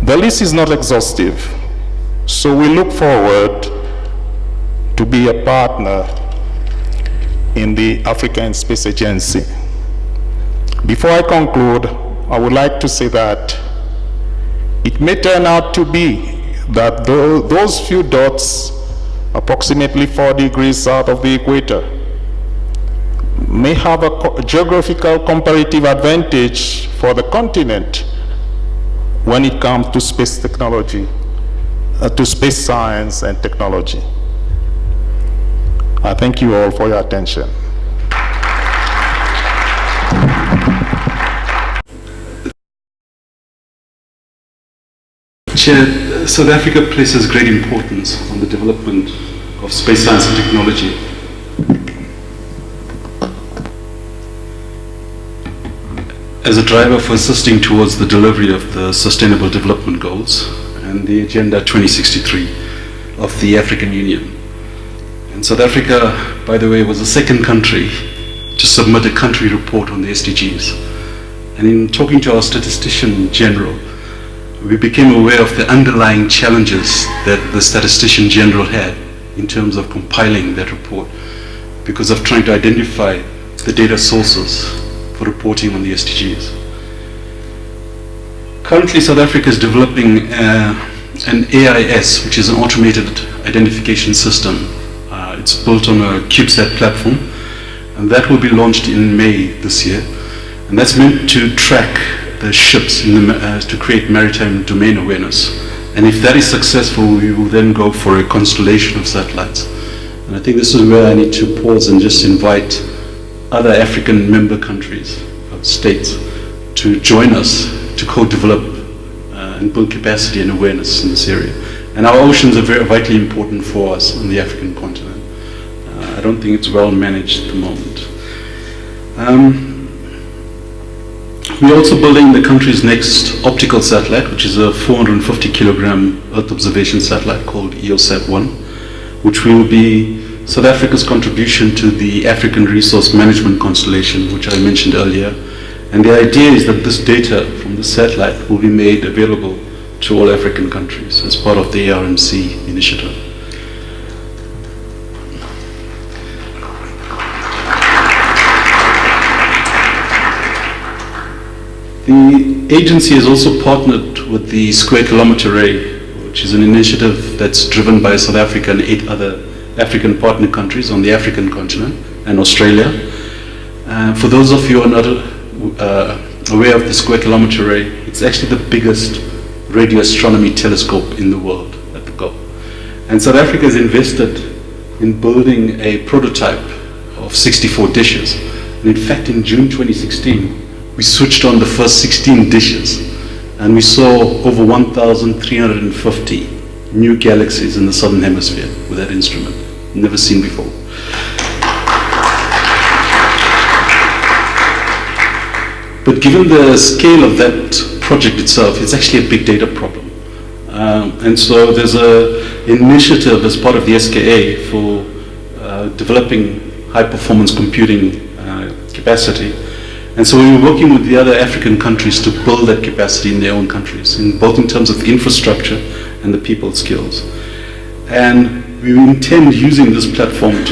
The list is not exhaustive, so we look forward to be a partner in the African Space Agency. Before I conclude, I would like to say that it may turn out to be that those few dots, approximately 4 degrees south of the equator, may have a geographical comparative advantage for the continent when it comes to space technology, to space science and technology. I thank you all for your attention. Chair, South Africa places great importance on the development of space science and technology. As a driver for assisting towards the delivery of the Sustainable Development Goals and the Agenda 2063 of the African Union. And South Africa, by the way, was the second country to submit a country report on the SDGs. And in talking to our Statistician General, we became aware of the underlying challenges that the Statistician General had in terms of compiling that report, because of trying to identify the data sources for reporting on the SDGs. Currently, South Africa is developing an AIS, which is an automated identification system. It's built on a CubeSat platform, and that will be launched in May this year. And that's meant to track the ships to create maritime domain awareness. And if that is successful, we will then go for a constellation of satellites. And I think this is where I need to pause and just invite other African member countries, states, to join us to co-develop and build capacity and awareness in this area. And our oceans are very vitally important for us on the African continent. I don't think it's well managed at the moment. We're also building the country's next optical satellite, which is a 450 kilogram Earth observation satellite called EOSat-1, which will be South Africa's contribution to the African Resource Management Constellation, which I mentioned earlier. And the idea is that this data from the satellite will be made available to all African countries as part of the ARMC initiative. The agency has also partnered with the Square Kilometre Array, which is an initiative that's driven by South Africa and 8 other African partner countries on the African continent and Australia. For those of you who are not aware of the Square Kilometre Array, it's actually the biggest radio astronomy telescope in the world at the go. And South Africa has invested in building a prototype of 64 dishes. And in fact, in June 2016, we switched on the first 16 dishes, and we saw over 1,350 new galaxies in the southern hemisphere with that instrument, never seen before. But given the scale of that project itself, it's actually a big data problem. And so there's an initiative as part of the SKA for developing high-performance computing capacity. And so we were working with the other African countries to build that capacity in their own countries, both in terms of infrastructure and the people skills. And we intend using this platform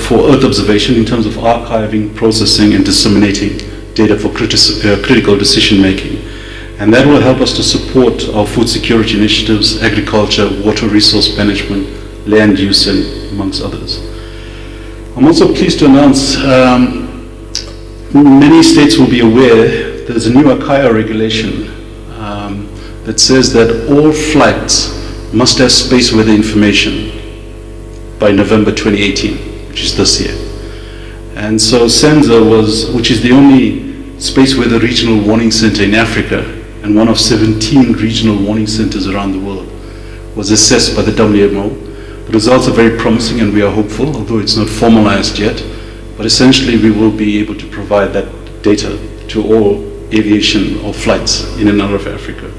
for Earth observation in terms of archiving, processing, and disseminating data for critical decision making. And that will help us to support our food security initiatives, agriculture, water resource management, land use, and amongst others. I'm also pleased to announce many states will be aware there's a new ACAIA regulation that says that all flights must have space weather information by November 2018, which is this year. And so SENSA which is the only space weather regional warning center in Africa and one of 17 regional warning centers around the world, was assessed by the WMO. The results are very promising and we are hopeful, although it's not formalized yet. But essentially we will be able to provide that data to all aviation or flights in and out of Africa.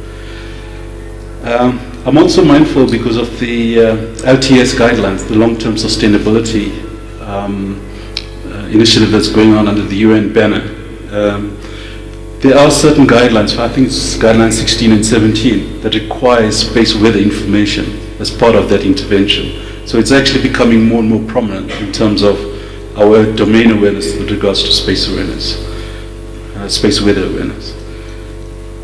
I'm also mindful because of the LTS guidelines, the long-term sustainability initiative that's going on under the UN banner. There are certain guidelines, I think it's guidelines 16 and 17, that require space weather information as part of that intervention. So it's actually becoming more and more prominent in terms of our domain awareness with regards to space awareness, space weather awareness.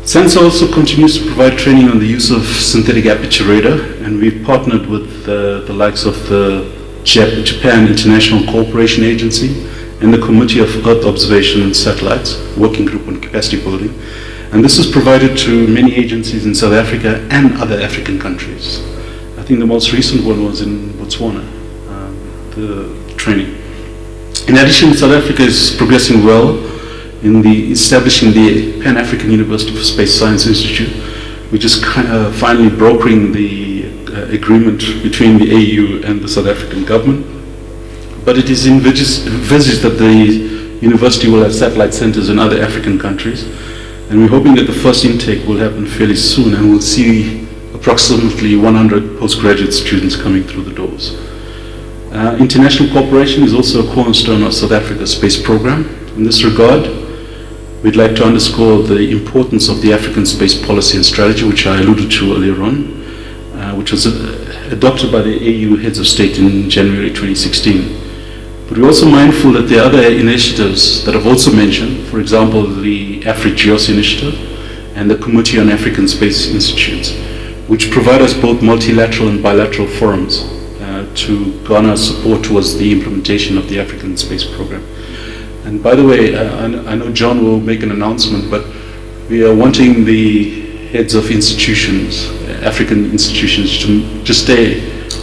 SENSA also continues to provide training on the use of synthetic aperture radar, and we've partnered with the likes of the Japan International Cooperation Agency and the Committee of Earth Observation and Satellites, working group on capacity building. And this is provided to many agencies in South Africa and other African countries. I think the most recent one was in Botswana, the training. In addition, South Africa is progressing well in establishing the Pan-African University for Space Science Institute, which is finally brokering the agreement between the AU and the South African government. But it is envisaged that the university will have satellite centers in other African countries, and we're hoping that the first intake will happen fairly soon, and we'll see approximately 100 postgraduate students coming through the doors. International cooperation is also a cornerstone of South Africa's space program. In this regard, we'd like to underscore the importance of the African space policy and strategy, which I alluded to earlier on, which was adopted by the AU heads of state in January 2016. But we're also mindful that there are other initiatives that I've also mentioned, for example, the AfriGeos initiative and the Committee on African Space Institutes, which provide us both multilateral and bilateral forums to garner support towards the implementation of the African Space Program. And by the way, I know John will make an announcement, but we are wanting the heads of institutions, African institutions, to just stay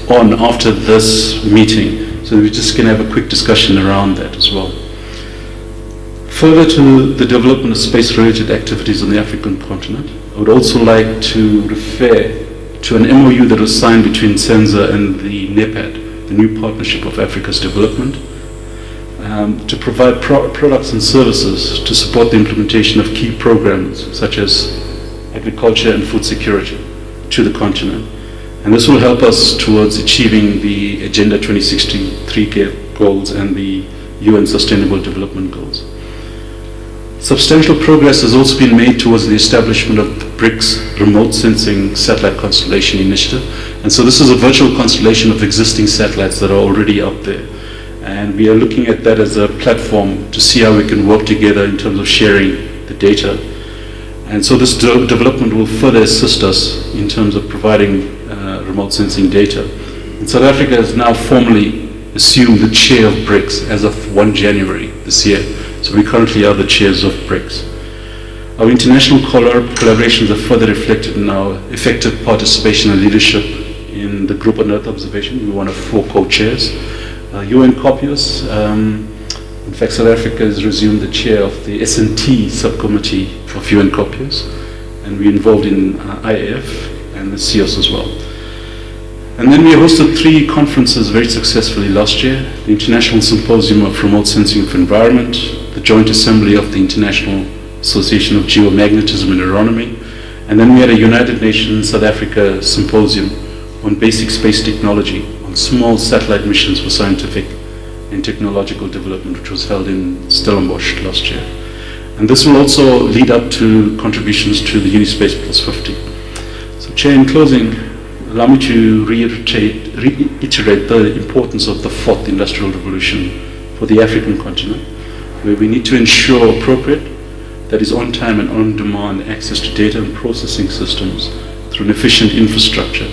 on after this meeting, so we just can have a quick discussion around that as well. Further to the development of space-related activities on the African continent, I would also like to refer to an MOU that was signed between SENZA and the NEPAD, the New Partnership of Africa's Development, to provide products and services to support the implementation of key programs such as agriculture and food security to the continent. And this will help us towards achieving the Agenda 2063 goals and the UN Sustainable Development Goals. Substantial progress has also been made towards the establishment of the BRICS Remote Sensing Satellite Constellation Initiative. And so this is a virtual constellation of existing satellites that are already up there. And we are looking at that as a platform to see how we can work together in terms of sharing the data. And so this development will further assist us in terms of providing remote sensing data. And South Africa has now formally assumed the chair of BRICS as of 1 January this year. So we currently are the chairs of BRICS. Our international collaborations are further reflected in our effective participation and leadership in the Group on Earth Observation. We're one of 4 co-chairs. UN COPIUS, in fact, South Africa has resumed the chair of the S&T subcommittee of UN COPIUS, and we're involved in IAF and the CIOS as well. And then we hosted 3 conferences very successfully last year: the International Symposium of Remote Sensing of Environment, the Joint Assembly of the International Association of Geomagnetism and Aeronomy, and then we had a United Nations South Africa Symposium on Basic Space Technology, on small satellite missions for scientific and technological development, which was held in Stellenbosch last year. And this will also lead up to contributions to the Unispace Plus 50. So Chair, in closing, allow me to reiterate the importance of the 4th Industrial Revolution for the African continent, where we need to ensure appropriate, that is on time and on demand, access to data and processing systems through an efficient infrastructure.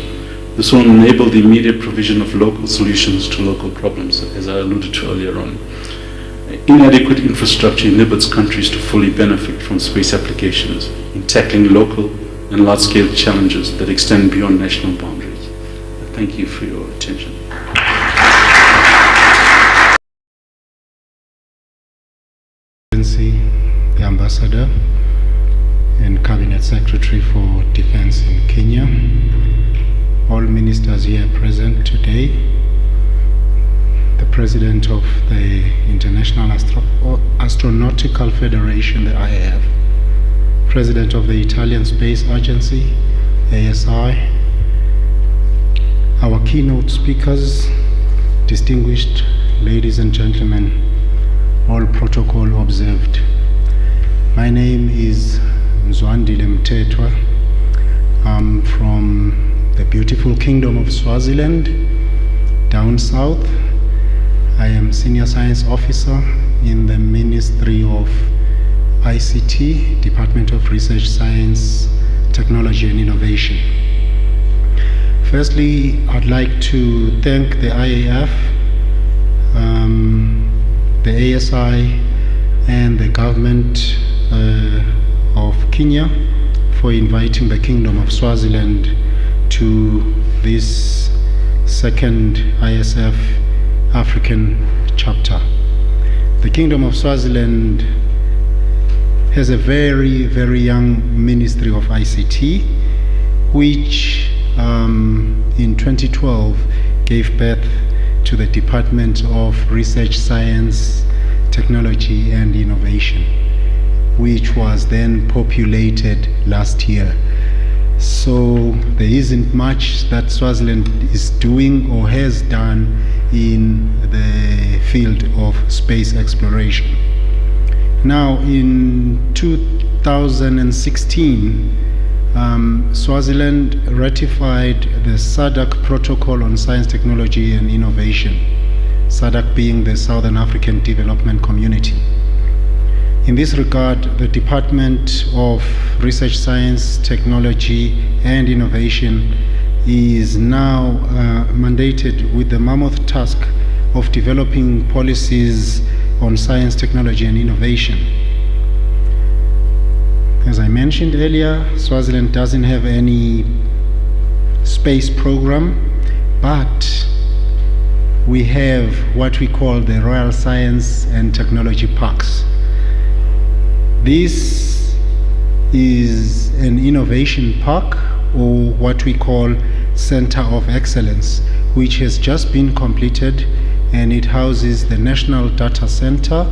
This will enable the immediate provision of local solutions to local problems, as I alluded to earlier on. Inadequate infrastructure inhibits countries to fully benefit from space applications in tackling local and large-scale challenges that extend beyond national boundaries. Thank you for your attention. The Ambassador and Cabinet Secretary for Defense in Kenya, all ministers here present today, the President of the International Astronautical Federation, the IAF, President of the Italian Space Agency, ASI, our keynote speakers, distinguished ladies and gentlemen, all protocol observed. My name is Mzwandile Mtetwa. I'm from the beautiful Kingdom of Swaziland, down south. I am Senior Science Officer in the Ministry of ICT, Department of Research, Science, Technology and Innovation. Firstly, I'd like to thank the IAF, the ASI and the government of Kenya for inviting the Kingdom of Swaziland to this second ISF African chapter. The Kingdom of Swaziland has a very, very young Ministry of ICT, which in 2012 gave birth to the Department of Research, Science, Technology and Innovation, which was then populated last year. So there isn't much that Swaziland is doing or has done in the field of space exploration. Now in 2016, Swaziland ratified the SADC Protocol on Science, Technology and Innovation, SADC being the Southern African Development Community. In this regard, the Department of Research, Science, Technology and Innovation is now mandated with the mammoth task of developing policies on science, technology and innovation. As I mentioned earlier, Swaziland doesn't have any space program, but we have what we call the Royal Science and Technology Parks. This is an innovation park, or what we call Center of Excellence, which has just been completed, and it houses the National Data Center.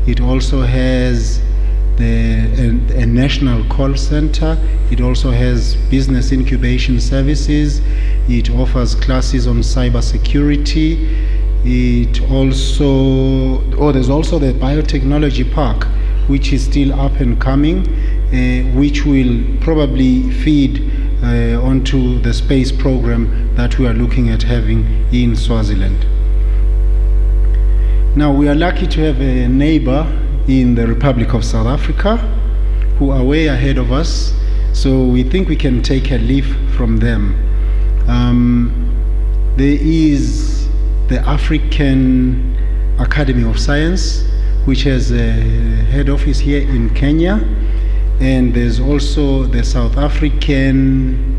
It also has a national call center. It also has business incubation services. It offers classes on cybersecurity. It also, there's also the biotechnology park, which is still up and coming, which will probably feed onto the space program that we are looking at having in Swaziland. Now, we are lucky to have a neighbor in the Republic of South Africa who are way ahead of us, so we think we can take a leaf from them. There is the African Academy of Science, which has a head office here in Kenya, and there's also the South African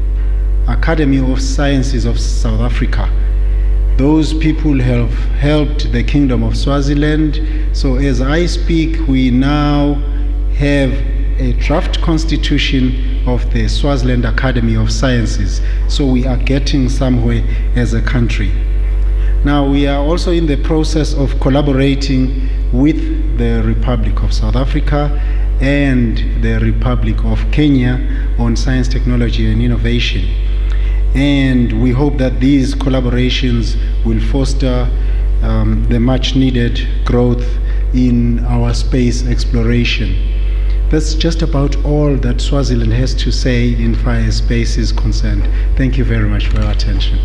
Academy of Sciences of South Africa. Those people have helped the Kingdom of Swaziland. So as I speak, we now have a draft constitution of the Swaziland Academy of Sciences. So we are getting somewhere as a country. Now we are also in the process of collaborating with the Republic of South Africa and the Republic of Kenya on science, technology and innovation. And we hope that these collaborations will foster the much needed growth in our space exploration. That's just about all that Swaziland has to say in far as space is concerned. Thank you very much for your attention.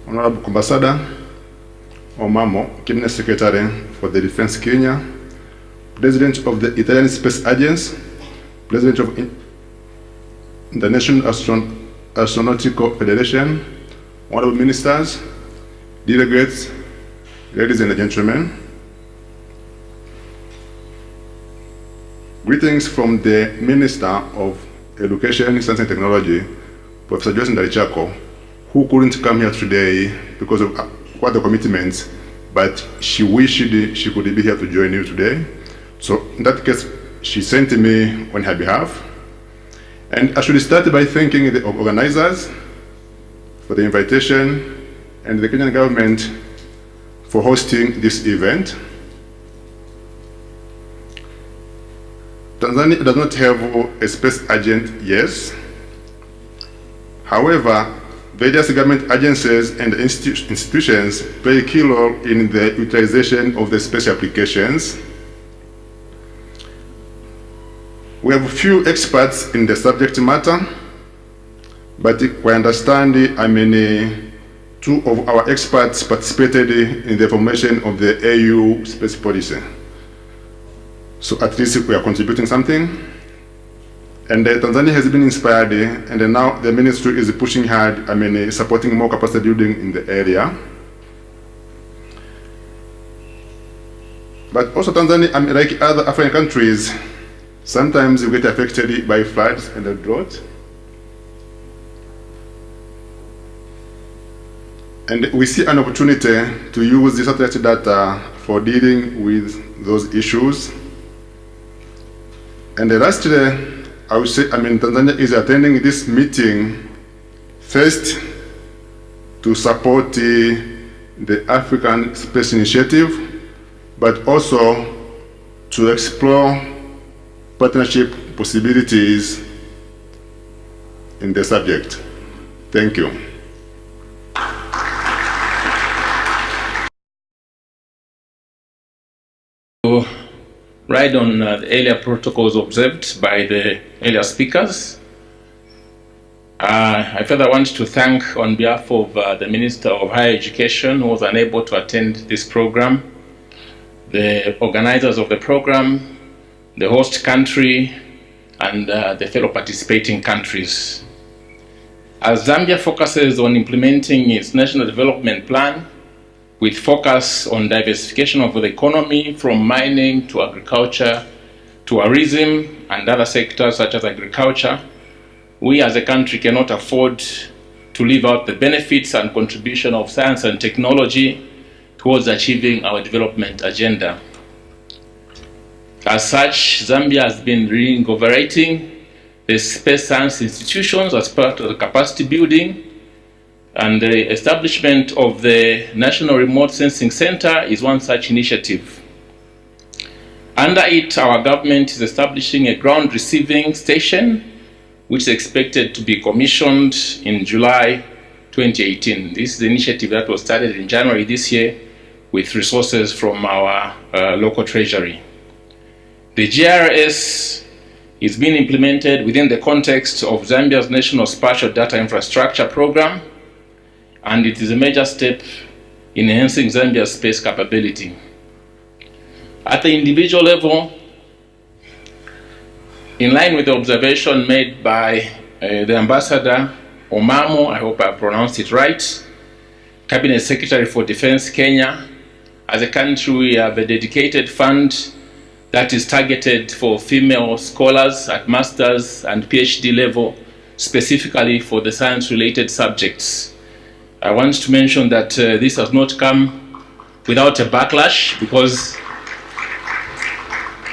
Honorable Ambassador Omamo, Cabinet Secretary for the Defense Kenya, President of the Italian Space Agency, President of the National Astronautical Federation, Honorable Ministers, delegates, ladies and gentlemen. Greetings from the Minister of Education, Science and Technology, Professor Joyce Ndalichako, who couldn't come here today because of quite the commitments, but she wished she could be here to join you today. So in that case, she sent me on her behalf. And I should start by thanking the organizers for the invitation and the Kenyan government for hosting this event. Tanzania does not have a space agent, yes. However, various government agencies and institutions play a key role in the utilization of the space applications. We have few experts in the subject matter, but we understand, two of our experts participated in the formation of the AU space policy. So at least we are contributing something. And Tanzania has been inspired, and now the ministry is pushing hard, supporting more capacity building in the area. But also Tanzania, like other African countries, sometimes we get affected by floods and the drought. And we see an opportunity to use the satellite data for dealing with those issues. And lastly, I would say, Tanzania is attending this meeting first to support the African Space Initiative, but also to explore partnership possibilities in the subject. Thank you. ride on the earlier protocols observed by the earlier speakers. I further want to thank, on behalf of the Minister of Higher Education, who was unable to attend this program, the organizers of the program, the host country, and the fellow participating countries. As Zambia focuses on implementing its national development plan, with focus on diversification of the economy from mining to agriculture, tourism, and other sectors such as agriculture, we as a country cannot afford to leave out the benefits and contribution of science and technology towards achieving our development agenda. As such, Zambia has been reinvigorating the space science institutions as part of the capacity building, and the establishment of the National Remote Sensing Center is one such initiative. Under it, our government is establishing a ground receiving station which is expected to be commissioned in July 2018. This is the initiative that was started in January this year with resources from our local treasury. The GRS is being implemented within the context of Zambia's National Spatial Data Infrastructure Program, and it is a major step in enhancing Zambia's space capability. At the individual level, in line with the observation made by the Ambassador Omamo, I hope I pronounced it right, Cabinet Secretary for Defense Kenya, as a country we have a dedicated fund that is targeted for female scholars at master's and PhD level, specifically for the science-related subjects. I want to mention that this has not come without a backlash, because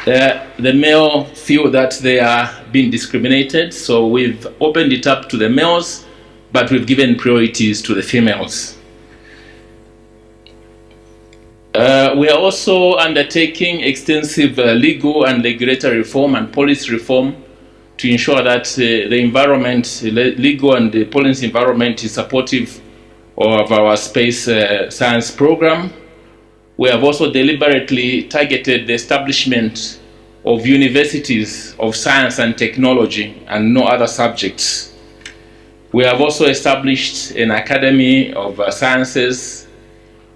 the male feel that they are being discriminated, so we've opened it up to the males, but we've given priorities to the females. We are also undertaking extensive legal and regulatory reform and policy reform to ensure that the environment, legal and the policy environment, is supportive of our space science program. We have also deliberately targeted the establishment of universities of science and technology and no other subjects. We have also established an Academy of Sciences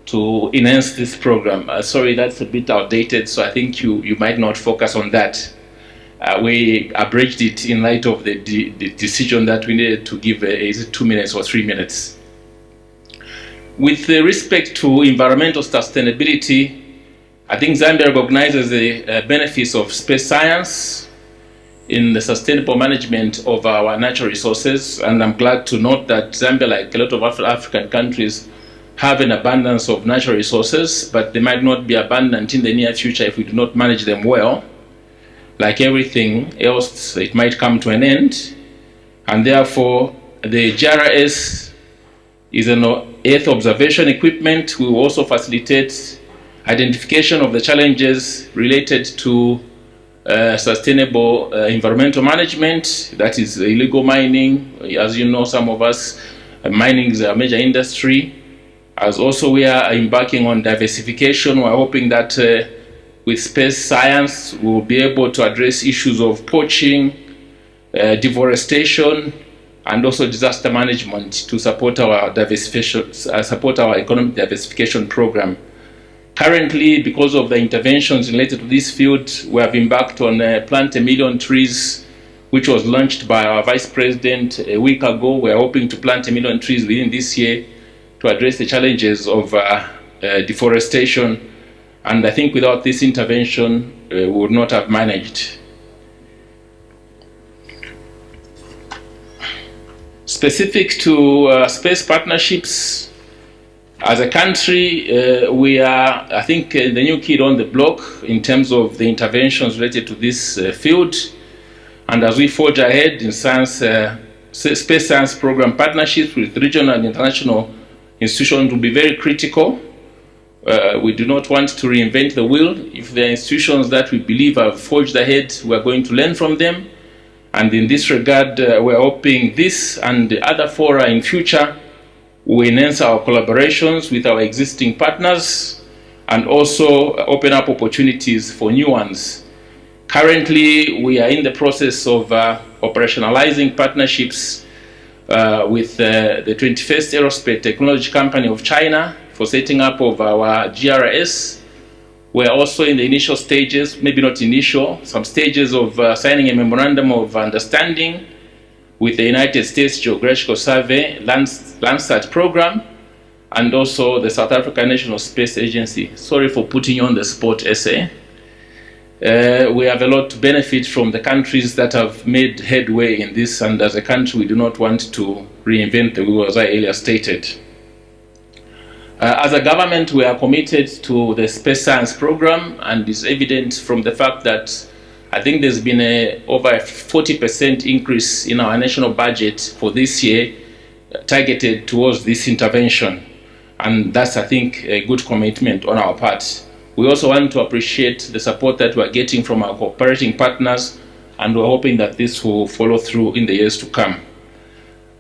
to enhance this program. Sorry, that's a bit outdated, so I think you might not focus on that. We abridged it in light of the decision that we needed to give, is it 2 minutes or 3 minutes? With respect to environmental sustainability, I think Zambia recognizes the benefits of space science in the sustainable management of our natural resources, and I'm glad to note that Zambia, like a lot of African countries, have an abundance of natural resources, but they might not be abundant in the near future if we do not manage them well. Like everything else, it might come to an end, and therefore the GRS is an Earth observation equipment. We will also facilitate identification of the challenges related to sustainable environmental management, that is illegal mining. As you know, some of us, mining is a major industry. As also we are embarking on diversification, we're hoping that with space science we'll be able to address issues of poaching, deforestation, and also disaster management to support our diversification, support our economic diversification program. Currently, because of the interventions related to this field, we have embarked on Plant a Million Trees, which was launched by our Vice President a week ago. We are hoping to plant 1 million trees within this year to address the challenges of deforestation. And I think without this intervention, we would not have managed. Specific to space partnerships, as a country, we are, I think, the new kid on the block in terms of the interventions related to this field. And as we forge ahead in science, space science program partnerships with regional and international institutions will be very critical. We do not want to reinvent the wheel. If there are institutions that we believe have forged ahead, we are going to learn from them. And in this regard, we're hoping this and the other fora in future will enhance our collaborations with our existing partners and also open up opportunities for new ones. Currently, we are in the process of operationalizing partnerships with the 21st Aerospace Technology Company of China for setting up of our GRS. We're also in the initial stages, maybe not initial, some stages of signing a memorandum of understanding with the United States Geographical Survey Landsat program, and also the South African National Space Agency. Sorry for putting you on the spot, essay. We have a lot to benefit from the countries that have made headway in this, and as a country we do not want to reinvent the wheel, as I earlier stated. As a government, we are committed to the space science program, and it's evident from the fact that I think there's been over a 40% increase in our national budget for this year targeted towards this intervention. And that's, I think, a good commitment on our part. We also want to appreciate the support that we're getting from our cooperating partners, and we're hoping that this will follow through in the years to come.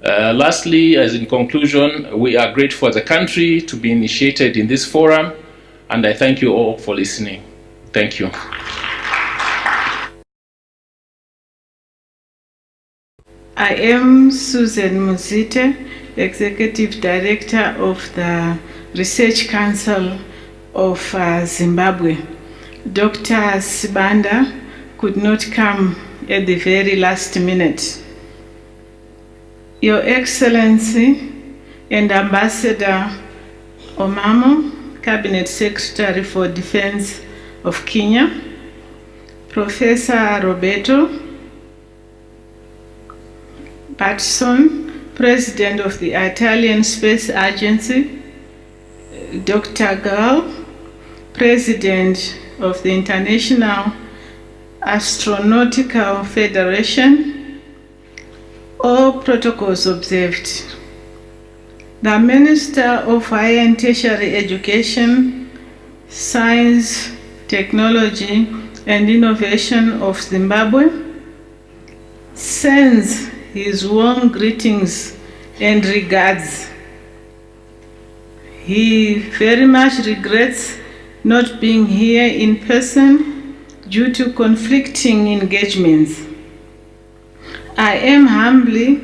Lastly, as in conclusion, we are grateful as a country to be initiated in this forum, and I thank you all for listening. Thank you. I am Susan Muzite, Executive Director of the Research Council of Zimbabwe. Dr. Sibanda could not come at the very last minute. Your Excellency and Ambassador Omamo, Cabinet Secretary for Defense of Kenya, Professor Roberto Patterson, President of the Italian Space Agency, Dr. Gall, President of the International Astronautical Federation, all protocols observed. The Minister of Higher and Tertiary Education, Science, Technology and Innovation of Zimbabwe sends his warm greetings and regards. He very much regrets not being here in person due to conflicting engagements. I am humbly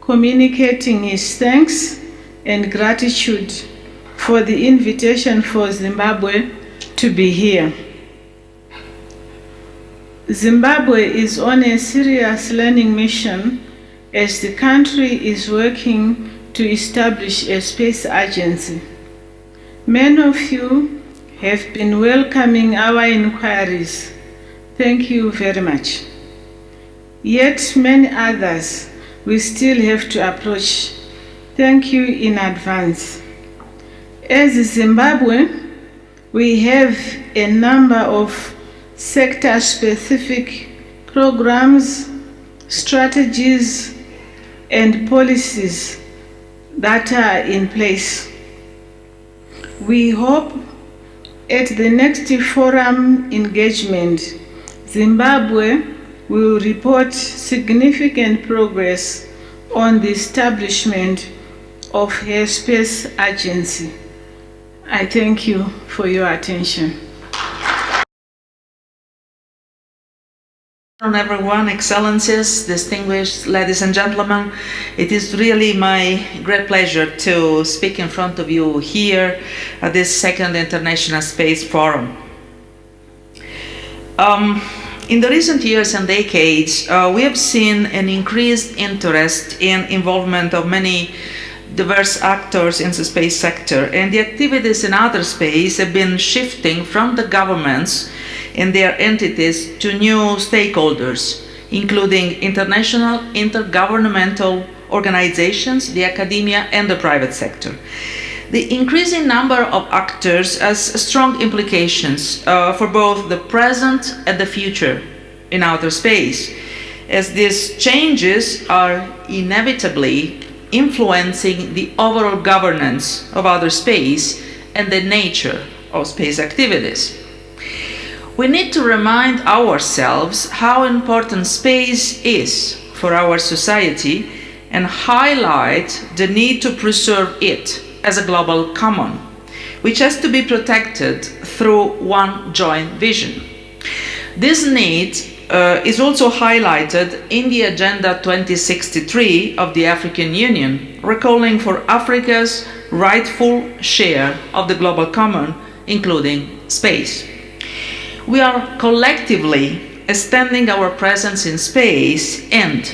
communicating his thanks and gratitude for the invitation for Zimbabwe to be here. Zimbabwe is on a serious learning mission as the country is working to establish a space agency. Many of you have been welcoming our inquiries. Thank you very much. Yet many others we still have to approach. Thank you in advance. As Zimbabwe, we have a number of sector-specific programs, strategies, and policies that are in place. We hope at the next forum engagement, Zimbabwe will report significant progress on the establishment of her space agency. I thank you for your attention. Everyone, Excellencies, distinguished ladies and gentlemen, it is really my great pleasure to speak in front of you here at this second International Space Forum. In the recent years and decades, we have seen an increased interest in involvement of many diverse actors in the space sector, and the activities in outer space have been shifting from the governments and their entities to new stakeholders, including international, intergovernmental organizations, the academia, and the private sector. The increasing number of actors has strong implications for both the present and the future in outer space, as these changes are inevitably influencing the overall governance of outer space and the nature of space activities. We need to remind ourselves how important space is for our society and highlight the need to preserve it as a global common, which has to be protected through one joint vision. This need is also highlighted in the Agenda 2063 of the African Union, recalling for Africa's rightful share of the global common, including space. We are collectively extending our presence in space, and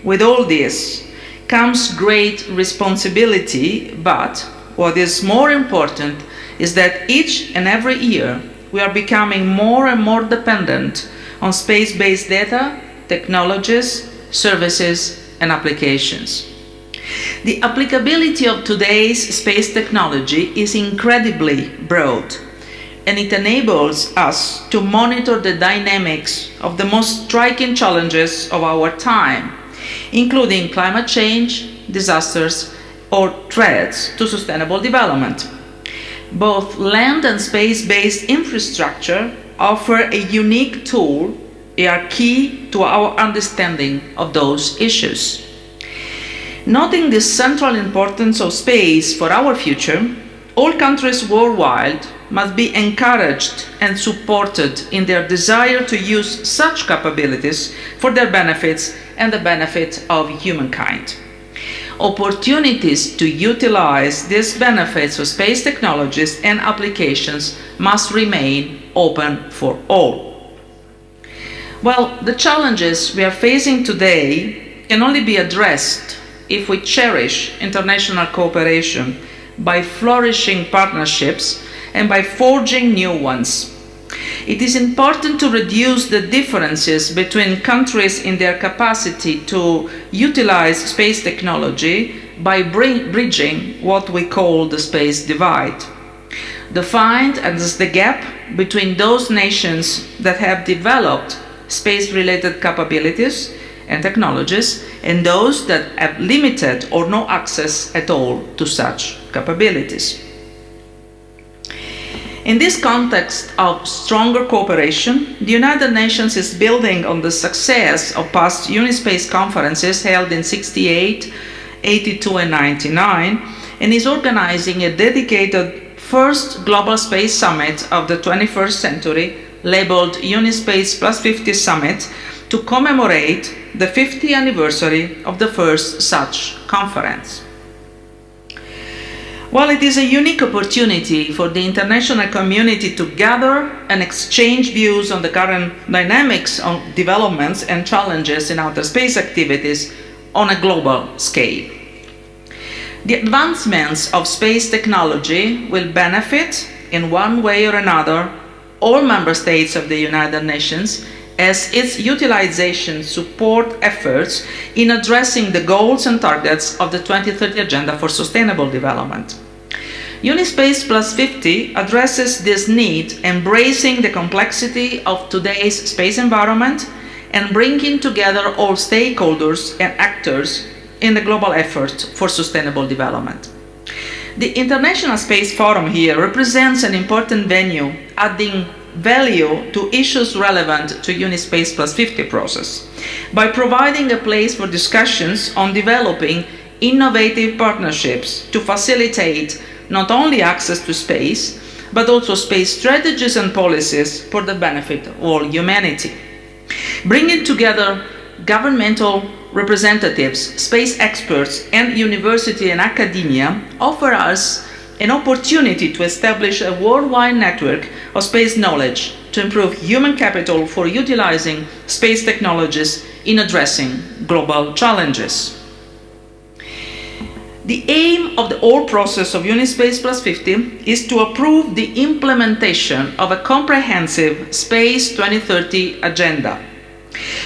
with all this comes great responsibility, but what is more important is that each and every year we are becoming more and more dependent on space-based data, technologies, services, and applications. The applicability of today's space technology is incredibly broad, and it enables us to monitor the dynamics of the most striking challenges of our time, including climate change, disasters, or threats to sustainable development. Both land and space-based infrastructure offer a unique tool and are key to our understanding of those issues. Noting the central importance of space for our future, all countries worldwide must be encouraged and supported in their desire to use such capabilities for their benefits and the benefit of humankind. Opportunities to utilize these benefits of space technologies and applications must remain open for all. Well, the challenges we are facing today can only be addressed if we cherish international cooperation by flourishing partnerships and by forging new ones. It is important to reduce the differences between countries in their capacity to utilize space technology by bridging what we call the space divide, defined as the gap between those nations that have developed space-related capabilities and technologies and those that have limited or no access at all to such capabilities. In this context of stronger cooperation, the United Nations is building on the success of past Unispace conferences held in 68, 82 and 99, and is organizing a dedicated first Global Space Summit of the 21st century, labeled Unispace Plus 50 Summit, to commemorate the 50th anniversary of the first such conference. While it is a unique opportunity for the international community to gather and exchange views on the current dynamics of developments and challenges in outer space activities on a global scale. The advancements of space technology will benefit, in one way or another, all member states of the United Nations, as its utilization support efforts in addressing the goals and targets of the 2030 Agenda for Sustainable Development. Unispace Plus 50 addresses this need, embracing the complexity of today's space environment and bringing together all stakeholders and actors in the global effort for sustainable development. The International Space Forum here represents an important venue, adding value to issues relevant to Unispace Plus 50 process by providing a place for discussions on developing innovative partnerships to facilitate not only access to space, but also space strategies and policies for the benefit of all humanity. Bringing together governmental representatives, space experts, and university and academia offer us an opportunity to establish a worldwide network of space knowledge to improve human capital for utilizing space technologies in addressing global challenges. The aim of the whole process of Unispace Plus 50 is to approve the implementation of a comprehensive Space 2030 agenda,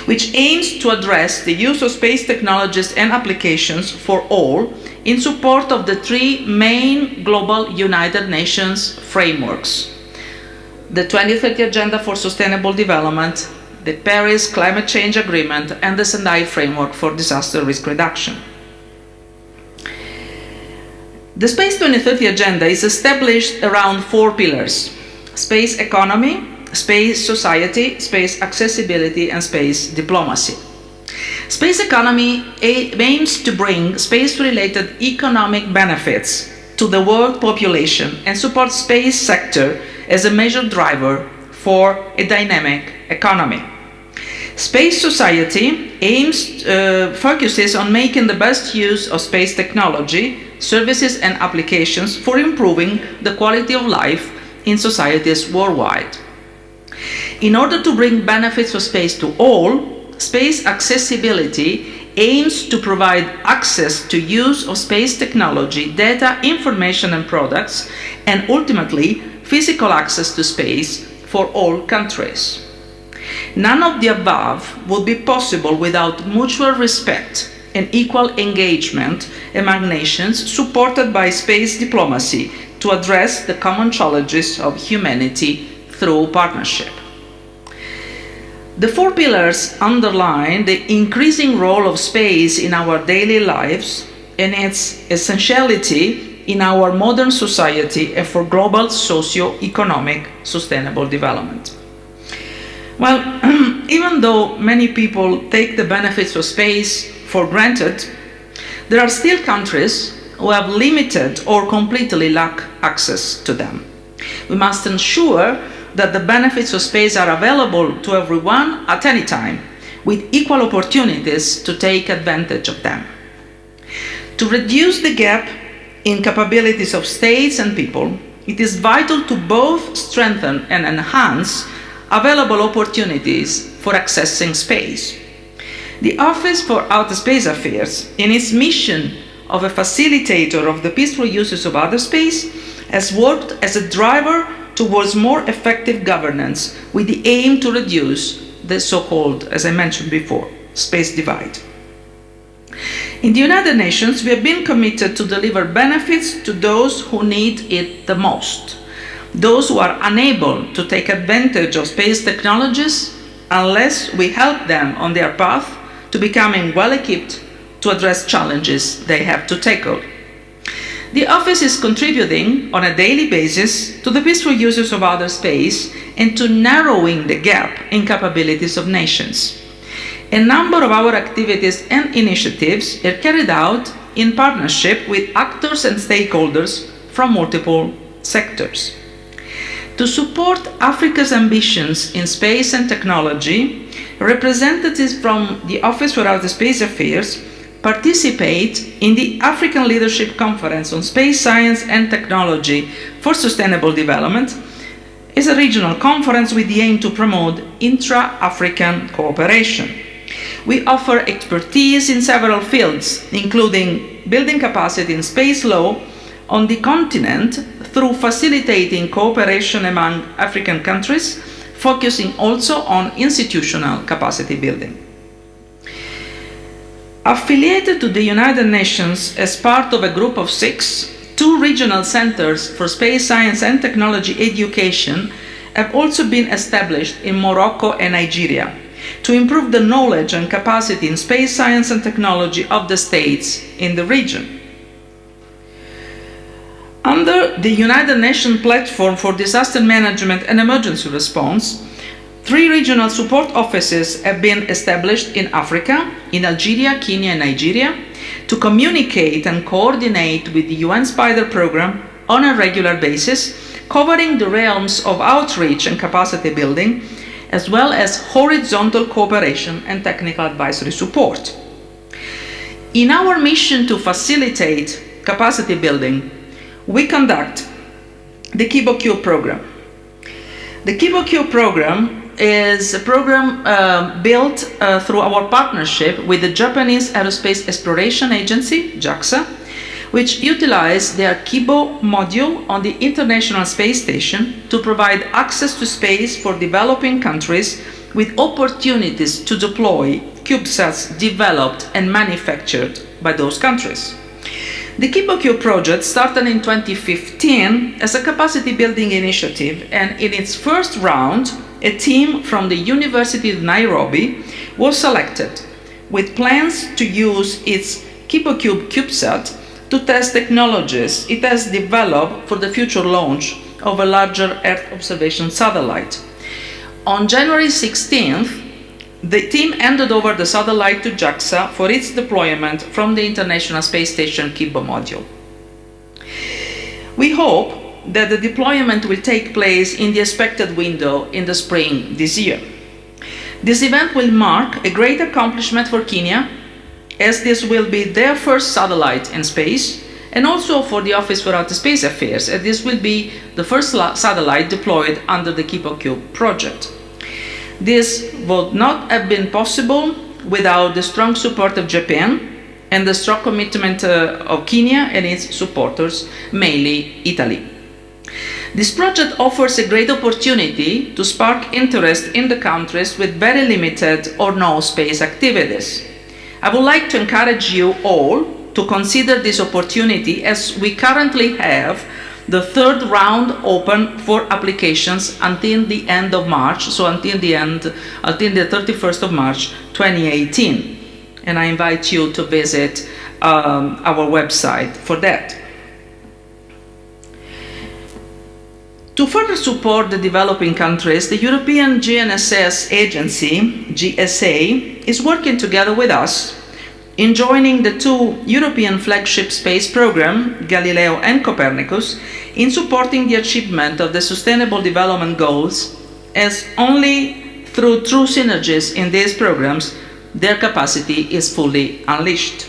which aims to address the use of space technologies and applications for all in support of the three main global United Nations frameworks: the 2030 Agenda for Sustainable Development, the Paris Climate Change Agreement, and the Sendai Framework for Disaster Risk Reduction. The Space 2030 Agenda is established around four pillars: space economy, space society, space accessibility, and space diplomacy. Space economy aims to bring space-related economic benefits to the world population and support space sector as a major driver for a dynamic economy. Space society focuses on making the best use of space technology, services and applications for improving the quality of life in societies worldwide. In order to bring benefits of space to all, space accessibility aims to provide access to use of space technology, data, information and products, and ultimately physical access to space for all countries. None of the above would be possible without mutual respect and equal engagement among nations supported by space diplomacy to address the common challenges of humanity through partnership. The four pillars underline the increasing role of space in our daily lives and its essentiality in our modern society and for global socio-economic sustainable development. Well, even though many people take the benefits of space for granted, there are still countries who have limited or completely lack access to them. We must ensure that the benefits of space are available to everyone at any time, with equal opportunities to take advantage of them. To reduce the gap in capabilities of states and people, it is vital to both strengthen and enhance available opportunities for accessing space. The Office for Outer Space Affairs, in its mission of a facilitator of the peaceful uses of outer space, has worked as a driver towards more effective governance with the aim to reduce the so-called, as I mentioned before, space divide. In the United Nations, we have been committed to deliver benefits to those who need it the most, those who are unable to take advantage of space technologies unless we help them on their path to becoming well-equipped to address challenges they have to tackle. The Office is contributing on a daily basis to the peaceful uses of outer space and to narrowing the gap in capabilities of nations. A number of our activities and initiatives are carried out in partnership with actors and stakeholders from multiple sectors. To support Africa's ambitions in space and technology, representatives from the Office for Outer Space Affairs participate in the African Leadership Conference on Space Science and Technology for Sustainable Development. Is a regional conference with the aim to promote intra-African cooperation. We offer expertise in several fields, including building capacity in space law on the continent through facilitating cooperation among African countries, focusing also on institutional capacity building. Affiliated to the United Nations as part of a group of 6, 2 regional centers for space science and technology education have also been established in Morocco and Nigeria to improve the knowledge and capacity in space science and technology of the states in the region. Under the United Nations Platform for Disaster Management and Emergency Response, 3 regional support offices have been established in Africa, in Algeria, Kenya, and Nigeria, to communicate and coordinate with the UN Spider program on a regular basis, covering the realms of outreach and capacity building, as well as horizontal cooperation and technical advisory support. In our mission to facilitate capacity building, we conduct the KiboQ program. The KiboQ program is a program built through our partnership with the Japanese Aerospace Exploration Agency, JAXA, which utilize their Kibo module on the International Space Station to provide access to space for developing countries with opportunities to deploy CubeSats developed and manufactured by those countries. The KiboQ project started in 2015 as a capacity building initiative, and in its first round, a team from the University of Nairobi was selected with plans to use its KiboCube CubeSat to test technologies it has developed for the future launch of a larger Earth observation satellite. On January 16th, the team handed over the satellite to JAXA for its deployment from the International Space Station Kibo module. We hope that the deployment will take place in the expected window in the spring this year. This event will mark a great accomplishment for Kenya, as this will be their first satellite in space, and also for the Office for Outer Space Affairs, as this will be the first satellite deployed under the KeepOQ project. This would not have been possible without the strong support of Japan and the strong commitment of Kenya and its supporters, mainly Italy. This project offers a great opportunity to spark interest in the countries with very limited or no space activities. I would like to encourage you all to consider this opportunity, as we currently have the third round open for applications until the end of March, so until the 31st of March 2018. And I invite you to visit our website for that. To further support the developing countries, the European GNSS Agency, GSA, is working together with us in joining the two European flagship space programs, Galileo and Copernicus, in supporting the achievement of the Sustainable Development Goals, as only through true synergies in these programs their capacity is fully unleashed.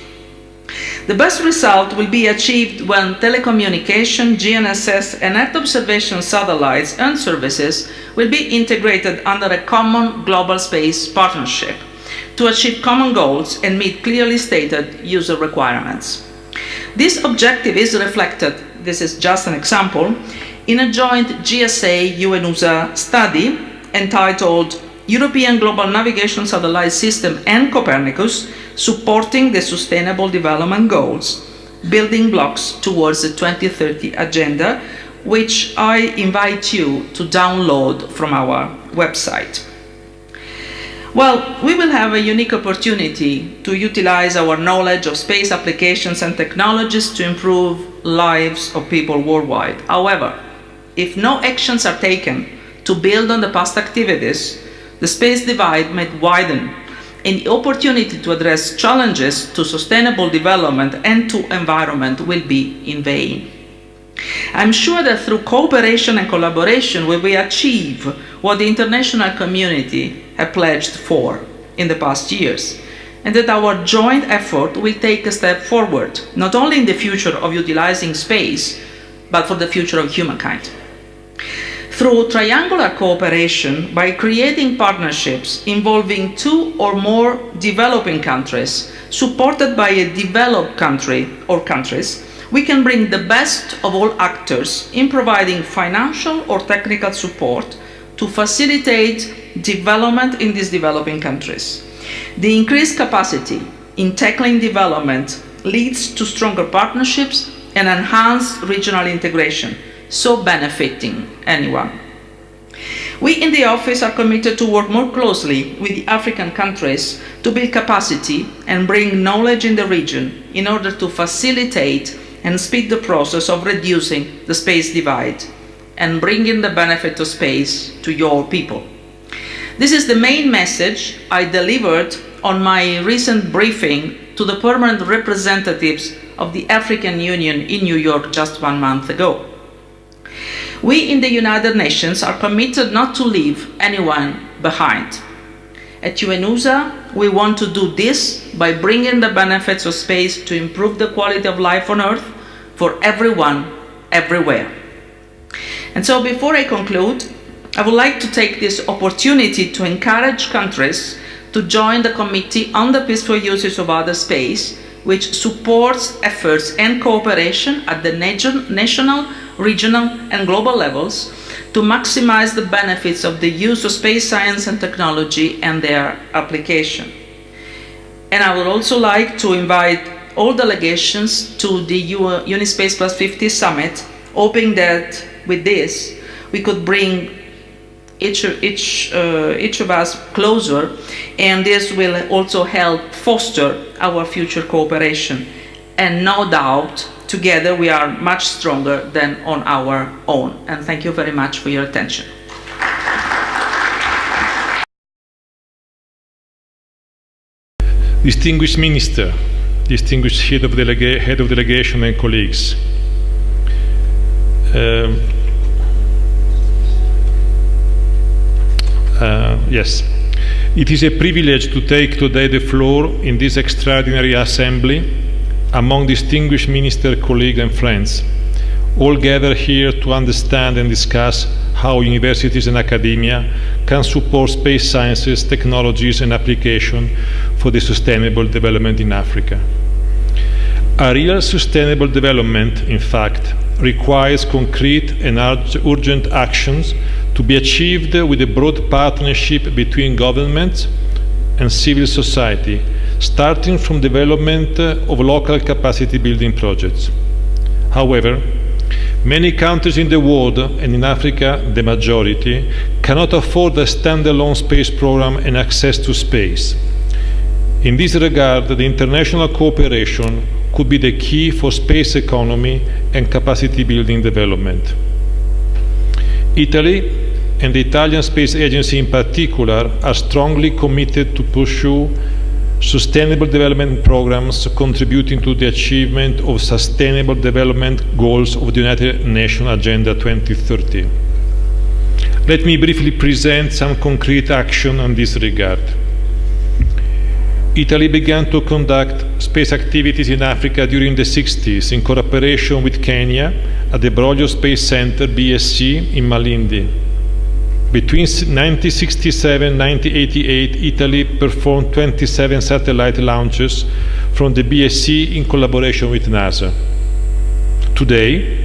The best result will be achieved when telecommunication, GNSS and Earth observation satellites and services will be integrated under a common global space partnership to achieve common goals and meet clearly stated user requirements. This objective is reflected, this is just an example, in a joint GSA-UNUSA study entitled European Global Navigation Satellite System and Copernicus, Supporting the Sustainable Development Goals, Building Blocks Towards the 2030 Agenda, which I invite you to download from our website. Well, we will have a unique opportunity to utilize our knowledge of space applications and technologies to improve lives of people worldwide. However, if no actions are taken to build on the past activities, the space divide may widen, and the opportunity to address challenges to sustainable development and to environment will be in vain. I'm sure that through cooperation and collaboration we will achieve what the international community has pledged for in the past years, and that our joint effort will take a step forward, not only in the future of utilizing space, but for the future of humankind. Through triangular cooperation, by creating partnerships involving two or more developing countries, supported by a developed country or countries, we can bring the best of all actors in providing financial or technical support to facilitate development in these developing countries. The increased capacity in tackling development leads to stronger partnerships and enhanced regional integration, so benefiting anyone. We in the office are committed to work more closely with the African countries to build capacity and bring knowledge in the region in order to facilitate and speed the process of reducing the space divide and bringing the benefit of space to your people. This is the main message I delivered on my recent briefing to the permanent representatives of the African Union in New York just 1 month ago. We in the United Nations are committed not to leave anyone behind. At UNUSA, we want to do this by bringing the benefits of space to improve the quality of life on Earth for everyone, everywhere. And so before I conclude, I would like to take this opportunity to encourage countries to join the Committee on the Peaceful Uses of Outer Space, which supports efforts and cooperation at the national, regional and global levels to maximize the benefits of the use of space science and technology and their application. And I would also like to invite all delegations to the Unispace Plus 50 Summit, hoping that with this we could bring each of us closer, and this will also help foster our future cooperation. And no doubt, together we are much stronger than on our own. And thank you very much for your attention. Distinguished Minister, distinguished head of delegation and colleagues. Yes. It is a privilege to take today the floor in this extraordinary assembly among distinguished minister colleagues and friends, all gathered here to understand and discuss how universities and academia can support space sciences, technologies and application for the sustainable development in Africa. A real sustainable development, in fact, requires concrete and urgent actions to be achieved with a broad partnership between governments and civil society, starting from development of local capacity building projects. However, many countries in the world, and in Africa the majority, cannot afford a standalone space program and access to space. In this regard, the international cooperation could be the key for space economy and capacity building development. Italy, and the Italian Space Agency in particular, are strongly committed to pursue sustainable development programs contributing to the achievement of sustainable development goals of the United Nations Agenda 2030. Let me briefly present some concrete action in this regard. Italy began to conduct space activities in Africa during the 60s in cooperation with Kenya at the Broglio Space Center, BSC, in Malindi. Between 1967 and 1988, Italy performed 27 satellite launches from the BSC in collaboration with NASA. Today,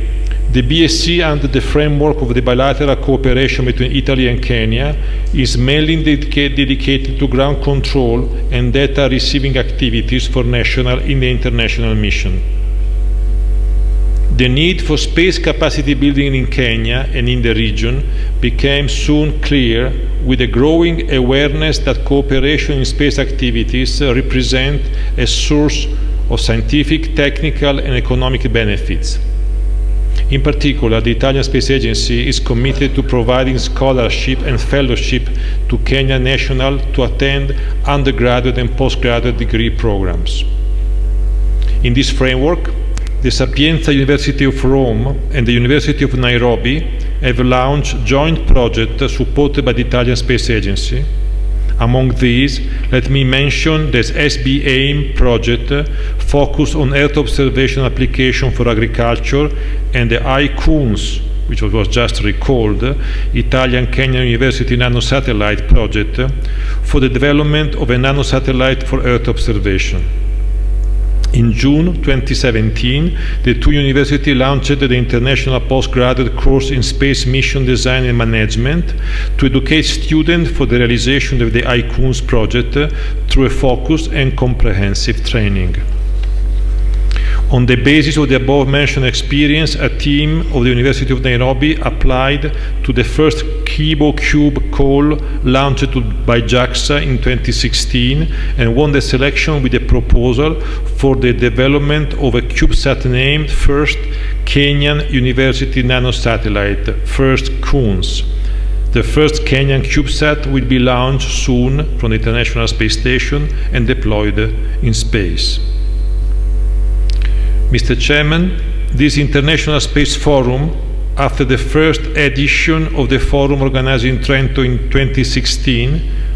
the BSC, under the framework of the bilateral cooperation between Italy and Kenya, is mainly dedicated to ground control and data receiving activities for national and international mission. The need for space capacity building in Kenya and in the region became soon clear, with a growing awareness that cooperation in space activities represent a source of scientific, technical and economic benefits. In particular, the Italian Space Agency is committed to providing scholarship and fellowship to Kenyan nationals to attend undergraduate and postgraduate degree programs. In this framework, the Sapienza University of Rome and the University of Nairobi have launched joint projects supported by the Italian Space Agency. Among these, let me mention the SB-AIM project focused on Earth observation application for agriculture, and the ICUNS, which was just recalled, Italian-Kenyan University Nanosatellite project for the development of a nanosatellite for Earth observation. In June 2017, the two universities launched the International Postgraduate Course in Space Mission Design and Management to educate students for the realization of the ICUNS project through a focused and comprehensive training. On the basis of the above-mentioned experience, a team of the University of Nairobi applied to the first Kibo Cube call launched by JAXA in 2016 and won the selection with a proposal for the development of a CubeSat named First Kenyan University Nanosatellite, First KUNS. The first Kenyan CubeSat will be launched soon from the International Space Station and deployed in space. Mr. Chairman, this International Space Forum, after the first edition of the forum organized in Trento in 2016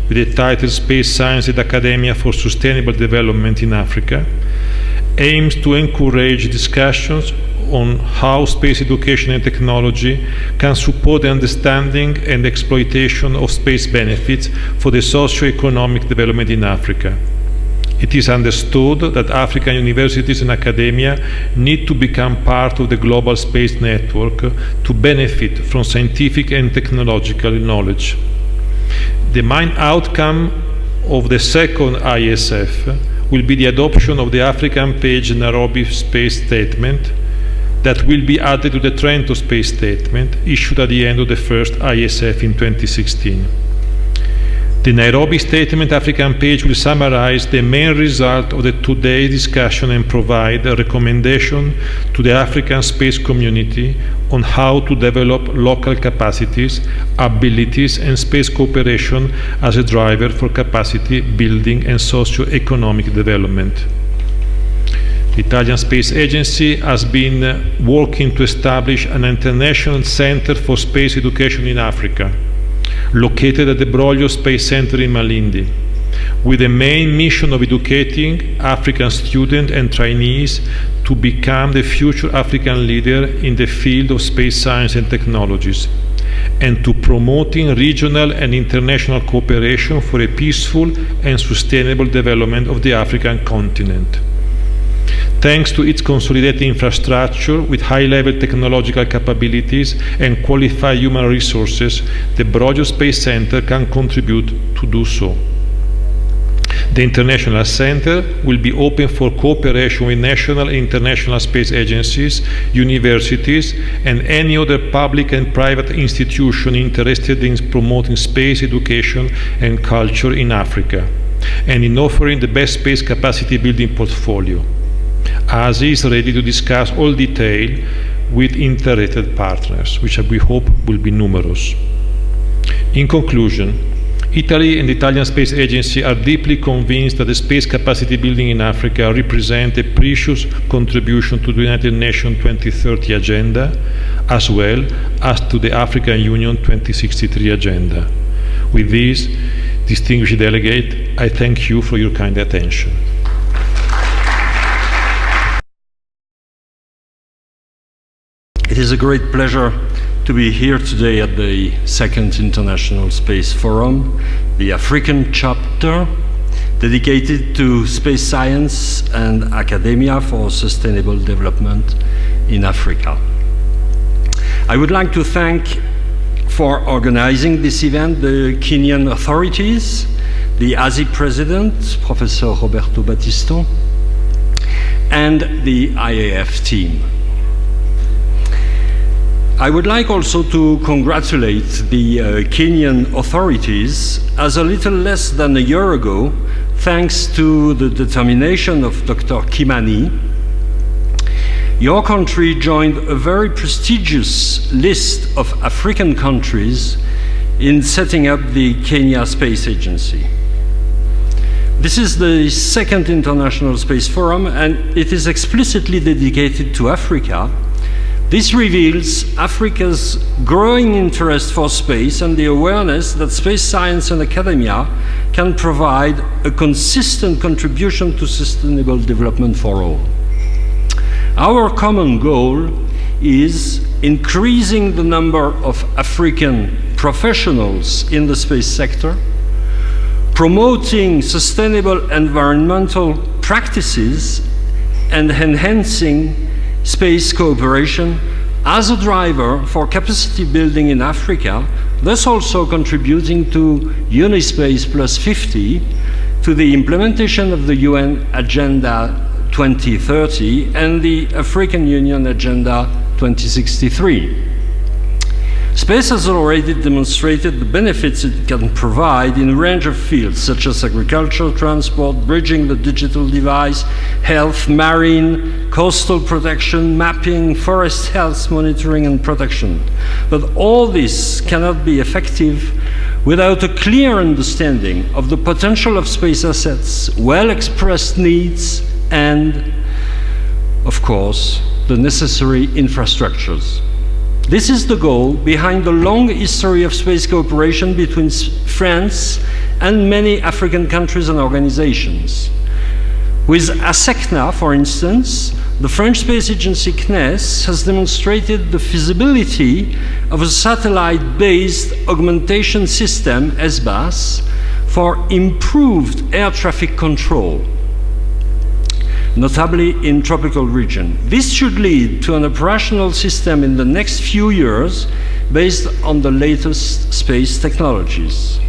with the title Space Science and Academia for Sustainable Development in Africa, aims to encourage discussions on how space education and technology can support the understanding and exploitation of space benefits for the socio-economic development in Africa. It is understood that African universities and academia need to become part of the global space network to benefit from scientific and technological knowledge. The main outcome of the second ISF will be the adoption of the African page Nairobi Space Statement that will be added to the Trento Space Statement issued at the end of the first ISF in 2016. The Nairobi Statement African page will summarize the main result of the today's discussion and provide a recommendation to the African space community on how to develop local capacities, abilities and space cooperation as a driver for capacity building and socio-economic development. The Italian Space Agency has been working to establish an international center for space education in Africa, located at the Broglio Space Center in Malindi, with the main mission of educating African students and trainees to become the future African leader in the field of space science and technologies, and to promoting regional and international cooperation for a peaceful and sustainable development of the African continent. Thanks to its consolidated infrastructure with high-level technological capabilities and qualified human resources, the Broglio Space Center can contribute to do so. The International Center will be open for cooperation with national and international space agencies, universities, and any other public and private institution interested in promoting space education and culture in Africa, and in offering the best space capacity building portfolio. ASI is ready to discuss all detail with interested partners, which we hope will be numerous. In conclusion, Italy and the Italian Space Agency are deeply convinced that the space capacity building in Africa represents a precious contribution to the United Nations 2030 agenda, as well as to the African Union 2063 agenda. With this, distinguished delegate, I thank you for your kind attention. It is a great pleasure to be here today at the Second International Space Forum, the African chapter dedicated to space science and academia for sustainable development in Africa. I would like to thank for organizing this event the Kenyan authorities, the ASI president, Professor Roberto Battiston, and the IAF team. I would like also to congratulate the Kenyan authorities, as a little less than a year ago, thanks to the determination of Dr. Kimani, your country joined a very prestigious list of African countries in setting up the Kenya Space Agency. This is the second International Space Forum, and it is explicitly dedicated to Africa. This reveals Africa's growing interest for space and the awareness that space science and academia can provide a consistent contribution to sustainable development for all. Our common goal is increasing the number of African professionals in the space sector, promoting sustainable environmental practices, and enhancing space cooperation as a driver for capacity building in Africa, thus also contributing to Unispace Plus 50, to the implementation of the UN Agenda 2030 and the African Union Agenda 2063. Space has already demonstrated the benefits it can provide in a range of fields, such as agriculture, transport, bridging the digital divide, health, marine, coastal protection, mapping, forest health monitoring and protection. But all this cannot be effective without a clear understanding of the potential of space assets, well-expressed needs, and, of course, the necessary infrastructures. This is the goal behind the long history of space cooperation between France and many African countries and organizations. With ASECNA, for instance, the French Space Agency CNES has demonstrated the feasibility of a satellite-based augmentation system, SBAS, for improved air traffic control, notably in tropical regions. This should lead to an operational system in the next few years based on the latest space technologies.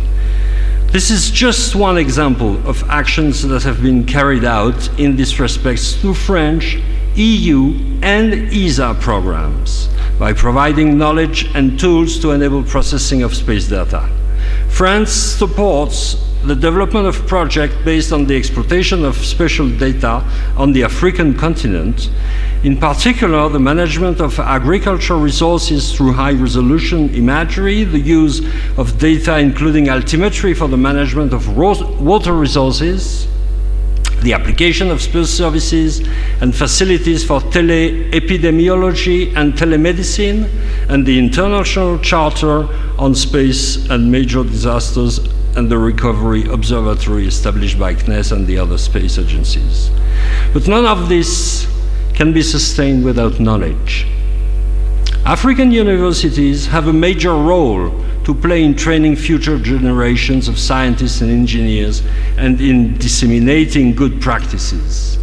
This is just one example of actions that have been carried out in this respect through French, EU, and ESA programs by providing knowledge and tools to enable processing of space data. France supports the development of projects based on the exploitation of spatial data on the African continent, in particular the management of agricultural resources through high-resolution imagery, the use of data including altimetry for the management of water resources, the application of space services and facilities for teleepidemiology and telemedicine, and the International Charter on space and major disasters and the recovery observatory established by CNES and the other space agencies. But none of this can be sustained without knowledge. African universities have a major role to play in training future generations of scientists and engineers and in disseminating good practices.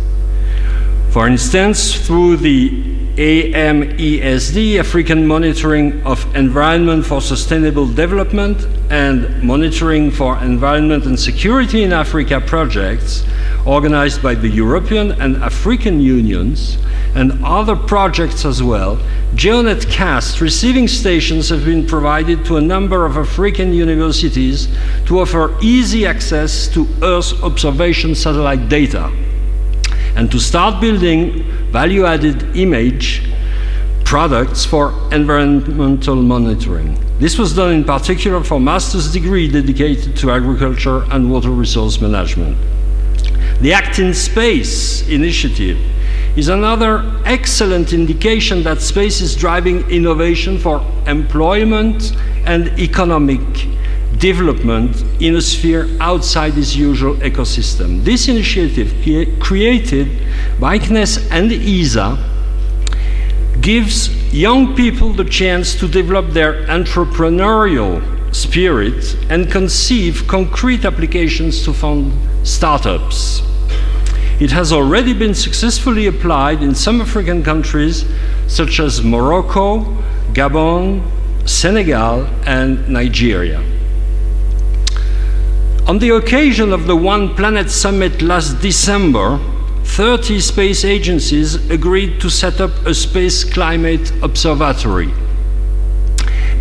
For instance, through the AMESD, African Monitoring of Environment for Sustainable Development, and Monitoring for Environment and Security in Africa projects organized by the European and African Unions, and other projects as well, GeoNetcast receiving stations have been provided to a number of African universities to offer easy access to Earth observation satellite data and to start building value-added image products for environmental monitoring. This was done in particular for master's degree dedicated to agriculture and water resource management. The Act in Space initiative is another excellent indication that space is driving innovation for employment and economic development in a sphere outside its usual ecosystem. This initiative, created by CNES and ESA, gives young people the chance to develop their entrepreneurial spirit and conceive concrete applications to fund startups. It has already been successfully applied in some African countries such as Morocco, Gabon, Senegal, and Nigeria. On the occasion of the One Planet Summit last December, 30 space agencies agreed to set up a space climate observatory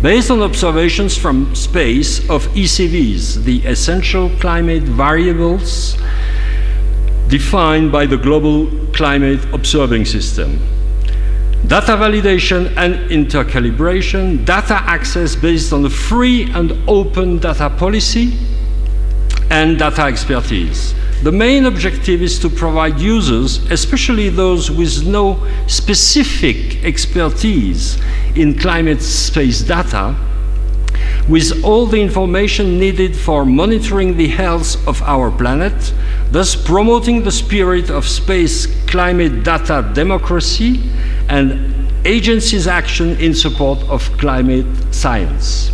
based on observations from space of ECVs, the essential climate variables defined by the Global Climate Observing System. Data validation and intercalibration, data access based on a free and open data policy, and data expertise. The main objective is to provide users, especially those with no specific expertise in climate space data, with all the information needed for monitoring the health of our planet, thus promoting the spirit of space climate data democracy and agencies' action in support of climate science.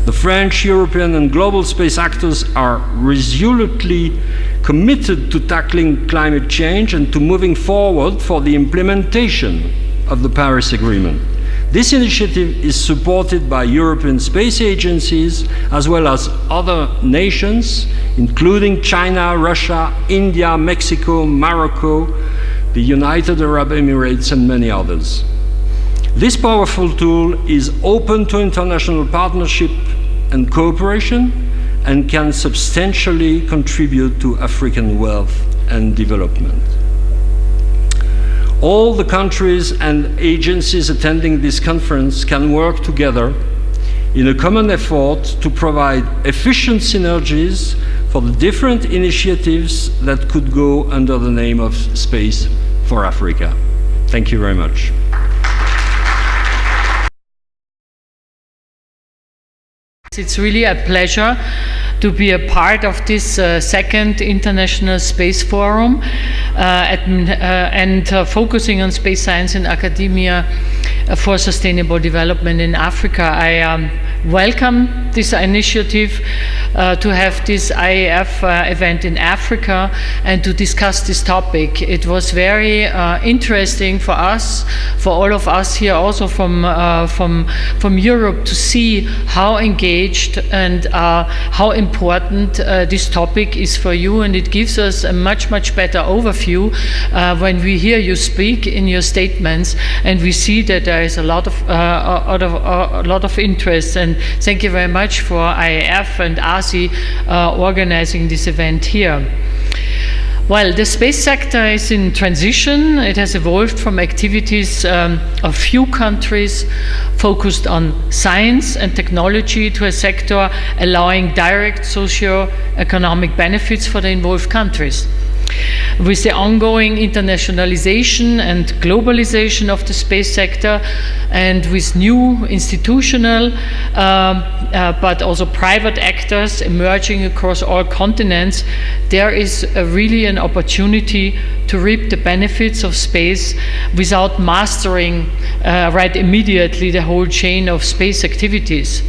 The French, European, and global space actors are resolutely committed to tackling climate change and to moving forward for the implementation of the Paris Agreement. This initiative is supported by European space agencies as well as other nations, including China, Russia, India, Mexico, Morocco, the United Arab Emirates, and many others. This powerful tool is open to international partnership and cooperation and can substantially contribute to African wealth and development. All the countries and agencies attending this conference can work together in a common effort to provide efficient synergies for the different initiatives that could go under the name of Space for Africa. Thank you very much. It's really a pleasure to be a part of this second International Space Forum and focusing on space science and academia for sustainable development in Africa. I welcome this initiative to have this IAF event in Africa and to discuss this topic. It was very interesting for us, for all of us here, also from Europe, to see how engaged and how important this topic is for you, and it gives us a much better overview when we hear you speak in your statements, and we see that there is a lot of interest. And thank you very much for IAF and ASI organizing this event here. Well, the space sector is in transition. It has evolved from activities of few countries focused on science and technology to a sector allowing direct socio-economic benefits for the involved countries. with the ongoing internationalization and globalization of the space sector, and with new institutional but also private actors emerging across all continents, there is really an opportunity to reap the benefits of space without mastering right immediately the whole chain of space activities.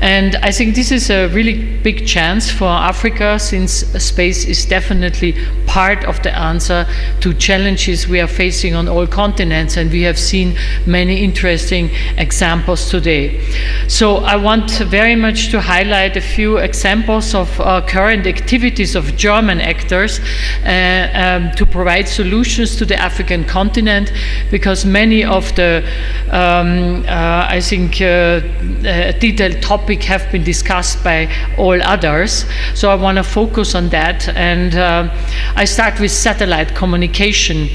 And I think this is a really big chance for Africa, since space is definitely part of the answer to challenges we are facing on all continents, and we have seen many interesting examples today. So I want very much to highlight a few examples of current activities of German actors to provide solutions to the African continent, because many of the, I think, detailed topics have been discussed by all others. So I want to focus on that, and I start with satellite communication.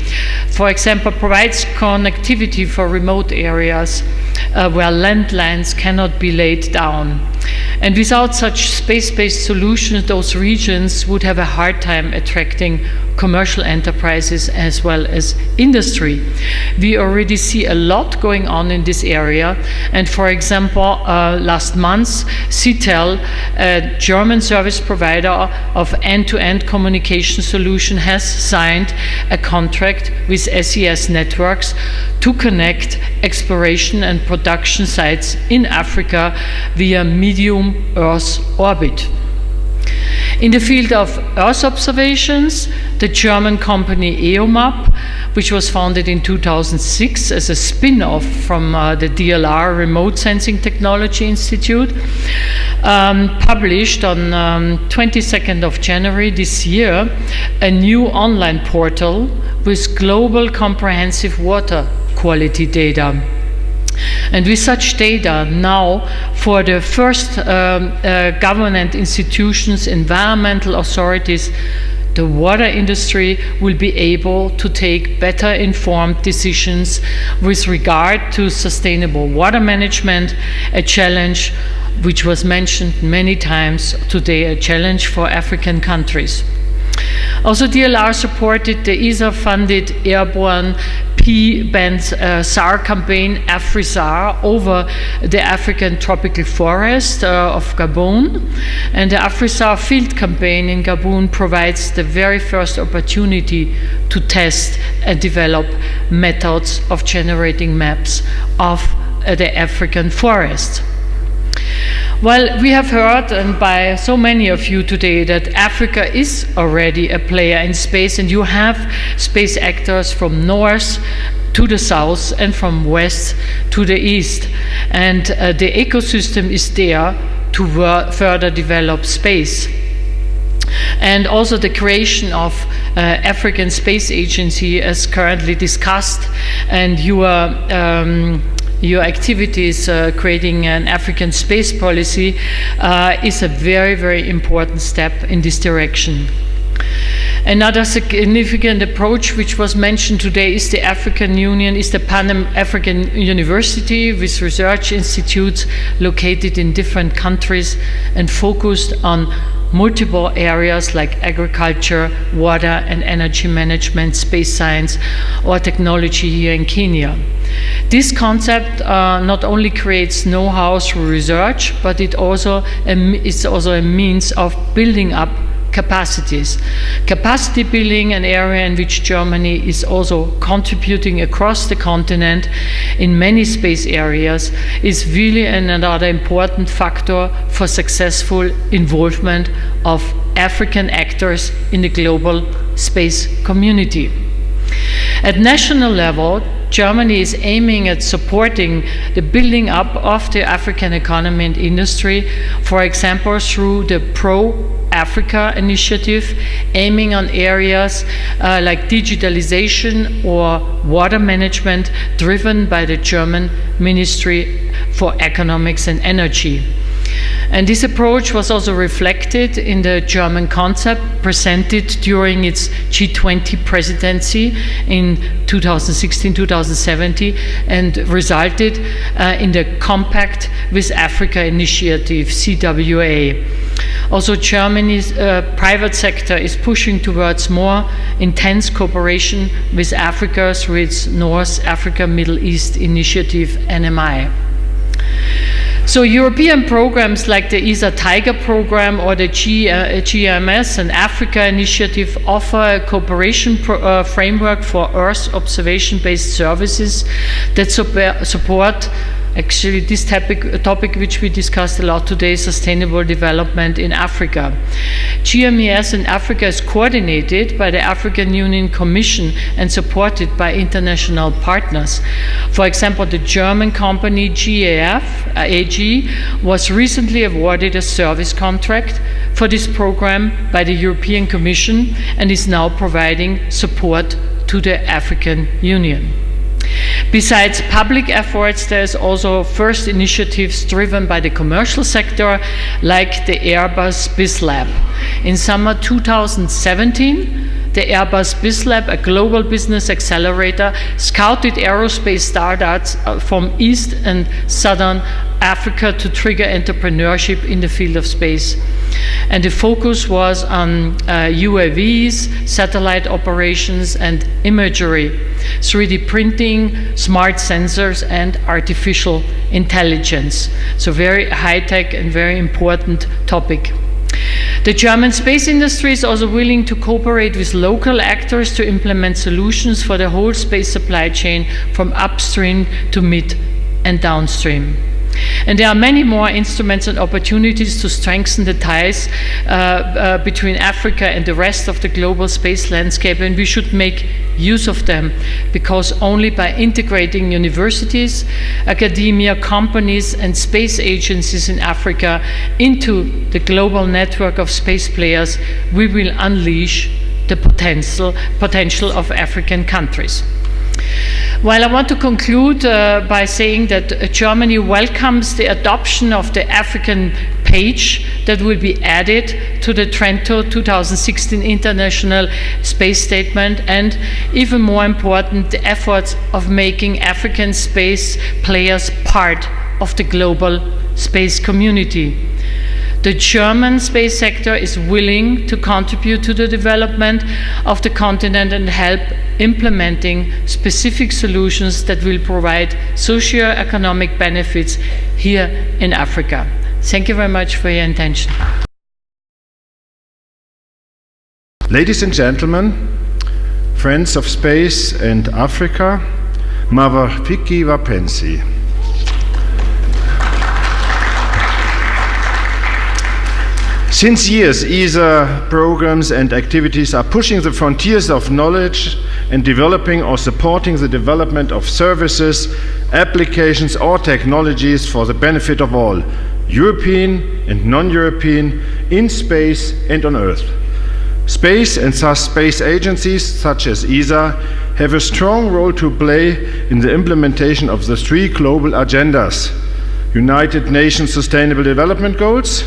For example, provides connectivity for remote areas where landlines cannot be laid down. And without such space-based solutions, those regions would have a hard time attracting commercial enterprises as well as industry. We already see a lot going on in this area, and for example, last month, CTEL, a German service provider of end-to-end communication solution, has signed a contract with SES Networks to connect exploration and production sites in Africa via medium Earth orbit. In the field of Earth observations, the German company EOMAP, which was founded in 2006 as a spin-off from the DLR Remote Sensing Technology Institute, published on 22nd of January this year a new online portal with global comprehensive water quality data. And with such data now, for the first government institutions, environmental authorities, the water industry will be able to take better informed decisions with regard to sustainable water management, a challenge which was mentioned many times today, a challenge for African countries. Also, DLR supported the ESA-funded airborne P-band SAR campaign, AFRISAR, over the African tropical forest of Gabon. And the AFRISAR field campaign in Gabon provides the very first opportunity to test and develop methods of generating maps of the African forest. Well, we have heard, and by so many of you today, that Africa is already a player in space, and you have space actors from north to the south and from west to the east. And the ecosystem is there to further develop space. And also the creation of African Space Agency as currently discussed, and your activities creating an African space policy is a very, very important step in this direction. Another significant approach which was mentioned today is the African Union, is the Pan-African University with research institutes located in different countries and focused on multiple areas like agriculture, water and energy management, space science or technology here in Kenya. This concept not only creates know-how through research, but it's also a means of building up capacities. Capacity building, an area in which Germany is also contributing across the continent in many space areas, is really another important factor for successful involvement of African actors in the global space community. At national level, Germany is aiming at supporting the building up of the African economy and industry, for example, through the Pro-Africa initiative, aiming on areas like digitalization or water management, driven by the German Ministry for Economics and Energy. And this approach was also reflected in the German concept presented during its G20 presidency in 2016-2017 and resulted in the Compact with Africa initiative, CWA. Also, Germany's private sector is pushing towards more intense cooperation with Africa through its North Africa Middle East Initiative, NMI. So European programs like the ESA Tiger program or the GMS and Africa initiative offer a cooperation framework for Earth observation-based services that support actually this topic which we discussed a lot today, sustainable development in Africa. GMES in Africa is coordinated by the African Union Commission and supported by international partners. For example, the German company GAF AG was recently awarded a service contract for this program by the European Commission and is now providing support to the African Union. Besides public efforts, there's also first initiatives driven by the commercial sector, like the Airbus BizLab. In summer 2017, the Airbus BizLab, a global business accelerator, scouted aerospace startups from East and Southern Africa to trigger entrepreneurship in the field of space. And the focus was on UAVs, satellite operations, and imagery, 3D printing, smart sensors, and artificial intelligence. So very high-tech and very important topic. The German space industry is also willing to cooperate with local actors to implement solutions for the whole space supply chain from upstream to mid and downstream. And there are many more instruments and opportunities to strengthen the ties between Africa and the rest of the global space landscape, and we should make use of them, because only by integrating universities, academia, companies, and space agencies in Africa into the global network of space players, we will unleash the potential of African countries. While I want to conclude by saying that Germany welcomes the adoption of the African page that will be added to the Trento 2016 International Space Statement, and even more important, the efforts of making African space players part of the global space community. The German space sector is willing to contribute to the development of the continent and help implementing specific solutions that will provide socio-economic benefits here in Africa. Thank you very much for your attention. Ladies and gentlemen, friends of space and Africa, Marafiki Wapenzi. Since years, ESA programs and activities are pushing the frontiers of knowledge and developing or supporting the development of services, applications, or technologies for the benefit of all, European and non-European, in space and on Earth. Space and thus space agencies such as ESA have a strong role to play in the implementation of the 3 global agendas: United Nations Sustainable Development Goals,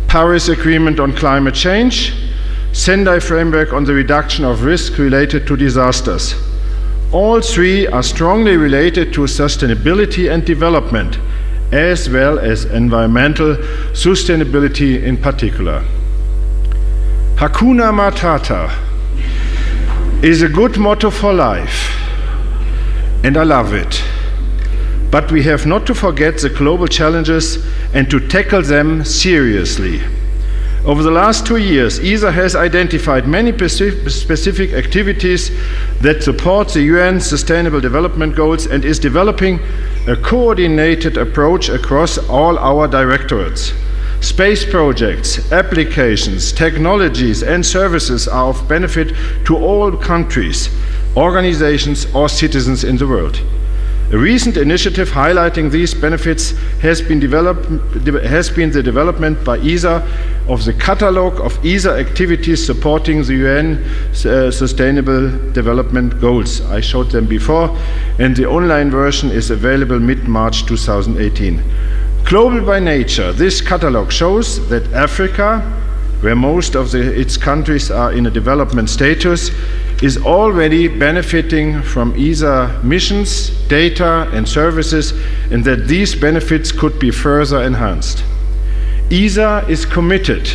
Paris Agreement on Climate Change, Sendai Framework on the reduction of risk related to disasters. All 3 are strongly related to sustainability and development, as well as environmental sustainability in particular. Hakuna Matata is a good motto for life, and I love it. But we have not to forget the global challenges and to tackle them seriously. Over the last 2 years, ESA has identified many specific activities that support the UN Sustainable Development Goals and is developing a coordinated approach across all our directorates. Space projects, applications, technologies, and services are of benefit to all countries, organizations, or citizens in the world. A recent initiative highlighting these benefits has been the development by ESA of the catalogue of ESA activities supporting the UN Sustainable Development Goals. I showed them before, and the online version is available mid-March 2018. Global by nature, this catalogue shows that Africa, where most of its countries are in a development status, is already benefiting from ESA missions, data, and services, and that these benefits could be further enhanced. ESA is committed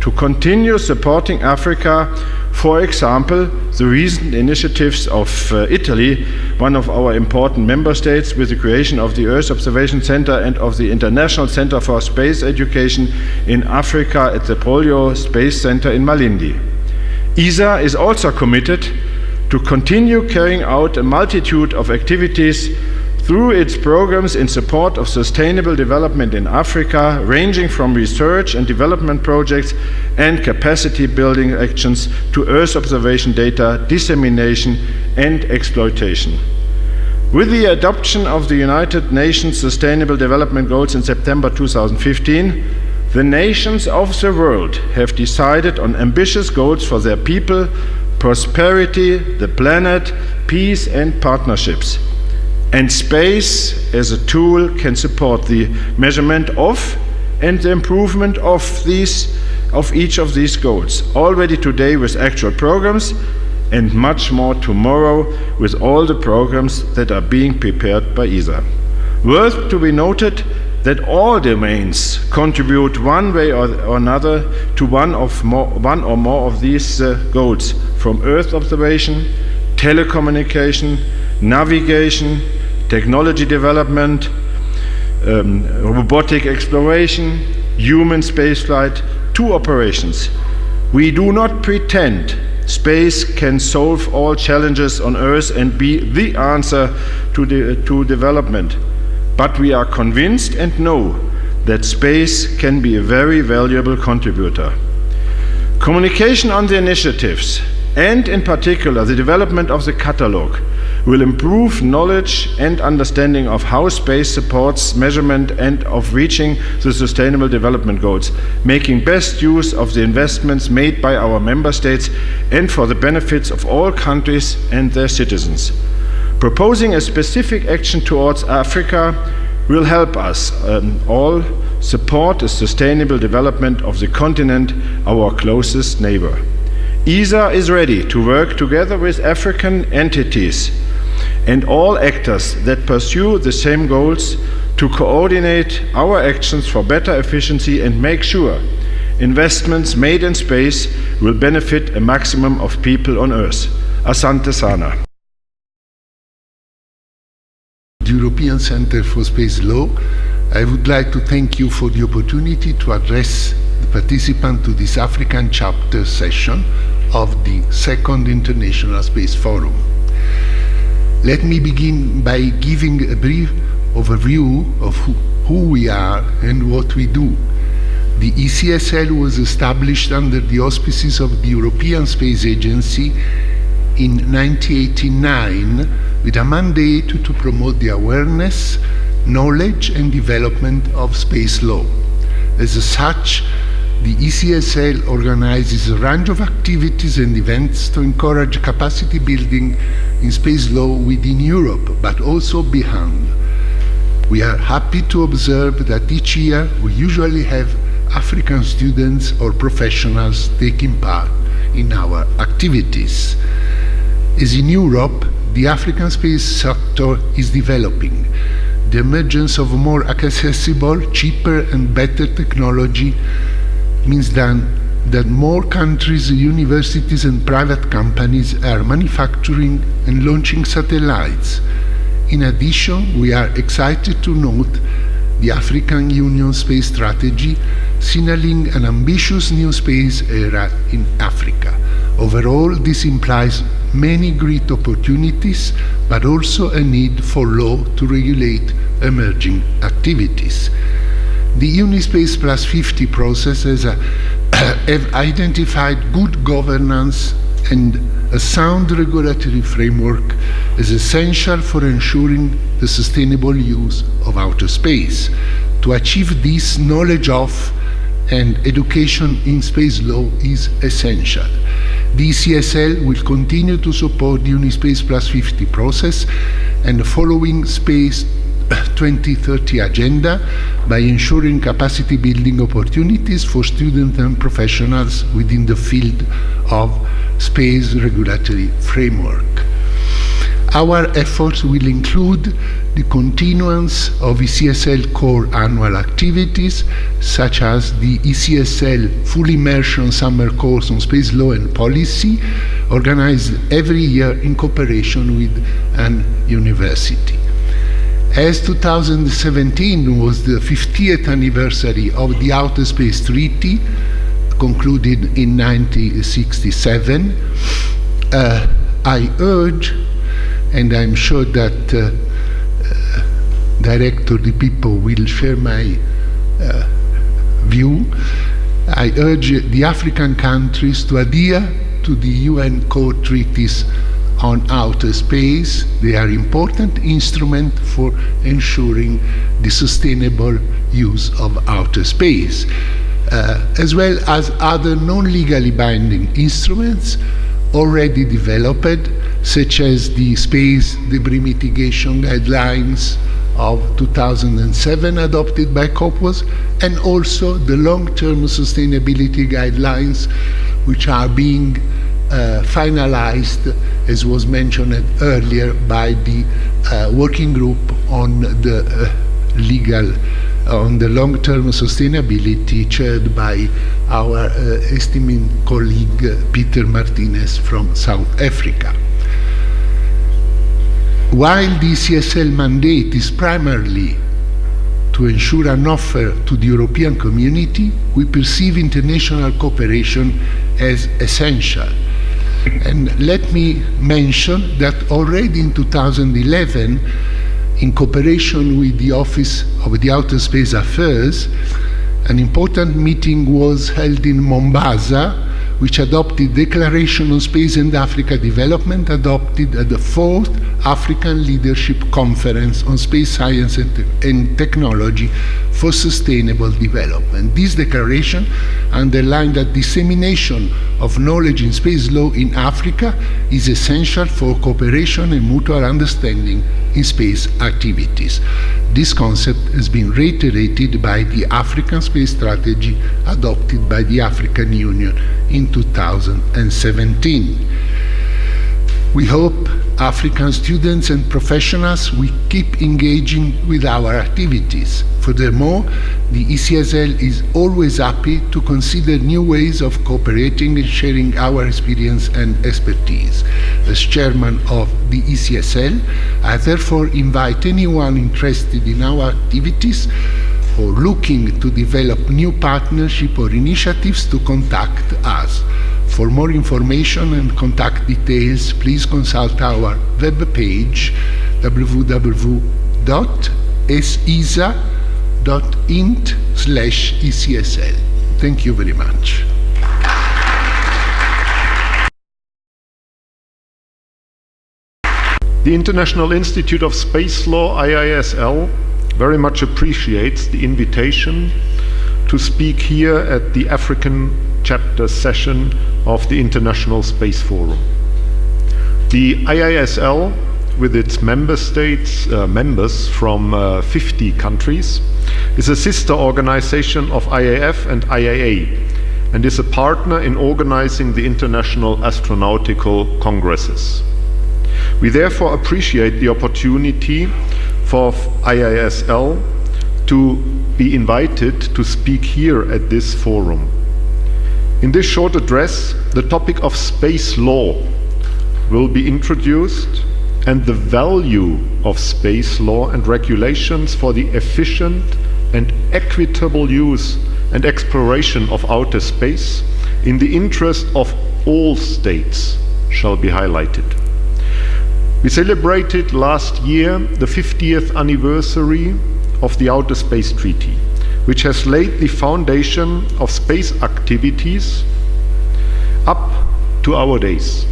to continue supporting Africa. For example, the recent initiatives of Italy, one of our important member states, with the creation of the Earth Observation Center and of the International Center for Space Education in Africa at the Polio Space Center in Malindi. ESA is also committed to continue carrying out a multitude of activities through its programs in support of sustainable development in Africa, ranging from research and development projects and capacity building actions to Earth observation data dissemination and exploitation. With the adoption of the United Nations Sustainable Development Goals in September 2015, the nations of the world have decided on ambitious goals for their people, prosperity, the planet, peace and partnerships. And space as a tool can support the measurement of and the improvement of each of these goals, already today with actual programs and much more tomorrow with all the programs that are being prepared by ESA. Worth to be noted that all domains contribute one way or another to one or more of these goals, from Earth observation, telecommunication, navigation, technology development, robotic exploration, human spaceflight, to operations. We do not pretend space can solve all challenges on Earth and be the answer to development, but we are convinced and know that space can be a very valuable contributor. Communication on the initiatives, and in particular the development of the catalogue, will improve knowledge and understanding of how space supports measurement and of reaching the Sustainable Development Goals, making best use of the investments made by our member states and for the benefits of all countries and their citizens. Proposing a specific action towards Africa will help us all support a sustainable development of the continent, our closest neighbor. ESA is ready to work together with African entities and all actors that pursue the same goals to coordinate our actions for better efficiency and make sure investments made in space will benefit a maximum of people on Earth. Asante sana. The European Center for Space Law, I would like to thank you for the opportunity to address the participants to this African chapter session of the Second International Space Forum. Let me begin by giving a brief overview of who we are and what we do. The ECSL was established under the auspices of the European Space Agency in 1989 with a mandate to promote the awareness, knowledge and development of space law. As such, the ECSL organizes a range of activities and events to encourage capacity building in space law within Europe, but also beyond. We are happy to observe that each year we usually have African students or professionals taking part in our activities. As in Europe, the African space sector is developing. The emergence of more accessible, cheaper and better technology means that more countries, universities and private companies are manufacturing and launching satellites. In addition, we are excited to note the African Union space strategy signaling an ambitious new space era in Africa. Overall, this implies many great opportunities, but also a need for law to regulate emerging activities. The Unispace Plus 50 process has have identified good governance and a sound regulatory framework as essential for ensuring the sustainable use of outer space. To achieve this, knowledge of and education in space law is essential. The ECSL will continue to support the Unispace Plus 50 process and the following Space 2030 agenda by ensuring capacity building opportunities for students and professionals within the field of space regulatory framework. Our efforts will include the continuance of ECSL core annual activities, such as the ECSL Full Immersion Summer Course on Space Law and Policy, organized every year in cooperation with an university. As 2017 was the 50th anniversary of the Outer Space Treaty, concluded in 1967, I urge, and I'm sure that Director Di Pippo will share my view, I urge the African countries to adhere to the UN core treaties on outer space. They are important instruments for ensuring the sustainable use of outer space, as well as other non-legally binding instruments already developed, such as the Space Debris Mitigation Guidelines of 2007 adopted by COPWAS, and also the long-term sustainability guidelines, which are being finalized, as was mentioned earlier, by the working group on the on the long-term sustainability, chaired by our esteemed colleague Peter Martinez from South Africa. While the ECSL mandate is primarily to ensure an offer to the European community, we perceive international cooperation as essential. And let me mention that already in 2011, in cooperation with the Office of the Outer Space Affairs, an important meeting was held in Mombasa, which adopted Declaration on Space and Africa Development, adopted at the 4th African Leadership Conference on Space Science and Technology for Sustainable Development. This declaration underlined that dissemination of knowledge in space law in Africa is essential for cooperation and mutual understanding in space activities. This concept has been reiterated by the African Space Strategy adopted by the African Union in 2017. We hope African students and professionals will keep engaging with our activities. Furthermore, the ECSL is always happy to consider new ways of cooperating and sharing our experience and expertise. As chairman of the ECSL, I therefore invite anyone interested in our activities or looking to develop new partnership or initiatives to contact us. For more information and contact details, please consult our web page www.sisa.int/ECSL. Thank you very much. The International Institute of Space Law, IISL, very much appreciates the invitation to speak here at the African chapter session of the International Space Forum. The IISL, with its member states, members from 50 countries, is a sister organization of IAF and IAA, and is a partner in organizing the international astronautical congresses. We therefore appreciate the opportunity for IISL to be invited to speak here at this forum. In this short address, the topic of space law will be introduced, and the value of space law and regulations for the efficient and equitable use and exploration of outer space in the interest of all states shall be highlighted. We celebrated last year the 50th anniversary of the Outer Space Treaty, which has laid the foundation of space activities up to our days.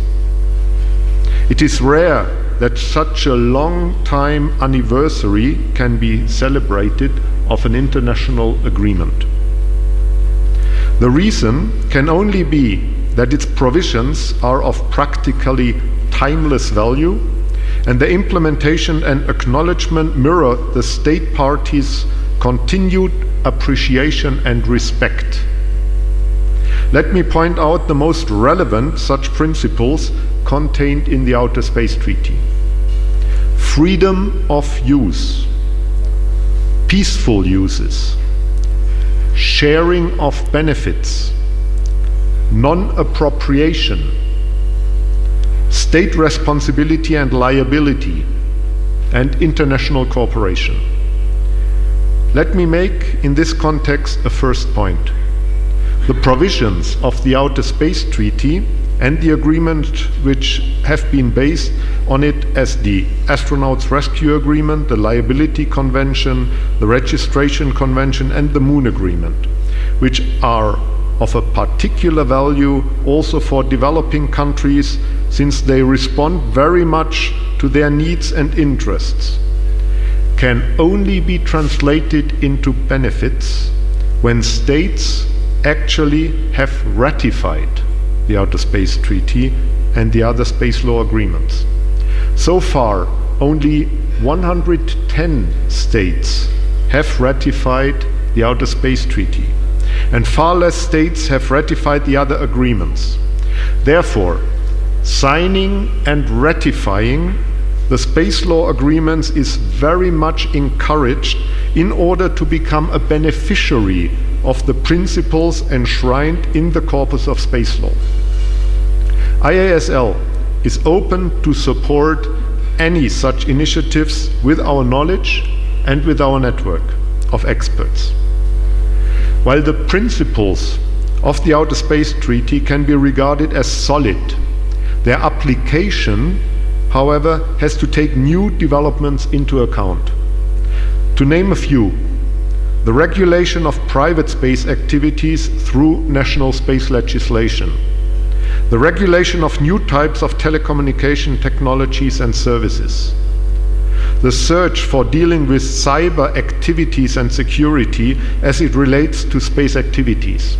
It is rare that such a long time anniversary can be celebrated of an international agreement. The reason can only be that its provisions are of practically timeless value, and the implementation and acknowledgement mirror the state parties' continued appreciation and respect. Let me point out the most relevant such principles contained in the Outer Space Treaty. freedom of use, peaceful uses, sharing of benefits, non-appropriation, state responsibility and liability, and international cooperation. Let me make in this context a first point. The provisions of the Outer Space Treaty and the agreement which have been based on it as the Astronauts Rescue Agreement, the Liability Convention, the Registration Convention, and the Moon Agreement, which are of a particular value also for developing countries, since they respond very much to their needs and interests, can only be translated into benefits when states actually have ratified the Outer Space Treaty and the other space law agreements. So far, only 110 states have ratified the Outer Space Treaty, and far less states have ratified the other agreements. Therefore, signing and ratifying the space law agreements is very much encouraged in order to become a beneficiary of the principles enshrined in the corpus of space law. IASL is open to support any such initiatives with our knowledge and with our network of experts. While the principles of the Outer Space Treaty can be regarded as solid, their application, however, has to take new developments into account. To name a few: the regulation of private space activities through national space legislation, the regulation of new types of telecommunication technologies and services, the search for dealing with cyber activities and security as it relates to space activities,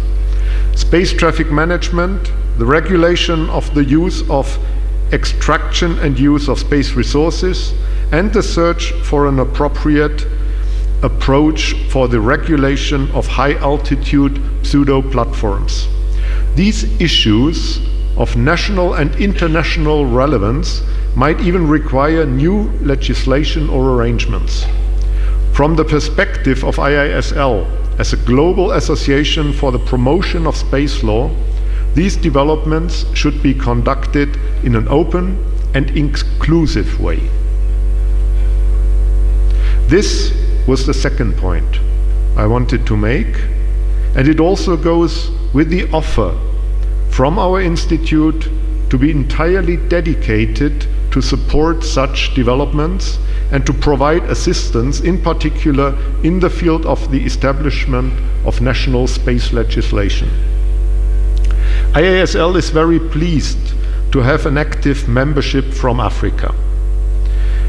space traffic management, the regulation of the use of extraction and use of space resources, and the search for an appropriate approach for the regulation of high-altitude pseudo-platforms. These issues of national and international relevance might even require new legislation or arrangements. From the perspective of IASL as a global association for the promotion of space law, these developments should be conducted in an open and inclusive way. This was the second point I wanted to make, and it also goes with the offer from our institute to be entirely dedicated to support such developments and to provide assistance, in particular in the field of the establishment of national space legislation. IASL is very pleased to have an active membership from Africa.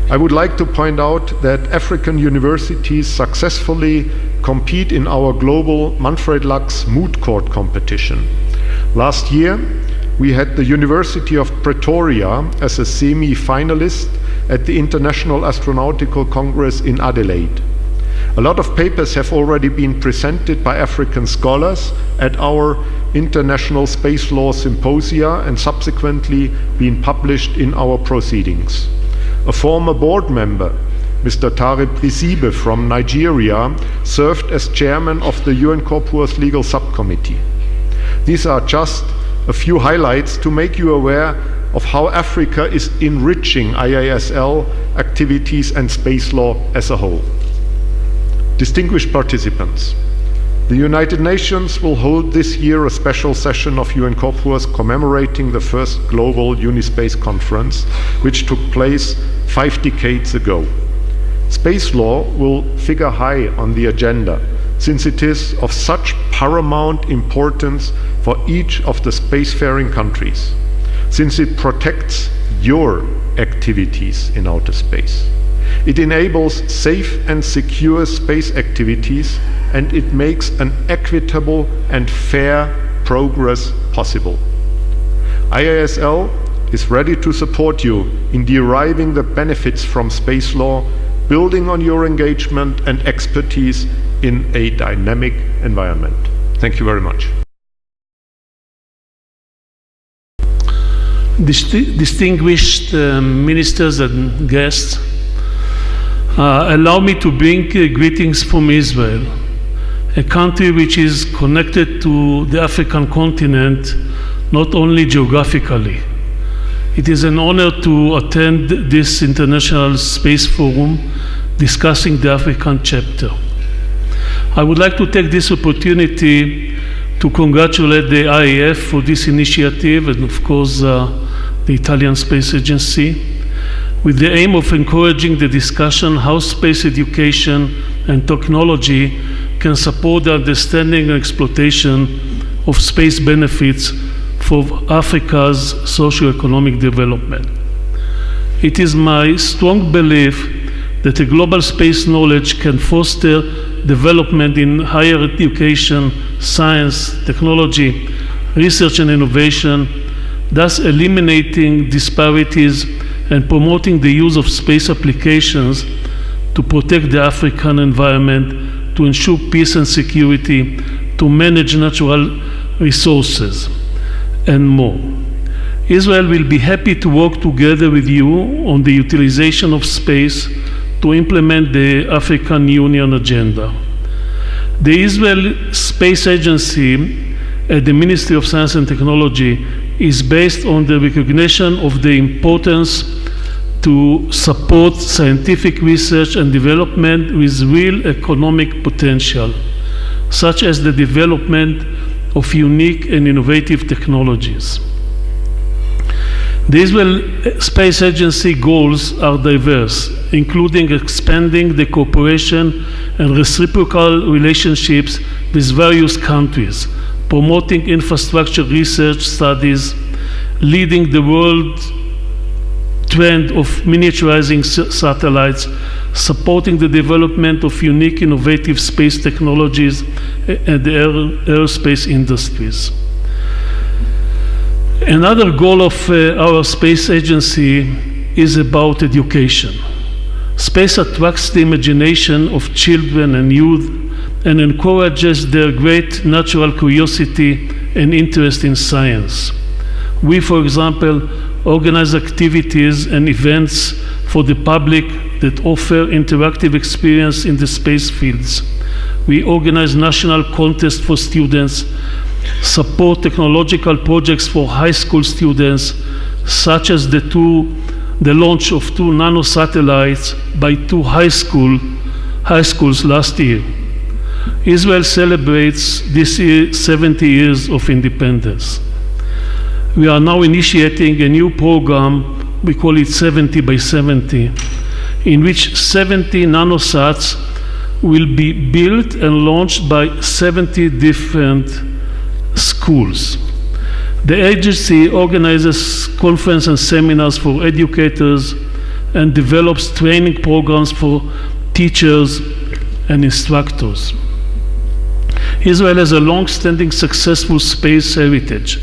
I would like to point out that African universities successfully compete in our global Manfred Lux Moot Court competition. Last year, we had the University of Pretoria as a semi-finalist at the International Astronautical Congress in Adelaide. A lot of papers have already been presented by African scholars at our International Space Law Symposia and subsequently been published in our proceedings. A former board member, Mr. Tare Prisibe from Nigeria, served as chairman of the UN Corpus Legal Subcommittee. These are just a few highlights to make you aware of how Africa is enriching IASL activities and space law as a whole. Distinguished participants, the United Nations will hold this year a special session of UN Corpus commemorating the first global Unispace conference, which took place 5 decades ago. Space law will figure high on the agenda, since it is of such paramount importance for each of the spacefaring countries, since it protects your activities in outer space. It enables safe and secure space activities, and it makes an equitable and fair progress possible. IASL is ready to support you in deriving the benefits from space law, building on your engagement and expertise in a dynamic environment. Thank you very much. Distinguished ministers and guests, Allow me to bring greetings from Israel, a country which is connected to the African continent, not only geographically. It is an honor to attend this International Space Forum discussing the African chapter. I would like to take this opportunity to congratulate the IAF for this initiative and of course the Italian Space Agency, with the aim of encouraging the discussion how space education and technology can support the understanding and exploitation of space benefits for Africa's socio-economic development. It is my strong belief that a global space knowledge can foster development in higher education, science, technology, research and innovation, thus eliminating disparities and promoting the use of space applications to protect the African environment, to ensure peace and security, to manage natural resources, and more. Israel will be happy to work together with you on the utilization of space to implement the African Union agenda. The Israel Space Agency at the Ministry of Science and Technology is based on the recognition of the importance to support scientific research and development with real economic potential, such as the development of unique and innovative technologies. The Israel Space Agency goals are diverse, including expanding the cooperation and reciprocal relationships with various countries, promoting infrastructure research studies, leading the world trend of miniaturizing satellites, supporting the development of unique innovative space technologies and the aerospace industries. Another goal of our space agency is about education. Space attracts the imagination of children and youth and encourages their great natural curiosity and interest in science. We, for example, organize activities and events for the public that offer interactive experience in the space fields. We organize national contests for students, support technological projects for high school students, such as the launch of 2 nano-satellites by 2 high schools last year. Israel celebrates this year 70 years of independence. We are now initiating a new program, we call it 70 by 70, in which 70 nanosats will be built and launched by 70 different schools. The agency organizes conferences and seminars for educators and develops training programs for teachers and instructors. Israel has a long-standing successful space heritage,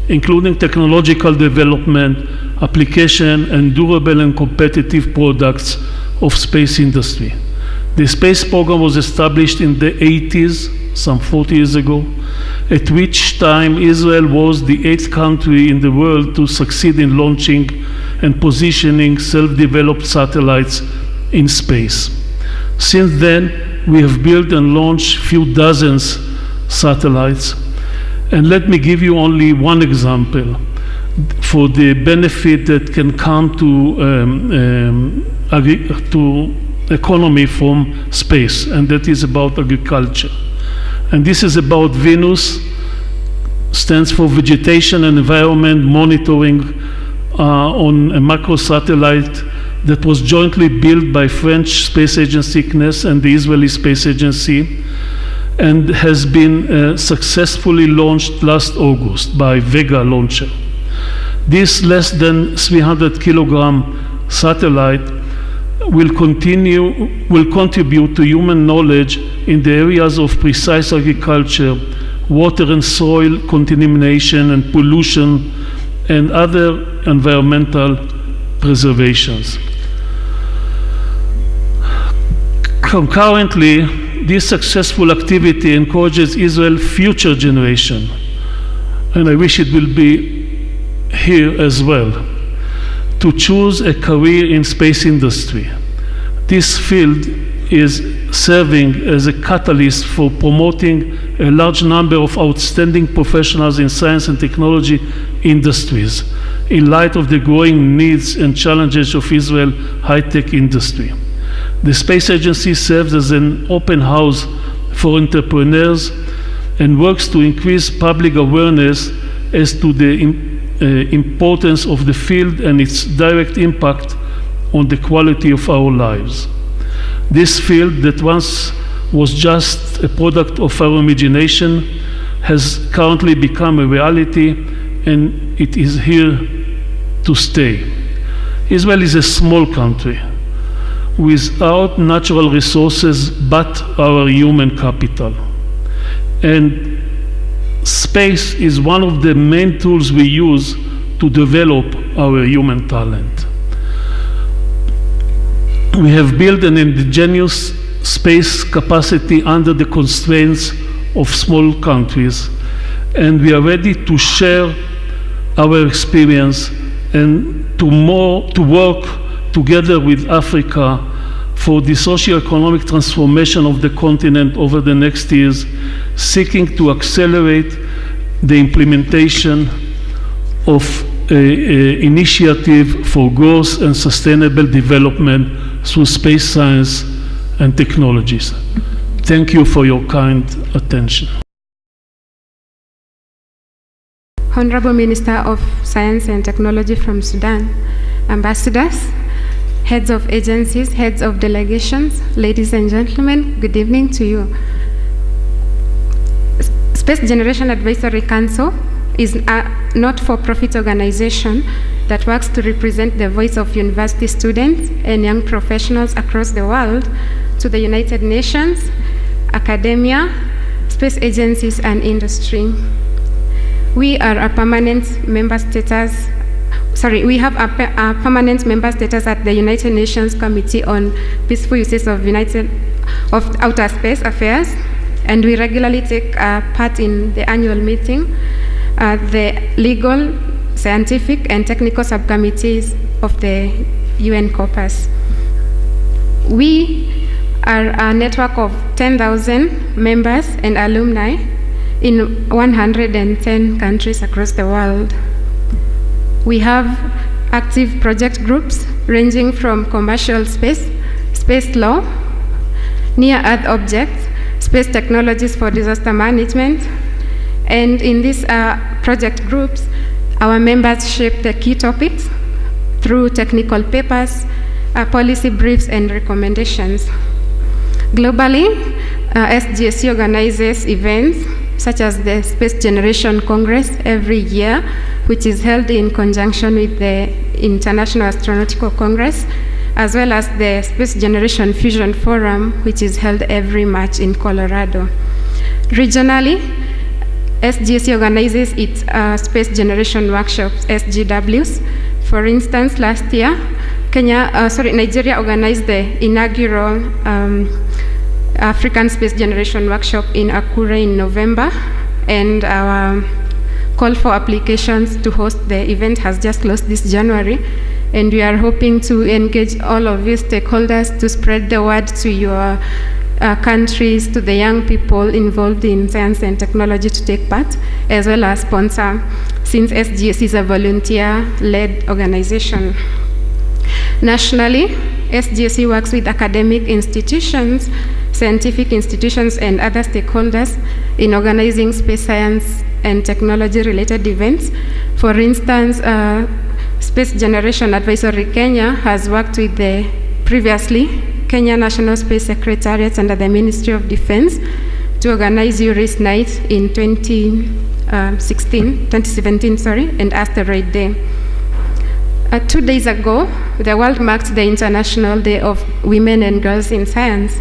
including technological development, application, and durable and competitive products of space industry. The space program was established in the 80s, some 40 years ago, at which time Israel was the 8th country in the world to succeed in launching and positioning self-developed satellites in space. Since then, we have built and launched few dozens satellites. And let me give you only one example for the benefit that can come to economy from space, and that is about agriculture. And this is about Venus, stands for Vegetation and Environment Monitoring on a macro satellite that was jointly built by French Space Agency CNES and the Israeli Space Agency, and has been successfully launched last August by Vega launcher. This less than 300 kilogram satellite will contribute to human knowledge in the areas of precise agriculture, water and soil contamination and pollution, and other environmental preservations. Concurrently, this successful activity encourages Israel's future generation, and I wish it will be here as well, to choose a career in space industry. this field is serving as a catalyst for promoting a large number of outstanding professionals in science and technology industries in light of the growing needs and challenges of Israel's high-tech industry. The Space Agency serves as an open house for entrepreneurs and works to increase public awareness as to the importance of the field and its direct impact on the quality of our lives. This field that once was just a product of our imagination has currently become a reality, and it is here to stay. Israel is a small country without natural resources but our human capital. And space is one of the main tools we use to develop our human talent. We have built an indigenous space capacity under the constraints of small countries, and we are ready to share our experience and to work together with Africa for the socio-economic transformation of the continent over the next years, seeking to accelerate the implementation of an initiative for growth and sustainable development through space science and technologies. Thank you for your kind attention. Honorable Minister of Science and Technology from Sudan, ambassadors, heads of agencies, heads of delegations, ladies and gentlemen, good evening to you. Space Generation Advisory Council is a not-for-profit organization that works to represent the voice of university students and young professionals across the world to the United Nations, academia, space agencies, and industry. We are a permanent member status. We have a permanent member status at the United Nations Committee on Peaceful Uses of Outer Space Affairs, and we regularly take part in the annual meeting, the legal, scientific, and technical subcommittees of the UN Corpus. We are a network of 10,000 members and alumni in 110 countries across the world. We have active project groups ranging from commercial space, space law, near-Earth objects, space technologies for disaster management, and in these project groups, our members shape the key topics through technical papers, policy briefs, and recommendations. Globally, SGSC organizes events such as the Space Generation Congress every year, which is held in conjunction with the International Astronautical Congress, as well as the Space Generation Fusion Forum, which is held every March in Colorado. Regionally, SGSC organizes its Space Generation Workshops, SGWs. For instance, last year, Nigeria organized the inaugural African Space Generation Workshop in Akure in November, and our call for applications to host the event has just closed this January, and we are hoping to engage all of you stakeholders to spread the word to your countries, to the young people involved in science and technology to take part, as well as sponsor, since SGS is a volunteer-led organization. Nationally, SGSC works with academic institutions, scientific institutions, and other stakeholders in organizing space science and technology-related events. For instance, Space Generation Advisory Kenya has worked with the previously Kenya National Space Secretariat under the Ministry of Defense to organize URIS Night in 2017, and Asteroid Day. 2 days ago, the world marked the International Day of Women and Girls in Science.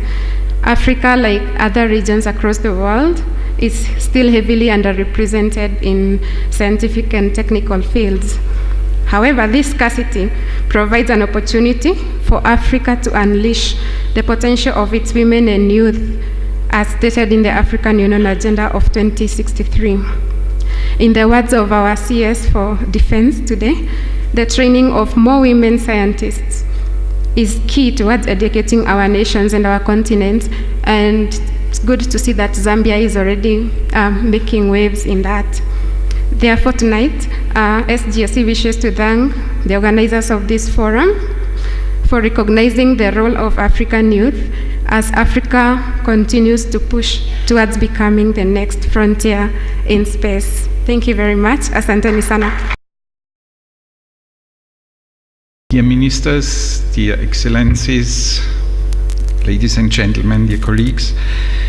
Africa, like other regions across the world, is still heavily underrepresented in scientific and technical fields. However, this scarcity provides an opportunity for Africa to unleash the potential of its women and youth, as stated in the African Union Agenda of 2063. In the words of our CS for Defense today, the training of more women scientists is key towards educating our nations and our continent, and it's good to see that Zambia is already making waves in that. Therefore, tonight, SGSC wishes to thank the organizers of this forum for recognizing the role of African youth as Africa continues to push towards becoming the next frontier in space. Thank you very much. Asanteni sana. Dear ministers, dear excellencies, ladies and gentlemen, dear colleagues,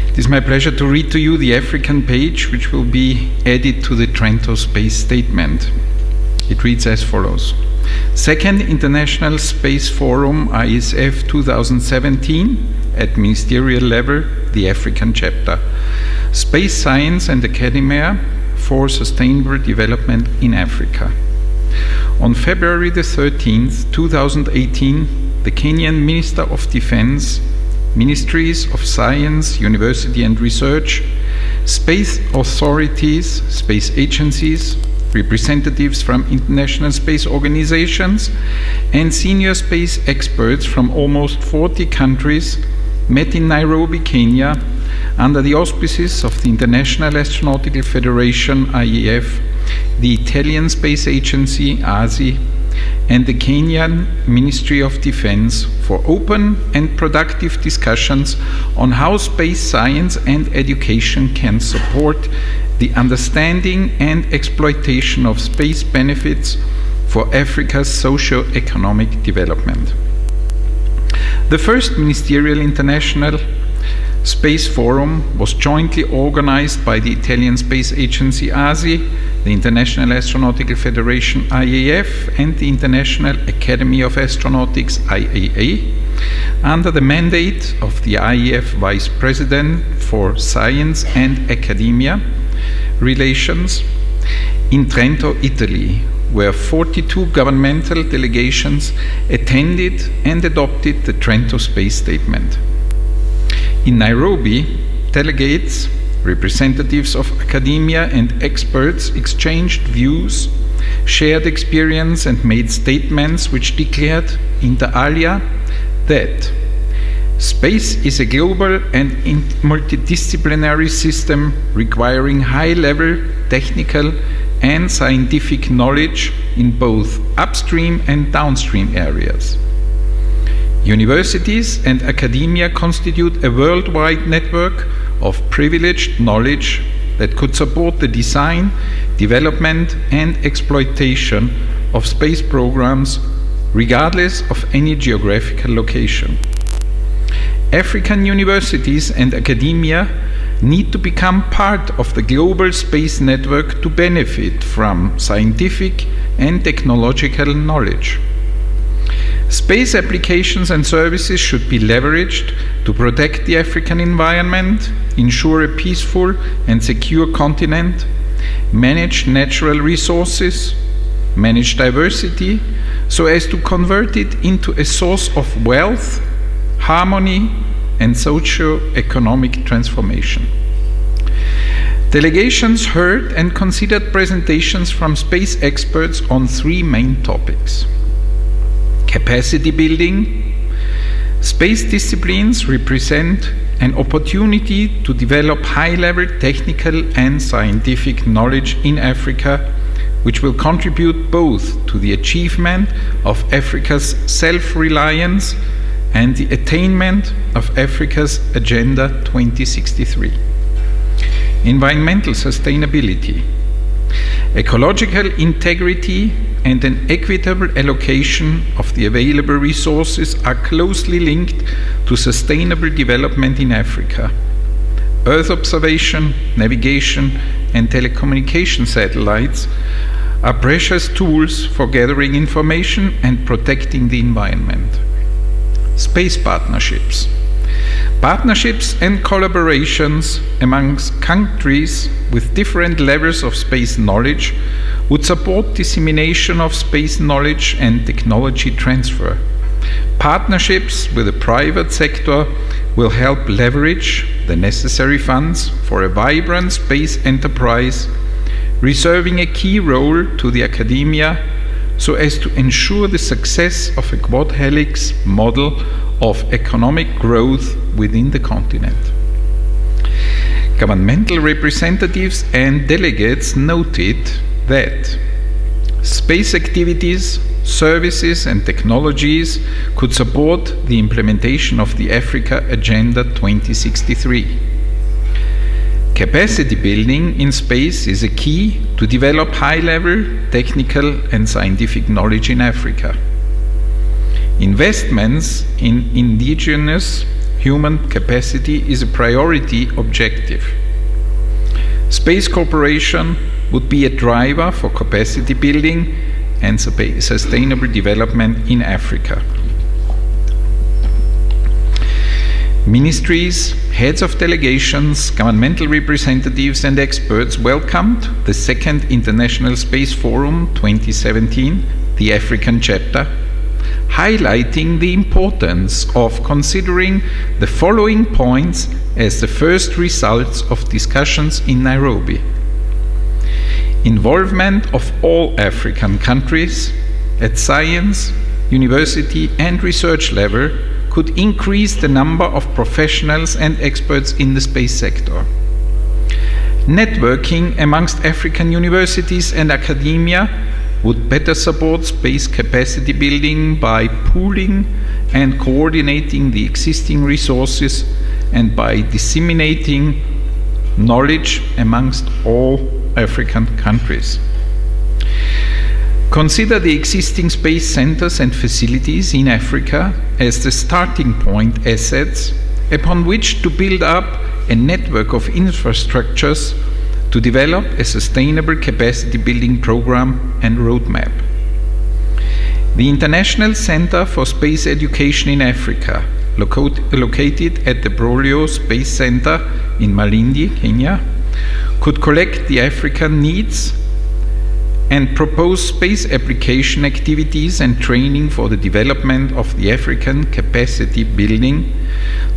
it is my pleasure to read to you the African page, which will be added to the Trento Space Statement. It reads as follows. Second International Space Forum, ISF 2017, at ministerial level, the African chapter. Space Science and Academia for Sustainable Development in Africa. On February the 13th, 2018, the Kenyan Minister of Defense, Ministries of Science, University and Research, space authorities, space agencies, representatives from international space organizations, and senior space experts from almost 40 countries met in Nairobi, Kenya, under the auspices of the International Astronautical Federation, IAF, the Italian Space Agency, ASI, and the Kenyan Ministry of Defense for open and productive discussions on how space science and education can support the understanding and exploitation of space benefits for Africa's socio-economic development. The first Ministerial International Space Forum was jointly organized by the Italian Space Agency ASI, the International Astronautical Federation IAF, and the International Academy of Astronautics IAA, under the mandate of the IAF Vice President for Science and Academia Relations in Trento, Italy, where 42 governmental delegations attended and adopted the Trento Space Statement. In Nairobi, delegates, representatives of academia and experts exchanged views, shared experience, and made statements which declared inter alia that space is a global and multidisciplinary system requiring high-level technical and scientific knowledge in both upstream and downstream areas. Universities and academia constitute a worldwide network of privileged knowledge that could support the design, development, and exploitation of space programs regardless of any geographical location. African universities and academia need to become part of the global space network to benefit from scientific and technological knowledge. Space applications and services should be leveraged to protect the African environment, ensure a peaceful and secure continent, manage natural resources, manage diversity, so as to convert it into a source of wealth, harmony, and socio-economic transformation. Delegations heard and considered presentations from space experts on three main topics. Capacity building. Space disciplines represent an opportunity to develop high-level technical and scientific knowledge in Africa, which will contribute both to the achievement of Africa's self-reliance and the attainment of Africa's Agenda 2063. Environmental sustainability. Ecological integrity and an equitable allocation of the available resources are closely linked to sustainable development in Africa. Earth observation, navigation, and telecommunication satellites are precious tools for gathering information and protecting the environment. Space partnerships. Partnerships and collaborations amongst countries with different levels of space knowledge would support dissemination of space knowledge and technology transfer. Partnerships with the private sector will help leverage the necessary funds for a vibrant space enterprise, reserving a key role to the academia so as to ensure the success of a quad helix model of economic growth within the continent. Governmental representatives and delegates noted that space activities, services and technologies could support the implementation of the Africa Agenda 2063. Capacity building in space is a key to develop high-level technical and scientific knowledge in Africa. Investments in indigenous human capacity is a priority objective. Space cooperation would be a driver for capacity building and sustainable development in Africa. Ministries, heads of delegations, governmental representatives and experts welcomed the Second International Space Forum 2017, the African chapter, highlighting the importance of considering the following points as the first results of discussions in Nairobi. Involvement of all African countries at science, university and research level could increase the number of professionals and experts in the space sector. Networking amongst African universities and academia would better support space capacity building by pooling and coordinating the existing resources and by disseminating knowledge amongst all African countries. Consider the existing space centers and facilities in Africa as the starting point assets upon which to build up a network of infrastructures to develop a sustainable capacity building program and roadmap. The International Center for Space Education in Africa, located at the Brolio Space Center in Malindi, Kenya, could collect the African needs and propose space application activities and training for the development of the African capacity building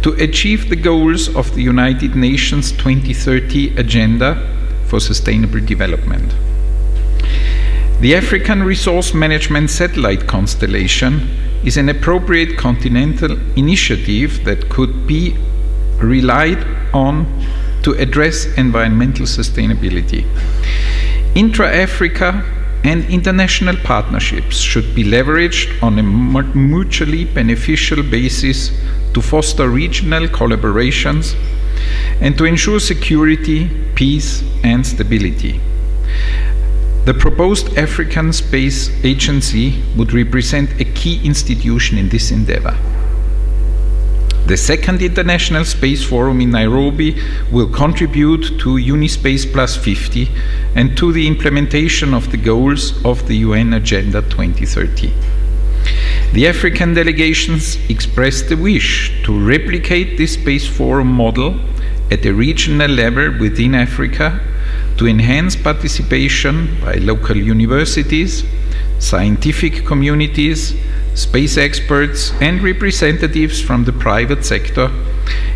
to achieve the goals of the United Nations 2030 Agenda for Sustainable Development. The African Resource Management Satellite Constellation is an appropriate continental initiative that could be relied on to address environmental sustainability. Intra-Africa and international partnerships should be leveraged on a mutually beneficial basis to foster regional collaborations and to ensure security, peace, and stability. The proposed African Space Agency would represent a key institution in this endeavor. The Second International Space Forum in Nairobi will contribute to Unispace Plus 50 and to the implementation of the goals of the UN Agenda 2030. The African delegations expressed the wish to replicate this Space Forum model at a regional level within Africa to enhance participation by local universities, scientific communities, space experts and representatives from the private sector,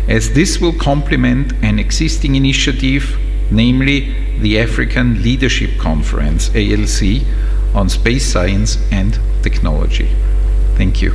as this will complement an existing initiative, namely the African Leadership Conference, ALC, on space science and technology. Thank you.